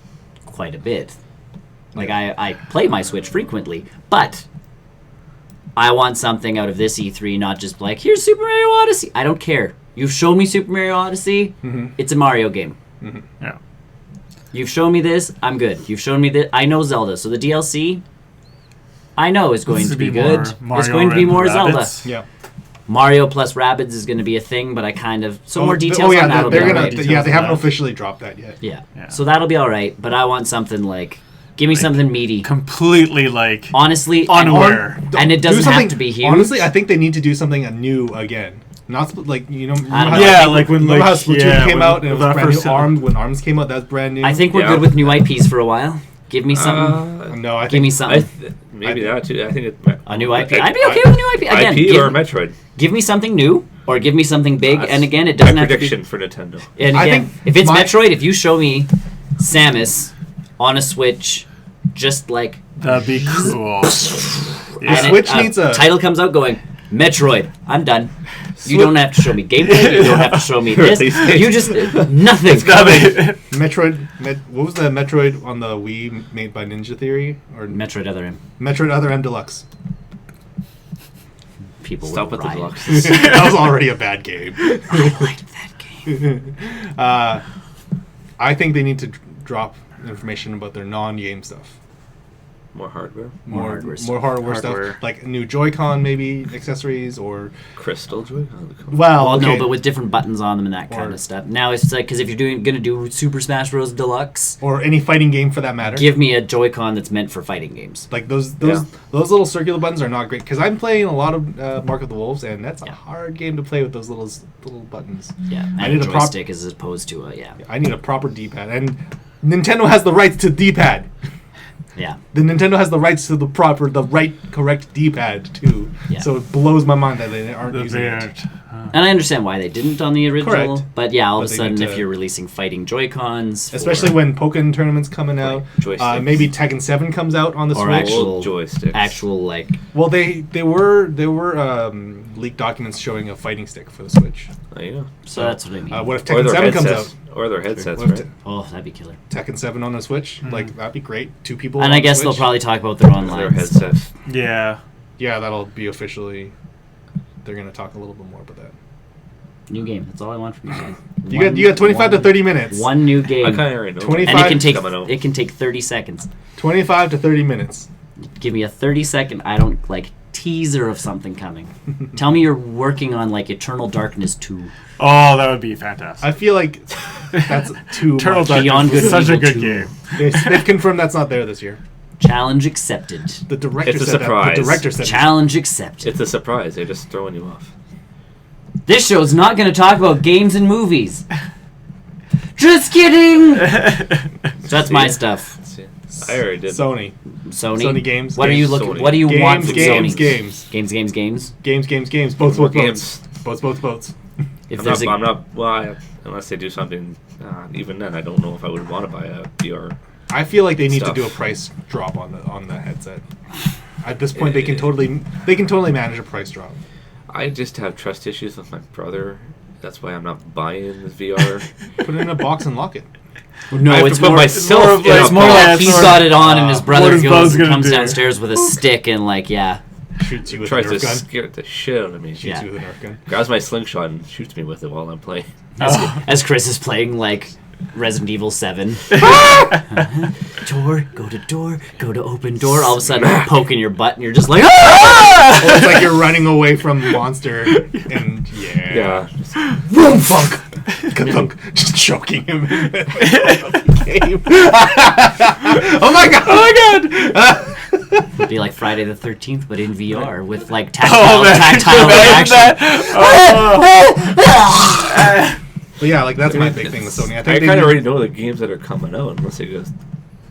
quite a bit. Like, I play my Switch frequently, but I want something out of this E3, not just like, here's Super Mario Odyssey. I don't care. You've shown me Super Mario Odyssey. It's a Mario game. Yeah. You've shown me this. I'm good. You've shown me that. I know Zelda, so the DLC, I know is going to be good. It's going to be more Zelda. Yeah. Mario plus Rabbids is going to be a thing, but I kind of more details Oh yeah, on that'll be they're gonna. alright. Yeah, they haven't Details on that. officially dropped that yet. Yeah. Yeah. So that'll be all right, but I want something like give me something meaty. Completely, like, Honestly, unaware. And it Do doesn't have something- to be huge. Honestly, I think they need to do something new again. Not like remember I don't how, know. Yeah, like when, remember how like, Splatoon yeah, came when- out and it when was that brand new. first- Arms when Arms came out, that's brand new. I think we're Yeah. good with new IPs for a while. Give me something. no, I Give me think something. Maybe that too. I think it's A new IP. I'd be okay with a new IP. Again, IP or Metroid. give me something new or give me something big. That's and again, it my doesn't have to be. prediction for Nintendo. And I again, think if it's my- Metroid, if you show me Samus on a Switch, just like That'd be cool. The Yeah. Switch needs a title comes out going Metroid. I'm done. You don't have to show me gameplay. You don't have to show me this. You just nothing. Metroid. What was the Metroid on the Wii made by Ninja Theory or Metroid Other M. Metroid Other M Deluxe? People Stop would with the riot. deluxe. That was already a bad game. I liked that game. I think they need to drop information about their non-game stuff. More hardware. More hardware more hardware Hardware. stuff, like a new Joy-Con, maybe accessories, or Crystal Joy. well, Well, okay. no, but with different buttons on them and that kind Or- of stuff. Now it's like because if you're gonna do Super Smash Bros. Deluxe, or any fighting game for that matter. give me a Joy-Con that's meant for fighting games. Like those Yeah. little circular buttons are not great because I'm playing a lot of Mark of the Wolves, and that's Yeah. a hard game to play with those little buttons. Yeah, I and need a a prop- joystick as opposed to a I need a proper D-pad, and Nintendo has the rights to D-pad. yeah. The Nintendo has the rights to the correct D-pad too. Yeah. So it blows my mind that they aren't That using they it. aren't. And I understand why they didn't on the original, Correct. but yeah, all of But a they need sudden, if to- you're releasing fighting Joy-Cons, Especially when Pokken tournament's coming out. Joysticks. Maybe Tekken 7 comes out on the Or Switch. actual- Old joysticks. actual like Well, they were leaked documents showing a fighting stick for the Switch. There you go. so that's what I mean. What if Or Tekken their 7 comes headsets. out? Or their headsets, What if right? oh, that'd be killer. Tekken 7 on the Switch? Like, that'd be great. 2 people And on I guess the they'll Switch. probably talk about their Their online. headset. Yeah. Yeah, that'll be officially... They're going to talk a little bit more about that. New game. That's all I want from you guys. You got 25 to 30 minutes. One new game. I kind of already know. 25 and it can take 30 seconds. 25 to 30 minutes. Give me a 30-second teaser of something coming. Tell me you're working on Eternal Darkness 2. Oh, that would be fantastic. I feel like that's too Eternal much. Darkness Beyond Good is such a and good Evil 2. game. They've confirmed that's not there this year. Challenge accepted. The director It's a said surprise. that. The director said Challenge accepted. It's a surprise. They're just throwing you off. This show's not going to talk about games and movies. Just kidding. So that's my stuff. Let's see. I already did. Sony. Sony games. What are you games. looking? Sony. What do you want from Games. Sony? Games. Games. Both More boats. games. Boats. If I'm there's not. Well, unless they do something. Even then, I don't know if I would want to buy a VR. I feel like they need Stuff. to do a price drop on the headset. At this point, they can totally manage a price drop. I just have trust issues with my brother. That's why I'm not buying the VR. Put it in a box and lock it. no, I have it's to put more. myself in It's a more box. like he's got it on and his what brother is goes Buzz and gonna comes do? downstairs with a stick and Shoots you with a Tries to Nerf gun. scare the shit out of me. Shoots Yeah. you with a Nerf gun. Grabs my slingshot and shoots me with it while I'm playing. as Chris is playing Resident Evil 7. Door, go to open door. All of a sudden, poking your butt, and you're just like, ah! Oh, it's like you're running away from monster, and Yeah. boom, funk, ka-thunk, just choking him. In the game. Oh my god! It'd be like Friday the 13th, but in VR with tactile Imagine reaction. that. But yeah, that's my big thing with Sony. I I think kind of already know the games that are coming out, unless they just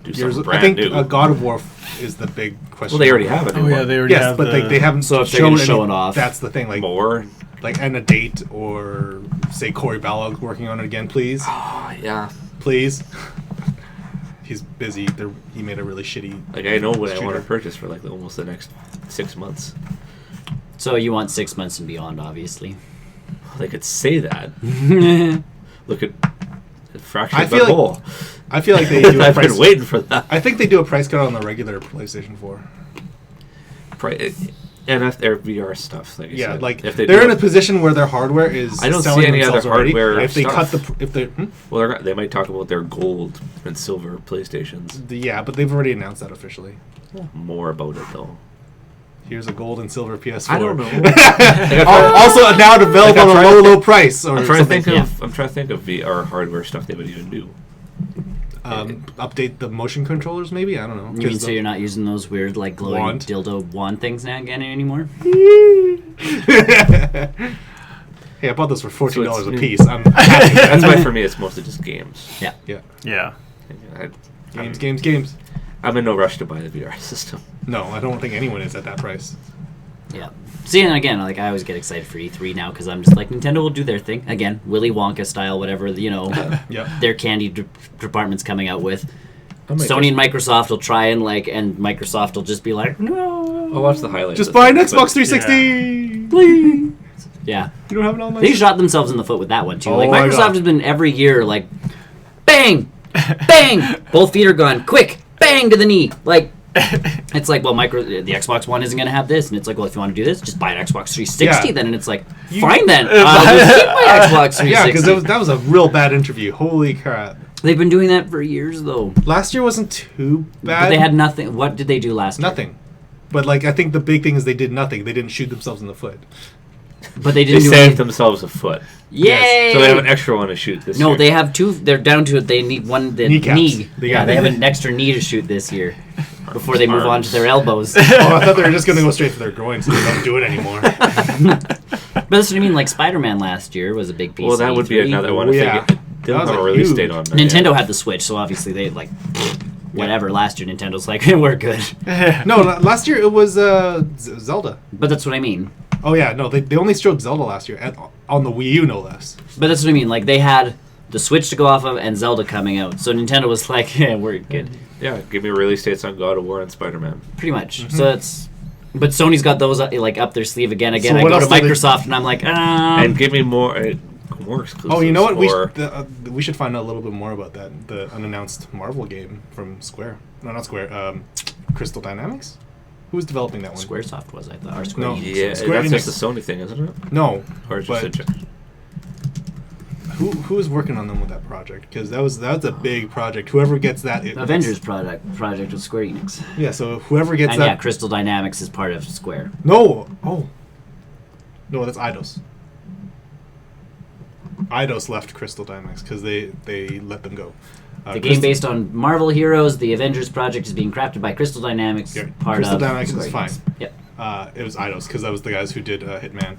do something I brand think new. God of War is the big question. Well, they already have it. Oh yeah, they already Yes, have but the, they haven't So if they're shown gonna show any- it off. That's the thing. More. And a date, or say Corey Balog working on it again, please, Oh, yeah. please. He's busy. He made a really shitty. I know what I want Shooter. to purchase for almost the next 6 months. So you want 6 months and beyond, obviously. They could say that. Look at Fractured I feel But like- Whole. I feel like they do a I've price. been waiting for that. I think they do a price cut on the regular PlayStation 4. And if their VR stuff, like I Yeah, said, if they they're do in a it- position where their hardware is. I don't see selling any other themselves already. hardware If they cut stuff. if they Well, they might talk about their gold and silver PlayStations. yeah, but they've already announced that officially. More about it though. Here's a gold and silver PS4. I don't know. Also now available Like, at I'm a trying- low price. Or I'm trying to something. think of. I'm trying to think of VR hardware stuff they would even do. Update the motion controllers, maybe. I don't know. You mean so you're not using those weird glowing Wand? dildo wand things now again anymore? Hey, I bought those for $14 So it's a new. piece. I'm happy. That's why for me it's mostly just games. Yeah. Yeah, yeah. games. I'm in no rush to buy the VR system. No, I don't think anyone is at that price. Yeah. See, and again, I always get excited for E3 now because I'm just Nintendo will do their thing. Again, Willy Wonka style, whatever, Yep. their candy department's coming out with. I might Sony and Microsoft will try and and Microsoft will just be like, no. I'll watch the highlights. Just of buy an it, Xbox but 360. Please. Yeah. You don't have it on my. They shot themselves in the foot with that one, too. Oh my Microsoft God. has been every year, bang! Bang! Both feet are gone. Quick! Bang to the knee. It's well, the Xbox One isn't going to have this. And it's well, if you want to do this, just buy an Xbox 360 Yeah. then. And it's fine then. I'll just keep my Xbox 360. Yeah, because that was a real bad interview. Holy crap! They've been doing that for years, though. Last year wasn't too bad. But they had nothing. What did they do last year? nothing. But I think the big thing is they did nothing. They didn't shoot themselves in the foot. But they They didn't do saved anything. themselves a foot. Yay! So they have an extra one to shoot this year. No, they have two. They're down to it. They need one. The Kneecaps. knee. They Yeah, got- they have an extra knee to shoot this year before they move on to their elbows. Oh, I thought they were just going to go straight for their groin, so they don't do it anymore. But that's what I mean. Spider-Man last year was a big piece. Well, that of would be E3. another one. Oh, If yeah. they That didn't was have a a release huge- date on that. Nintendo had the Switch, so obviously they whatever. Last year Nintendo's we're good. No, last year it was Zelda. But that's what I mean. Oh yeah, no, they only showed Zelda last year on the Wii U, no less. But that's what I mean. They had the Switch to go off of and Zelda coming out. So Nintendo was yeah, we're good. Yeah, give me release dates on God of War and Spider-Man. Pretty much. So that's. But Sony's got those up their sleeve again. So I what go to else do they- Microsoft and I'm And give me more exclusives. Oh, you know what? Or, We should find out a little bit more about that. The unannounced Marvel game from Square. No, not Square. Crystal Dynamics. Who's developing that one? SquareSoft was, I thought. Or Square No. Enix. yeah, Square that's Enix. just a Sony thing, isn't it? No, Or just but Who was working on them with that project? Because that's a big project. Whoever gets that, Avengers project with Square Enix. Yeah, so whoever gets And that. yeah, Crystal Dynamics is part of Square. No, no, that's Eidos. Eidos left Crystal Dynamics because they let them go. The game based on Marvel heroes, the Avengers project is being crafted by Crystal Dynamics, part Crystal of Dynamics Square is fine. Enix. Yep. It was Eidos because that was the guys who did Hitman.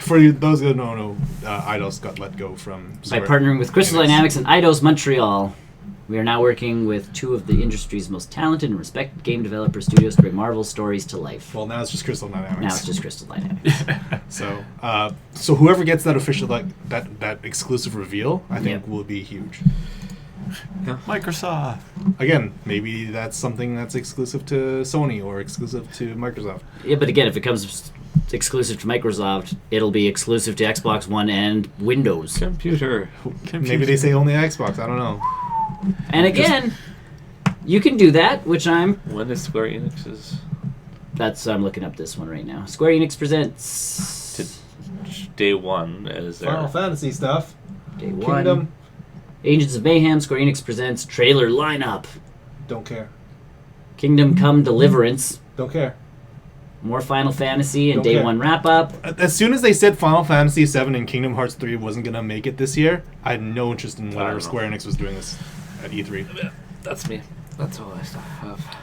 For those who don't know, Eidos got let go from By Square partnering with Crystal Enix. Dynamics and Eidos Montreal, we are now working with two of the industry's most talented and respected game developer studios to bring Marvel stories to life. Well, now it's just Crystal Dynamics. Now it's just Crystal Dynamics. So whoever gets that official that exclusive reveal, I think Yep. will be huge. Microsoft. Again, maybe that's something that's exclusive to Sony or exclusive to Microsoft. Yeah, but again, if it comes exclusive to Microsoft, it'll be exclusive to Xbox One and Windows. Computer. Maybe they say only Xbox. I don't know. And again, you can do that, which When is Square Enix's I'm looking up this one right now. Square Enix presents day one as their Final Fantasy stuff. Day One. Kingdom. Agents of Mayhem, Square Enix presents trailer lineup. Don't care. Kingdom Come Deliverance, Don't care. more Final Fantasy, and Don't Day care. One wrap up. As soon as they said Final Fantasy VII and Kingdom Hearts 3 wasn't gonna make it this year, I had no interest in I whatever don't know. Square Enix was doing this at E3. That's me. That's all I still have.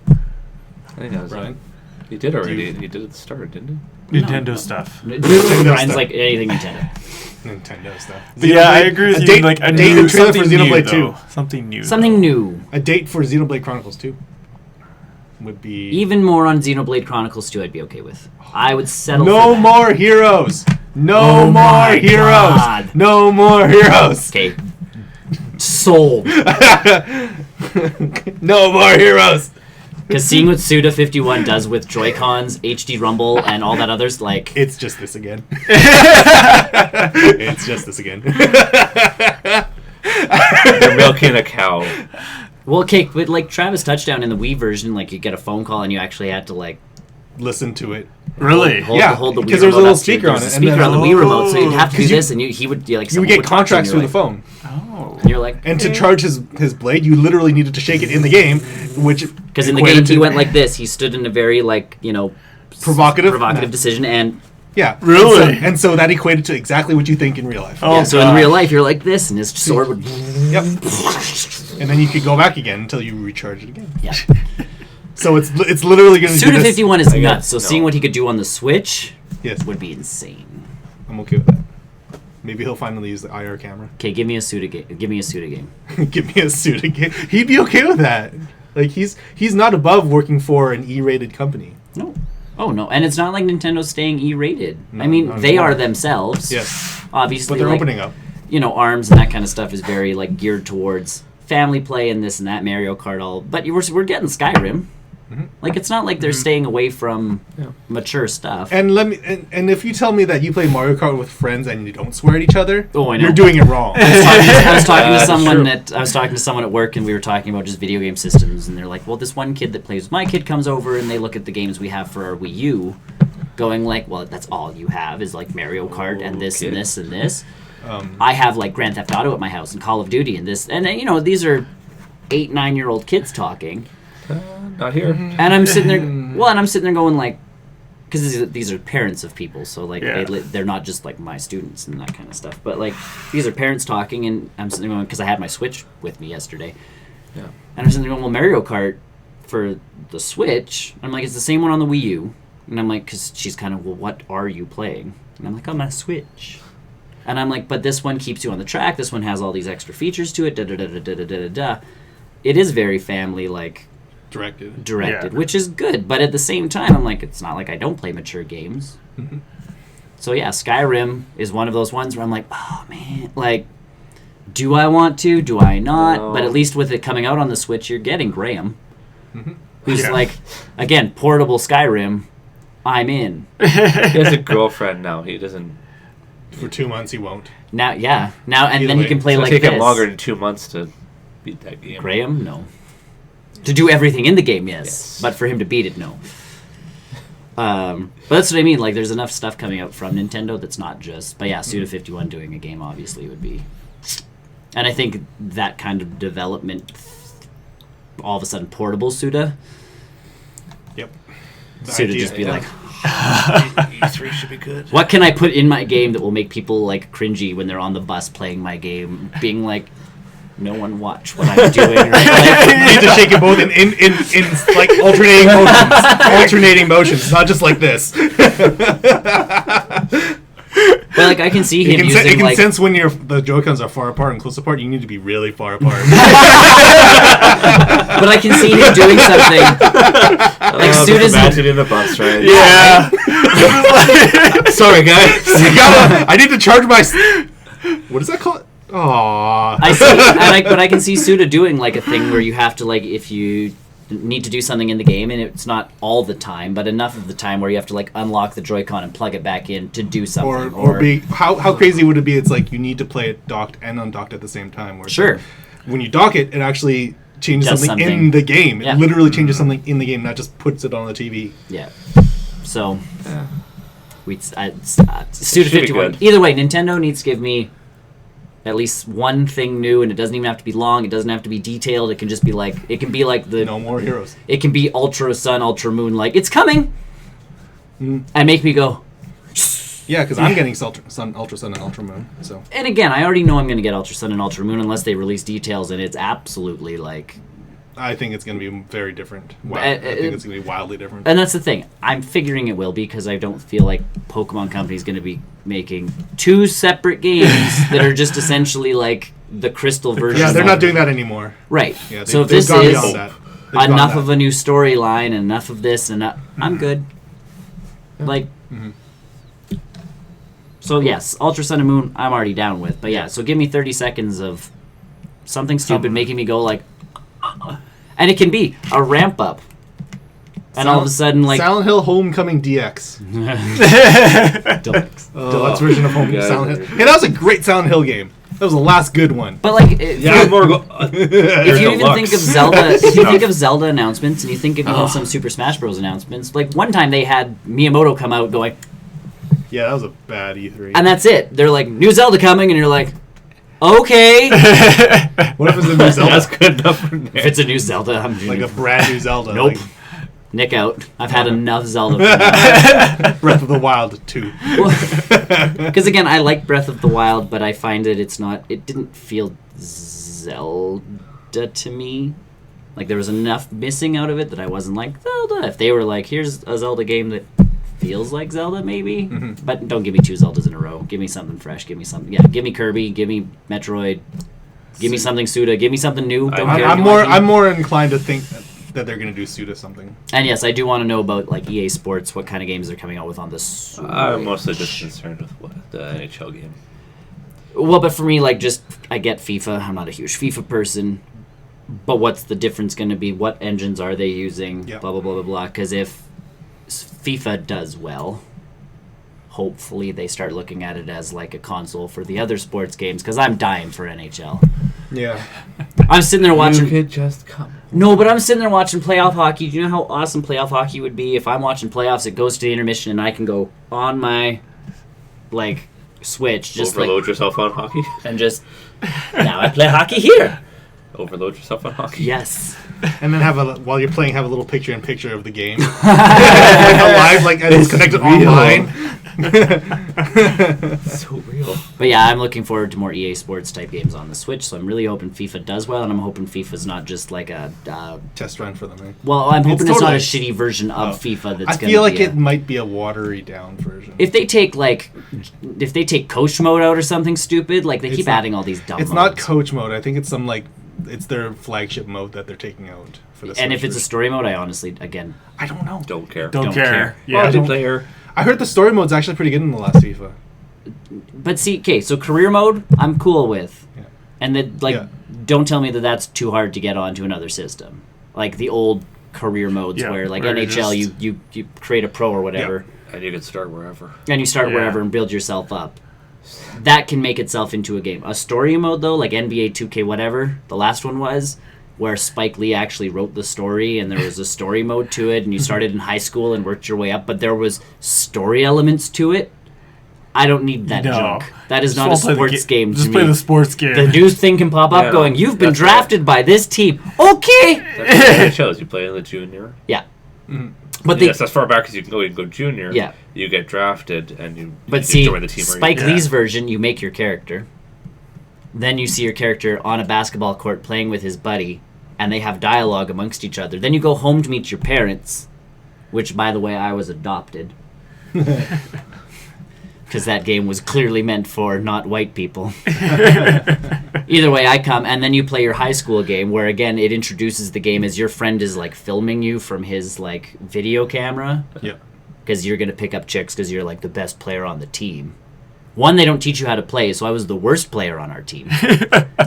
I think that was Brian? it. You did already. You- You did at the start, didn't you? Nintendo stuff. Brian's stuff. like anything Nintendo. Nintendo stuff. But yeah, I agree with a you. date- Like a date new and trailer for something new, Xenoblade 2. though. Something new. Something new. A date for Xenoblade Chronicles 2 would be Even more on Xenoblade Chronicles 2 I'd be okay with. I would settle for no that. more heroes. No Oh more my heroes. God. No more heroes. Okay. Sold. No more heroes. Because seeing what Suda51 does with Joy-Cons, HD Rumble, and all that others, like... It's just this again. It's just this again. You're milking a cow. Well, okay, but like Travis Touchdown in the Wii version, like you get a phone call and you actually had to like Listen to it. Really? hold, Yeah, hold the Wii because there was a remote little up to you. speaker There on was it, a speaker and on the then- Wii remote, so you'd have to do 'cause this, and he would like You someone would get would talk to you, contracts through and the you're phone. Oh. And you're like, And to charge his blade, you literally needed to shake it in the game, which because in the equated game he to- went like this. He stood in a very like provocative decision, and Yeah. Really? And so that equated to exactly what you think in real life. Oh, yeah, so in God. real life you're like this, and his sword would. Yep. And then you could go back again until you recharge it again. Yeah. So it's literally going to do this. Suda51 is I got- nuts. So no. seeing what he could do on the Switch Yes, would be insane. I'm okay with that. Maybe he'll finally use the IR camera. Okay, give me a Suda game. Give me a Suda game. Give me a suit again. He'd be okay with that. Like he's not above working for an E-rated company. No. Oh no, and it's not like Nintendo's staying E-rated. No, I mean, not they anymore. are themselves. Yes, Obviously, but they're like, opening up. you know, ARMS and that kind of stuff is very like geared towards family play and this and that, Mario Kart, all. But we're getting Skyrim. Mhm. Like it's not like they're staying away from Yeah. mature stuff. And let me and if you tell me that you play Mario Kart with friends and you don't swear at each other, Oh, I know. you're doing it wrong. I was talking to That's someone true. I was talking to someone at work, and we were talking about just video game systems, and they're like, "Well, this one kid that plays with my kid comes over, and they look at the games we have for our Wii U, going like, well, that's all you have is like Mario Kart and this and Okay. this and this. Um, I have like Grand Theft Auto at my house and Call of Duty and this, and you know, these are 8-9-year-old kids talking." Not here. And I'm sitting there, well, and I'm sitting there going like, because these are parents of people, so like Yeah. they're not just like my students and that kind of stuff, but like these are parents talking, and I'm sitting there going, because I had my Switch with me yesterday, Yeah. and I'm sitting there going, well, Mario Kart for the Switch, I'm like, it's the same one on the Wii U, and I'm like, because she's kind of, well, what are you playing? And I'm like, I'm on a Switch. And I'm like, but this one keeps you on the track, this one has all these extra features to it, da da da da da da da da. It is very family like directed. directed, Yeah. which is good. But at the same time, I'm like, it's not like I don't play mature games. Mhm. So yeah, Skyrim is one of those ones where I'm like, oh man, like, do I want to? Do I not? No. But at least with it coming out on the Switch, you're getting Graham, who's Yeah. like, again, portable Skyrim. I'm in He has a girlfriend now. He doesn't. For 2 months, he won't. now. Yeah, now and Either then he way, can play It'll like take this. him longer than 2 months to beat that game. Graham, no. To do everything in the game, yes. Yes. But for him to beat it, no. But that's what I mean. Like, there's enough stuff coming out from Nintendo that's not just. But yeah, Suda51 doing a game obviously would be. And I think that kind of development, all of a sudden, portable Suda. Yep. The Suda idea- just be yeah. like, E3 should be good. what can I put in my game that will make people like cringy when they're on the bus playing my game, being like, no one watch what I'm doing. Right? Like, You need to shake it both in like alternating motions, not just like this. but like I can see him It using can like. sense when the Joy-Cons are far apart and close apart. You need to be really far apart. But I can see him doing something. Like Suda's. Imagine in the bus, right? Yeah. Sorry, guys. I need to charge my. What is that called? Aww. I see, but I can see Suda doing like a thing where you have to like if you need to do something in the game and it's not all the time, but enough of the time where you have to like unlock the Joy-Con and plug it back in to do something. Or be how crazy would it be? It's like you need to play it docked and undocked at the same time. Where it's Sure. like, when you dock it, it actually changes Does something in something. the game. Yeah. It literally changes something in the game, not just puts it on the TV. Yeah. So Yeah. Suda Should be 51. good. Either way, Nintendo needs to give me at least one thing new, and it doesn't even have to be long. It doesn't have to be detailed. It can just be like the No more heroes. it can be Ultra Sun, Ultra Moon, like it's coming, Mm. and make me go. Yeah, because I'm getting Ultra Sun, and Ultra Moon. So And again, I already know I'm going to get Ultra Sun and Ultra Moon unless they release details, and it's absolutely like. I think it's going to be very different. Wow. Uh, I think it's going to be wildly different. And that's the thing. I'm figuring it will be because I don't feel like Pokemon Company's going to be making two separate games that are just essentially like the Crystal version. Yeah, they're of- not doing that anymore. Right. Yeah, So if they've this gone is beyond that. They've gone enough that. of a new storyline and enough of this, and I'm good. Like. Mhm. So yes, Ultra Sun and Moon, I'm already down with. But yeah, so give me 30 seconds of something stupid making me go like, and it can be a ramp up, and all of a sudden like Silent Hill Homecoming DX. Deluxe. Deluxe version of Home God. Silent Hill. Hey, that was a great Silent Hill game. That was the last good one. But like, Yeah, more if you even Deluxe. think of Zelda, if you think of Zelda announcements, and you think of even some Super Smash Bros. Announcements, like one time they had Miyamoto come out going, Yeah, that was a bad E3. and that's it. They're like, new Zelda coming, and you're like, okay. What if it's a new Zelda? That's good enough for If it's a new Zelda, I'm Like a brand new Zelda. Nope. Like Nick out. I've had enough Zelda. For now. Breath of the Wild 2. Because again, I like Breath of the Wild, but I find that it didn't feel Zelda to me. Like there was enough missing out of it that I wasn't like Zelda. If they were like, here's a Zelda game that feels like Zelda, maybe, but don't give me two Zeldas in a row. Give me something fresh. Give me something. Yeah, give me Kirby. Give me Metroid. Give me something Suda. Give me something new. Don't care. I'm more inclined to think that they're going to do Suda something. And yes, I do want to know about like EA Sports, what kind of games they're coming out with on this. I'm mostly just concerned with the NHL game. Well, but for me, like, just I get FIFA. I'm not a huge FIFA person, but what's the difference going to be? What engines are they using? Yep. Blah blah blah blah blah. Because if FIFA does well, hopefully they start looking at it as like a console for the other sports games. Because I'm dying for NHL. Yeah. I'm sitting there watching. You could just come. No, but I'm sitting there watching playoff hockey. Do you know how awesome playoff hockey would be if I'm watching playoffs? It goes to the intermission and I can go on my like switch, just Overload like yourself on hockey. and just now I play hockey here. Overload yourself on hockey. Yes. And then while you're playing, have a little picture-in-picture of the game. Live, like, and it's connected real. online. So real. But yeah, I'm looking forward to more EA Sports type games on the Switch. So I'm really hoping FIFA does well, and I'm hoping FIFA's not just like a. Test run for them, eh? Well, I'm hoping it's not a totally- shitty version of FIFA. That's I gonna feel like be it might be a watery down version. If they take coach mode out or something stupid, like they It's keep not- adding all these dumb. It's not modes. coach mode. I think it's it's their flagship mode that they're taking out for the And Switch if it's a version. story mode, I honestly, again, I don't know. Don't care. Don't Don't care. care. Yeah. Multiplayer. I heard the story mode's actually pretty good in the last FIFA. but see, okay, so career mode, I'm cool with, Yeah. and that like, Yeah. don't tell me that that's too hard to get onto another system, like the old career modes Yeah, where like where you NHL, just- you create a pro or whatever, And you can start wherever. and you start Yeah. wherever and build yourself up. That can make itself into a game. A story mode though, like NBA 2K whatever, the last one was, where Spike Lee actually wrote the story and there was a story mode to it and you started in high school and worked your way up, but there was story elements to it. I don't need that junk. That is not a sports game to me. Just play the sports game. The news thing can pop up going, you've been drafted by this team. Okay! That's what it shows. You play in the junior. Yeah. Mm-hmm. But yes, as far back as you can go junior. Yeah. You get drafted and you join the team. Spike Lee's version, you make your character. Then you see your character on a basketball court playing with his buddy, and they have dialogue amongst each other. Then you go home to meet your parents, which, by the way, I was adopted. Because that game was clearly meant for not white people. Either way, I come, and then you play your high school game, where, again, it introduces the game as your friend is, like, filming you from his, like, video camera. Yeah. Because you're going to pick up chicks because you're, like, the best player on the team. One, they don't teach you how to play, so I was the worst player on our team.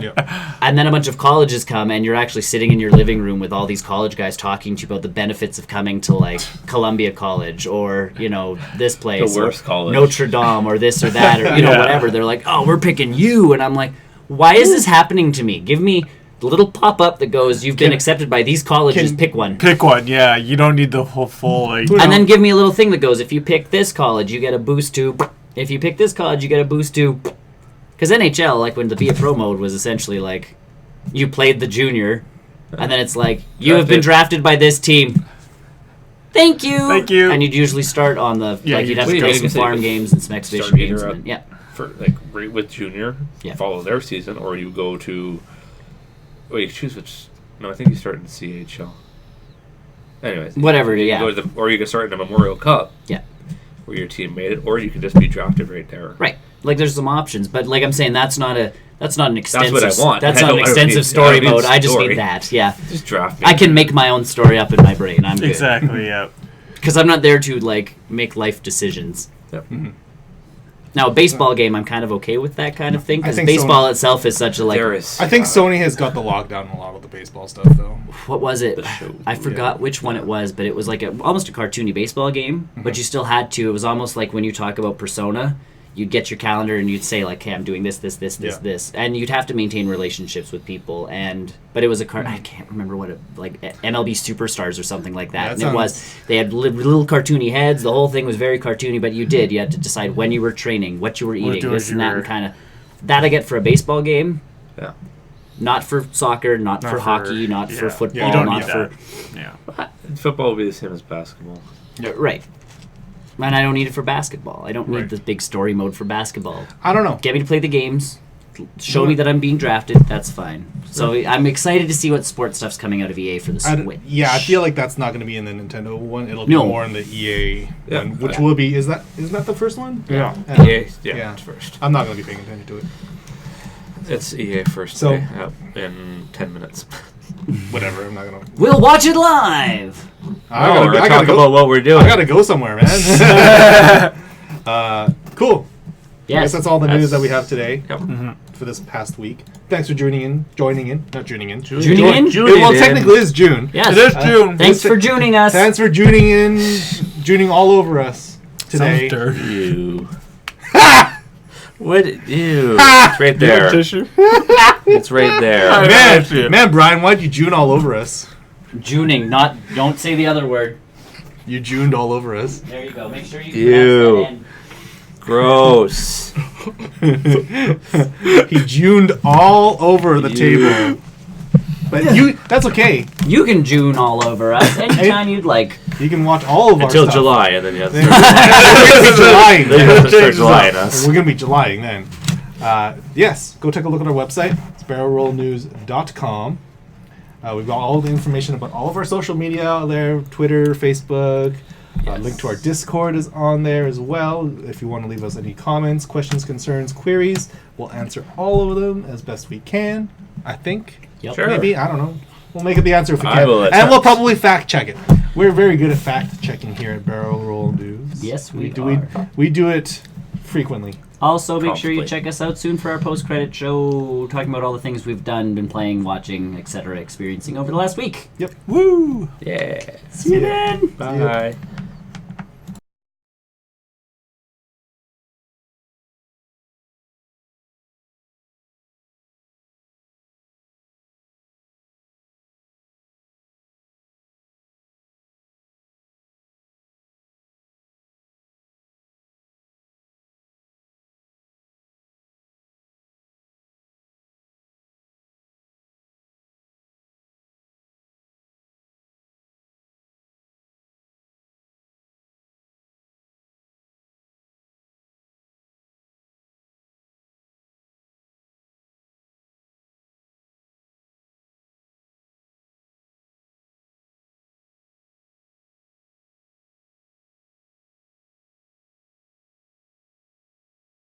Yeah. And then a bunch of colleges come, and you're actually sitting in your living room with all these college guys talking to you about the benefits of coming to, like, Columbia College or, you know, this place. The worst college. Notre Dame or this or that or, you know, whatever. They're like, oh, we're picking you. And I'm like, why is this happening to me? Give me the little pop-up that goes, you've been accepted by these colleges, pick one. Pick one, yeah. You don't need the whole full, like... And then give me a little thing that goes, if you pick this college, you get a boost to... If you pick this college, you get a boost to... Because NHL, like when the Be a Pro mode was essentially like, you played the junior, and then it's like, you have been drafted by this team. Thank you! Thank you! And you'd usually start on the... Yeah, like you'd have to play some farm games and some exhibition games. And, yeah. For, like, right with junior, follow their season, or you go to... Oh, you choose which... No, I think you start in CHL. Anyways. Whatever, you go to or you can start in a Memorial Cup. Yeah. Where your team made it, or you can just be drafted right there. Right. Like there's some options, but like I'm saying, that's not an extensive. That's what I want. That's not an extensive story mode. I just need that. Yeah. Just draft me. I can make my own story up in my brain. I'm good. Exactly. Yeah. Because I'm not there to like make life decisions. Yep. Mm-hmm. Now, a baseball game, I'm kind of okay with that kind of thing because think baseball itself is such a like. I think Sony has got the lockdown on a lot of the baseball stuff, though. What was it? The show. I forgot which one it was, but it was like almost a cartoony baseball game. But you still had to. It was almost like when you talk about Persona, you'd get your calendar and you'd say like, "Hey, I'm doing this, this," and you'd have to maintain relationships with people. But it was I can't remember what it like MLB Superstars or something like that. Yeah, and they had little cartoony heads. The whole thing was very cartoony. But you had to decide when you were training, what you were eating, this and that, and kind of that I get for a baseball game. Yeah. Not for soccer, not for hockey, not for football, you don't not need for that. Yeah. Football will be the same as basketball. right. And I don't need it for basketball. I don't need this big story mode for basketball. I don't know. Get me to play the games. Show me that I'm being drafted. That's fine. So I'm excited to see what sports stuff's coming out of EA for the Switch. I feel like that's not going to be in the Nintendo one. It'll be more in the EA one, which will be. Isn't that the first one? Yeah. EA, it's first. I'm not going to be paying attention to it. It's EA first. So in 10 minutes. Whatever. I'm not going to. We'll watch it live. I gotta go about what we're doing. I got to go somewhere, man. Cool. Yes. I guess that's all the news that we have today. Yep. For this past week. Thanks for joining in. Well, Juning technically it's June. Yes. It is June. Thanks for tuning us. Thanks for tuning in, tuning all over us today. Sounds dirty. Ew. What? Ew. It's right there. Tissue? It's right there. Man, Brian, why'd you June all over us? Juning, don't say the other word. You Juned all over us. There you go. Make sure you Ew. pass that in. Gross. He Juned all over the table. But that's okay. You can June all over us anytime you'd like. You can watch all of our Until stuff. July, and then you have to We're gonna be Julying. then you have to start Julying us. We're gonna be Julying then. Yes, go take a look at our website. It's barrelrollnews.com. We've got all the information about all of our social media out there: Twitter, Facebook. Link to our Discord is on there as well. If you want to leave us any comments, questions, concerns, queries, we'll answer all of them as best we can. I think. Yep. Sure. Maybe, I don't know. We'll make it the answer if we I can. will And attempt. we'll probably fact check it. We're very good at fact checking here at Barrel Roll News. Yes, we do. are. We do it frequently. Also, make sure you Probably. check us out soon for our post-credit show, talking about all the things we've done, been playing, watching, etc., experiencing over the last week. Yep. Woo! Yeah. See you then. Bye.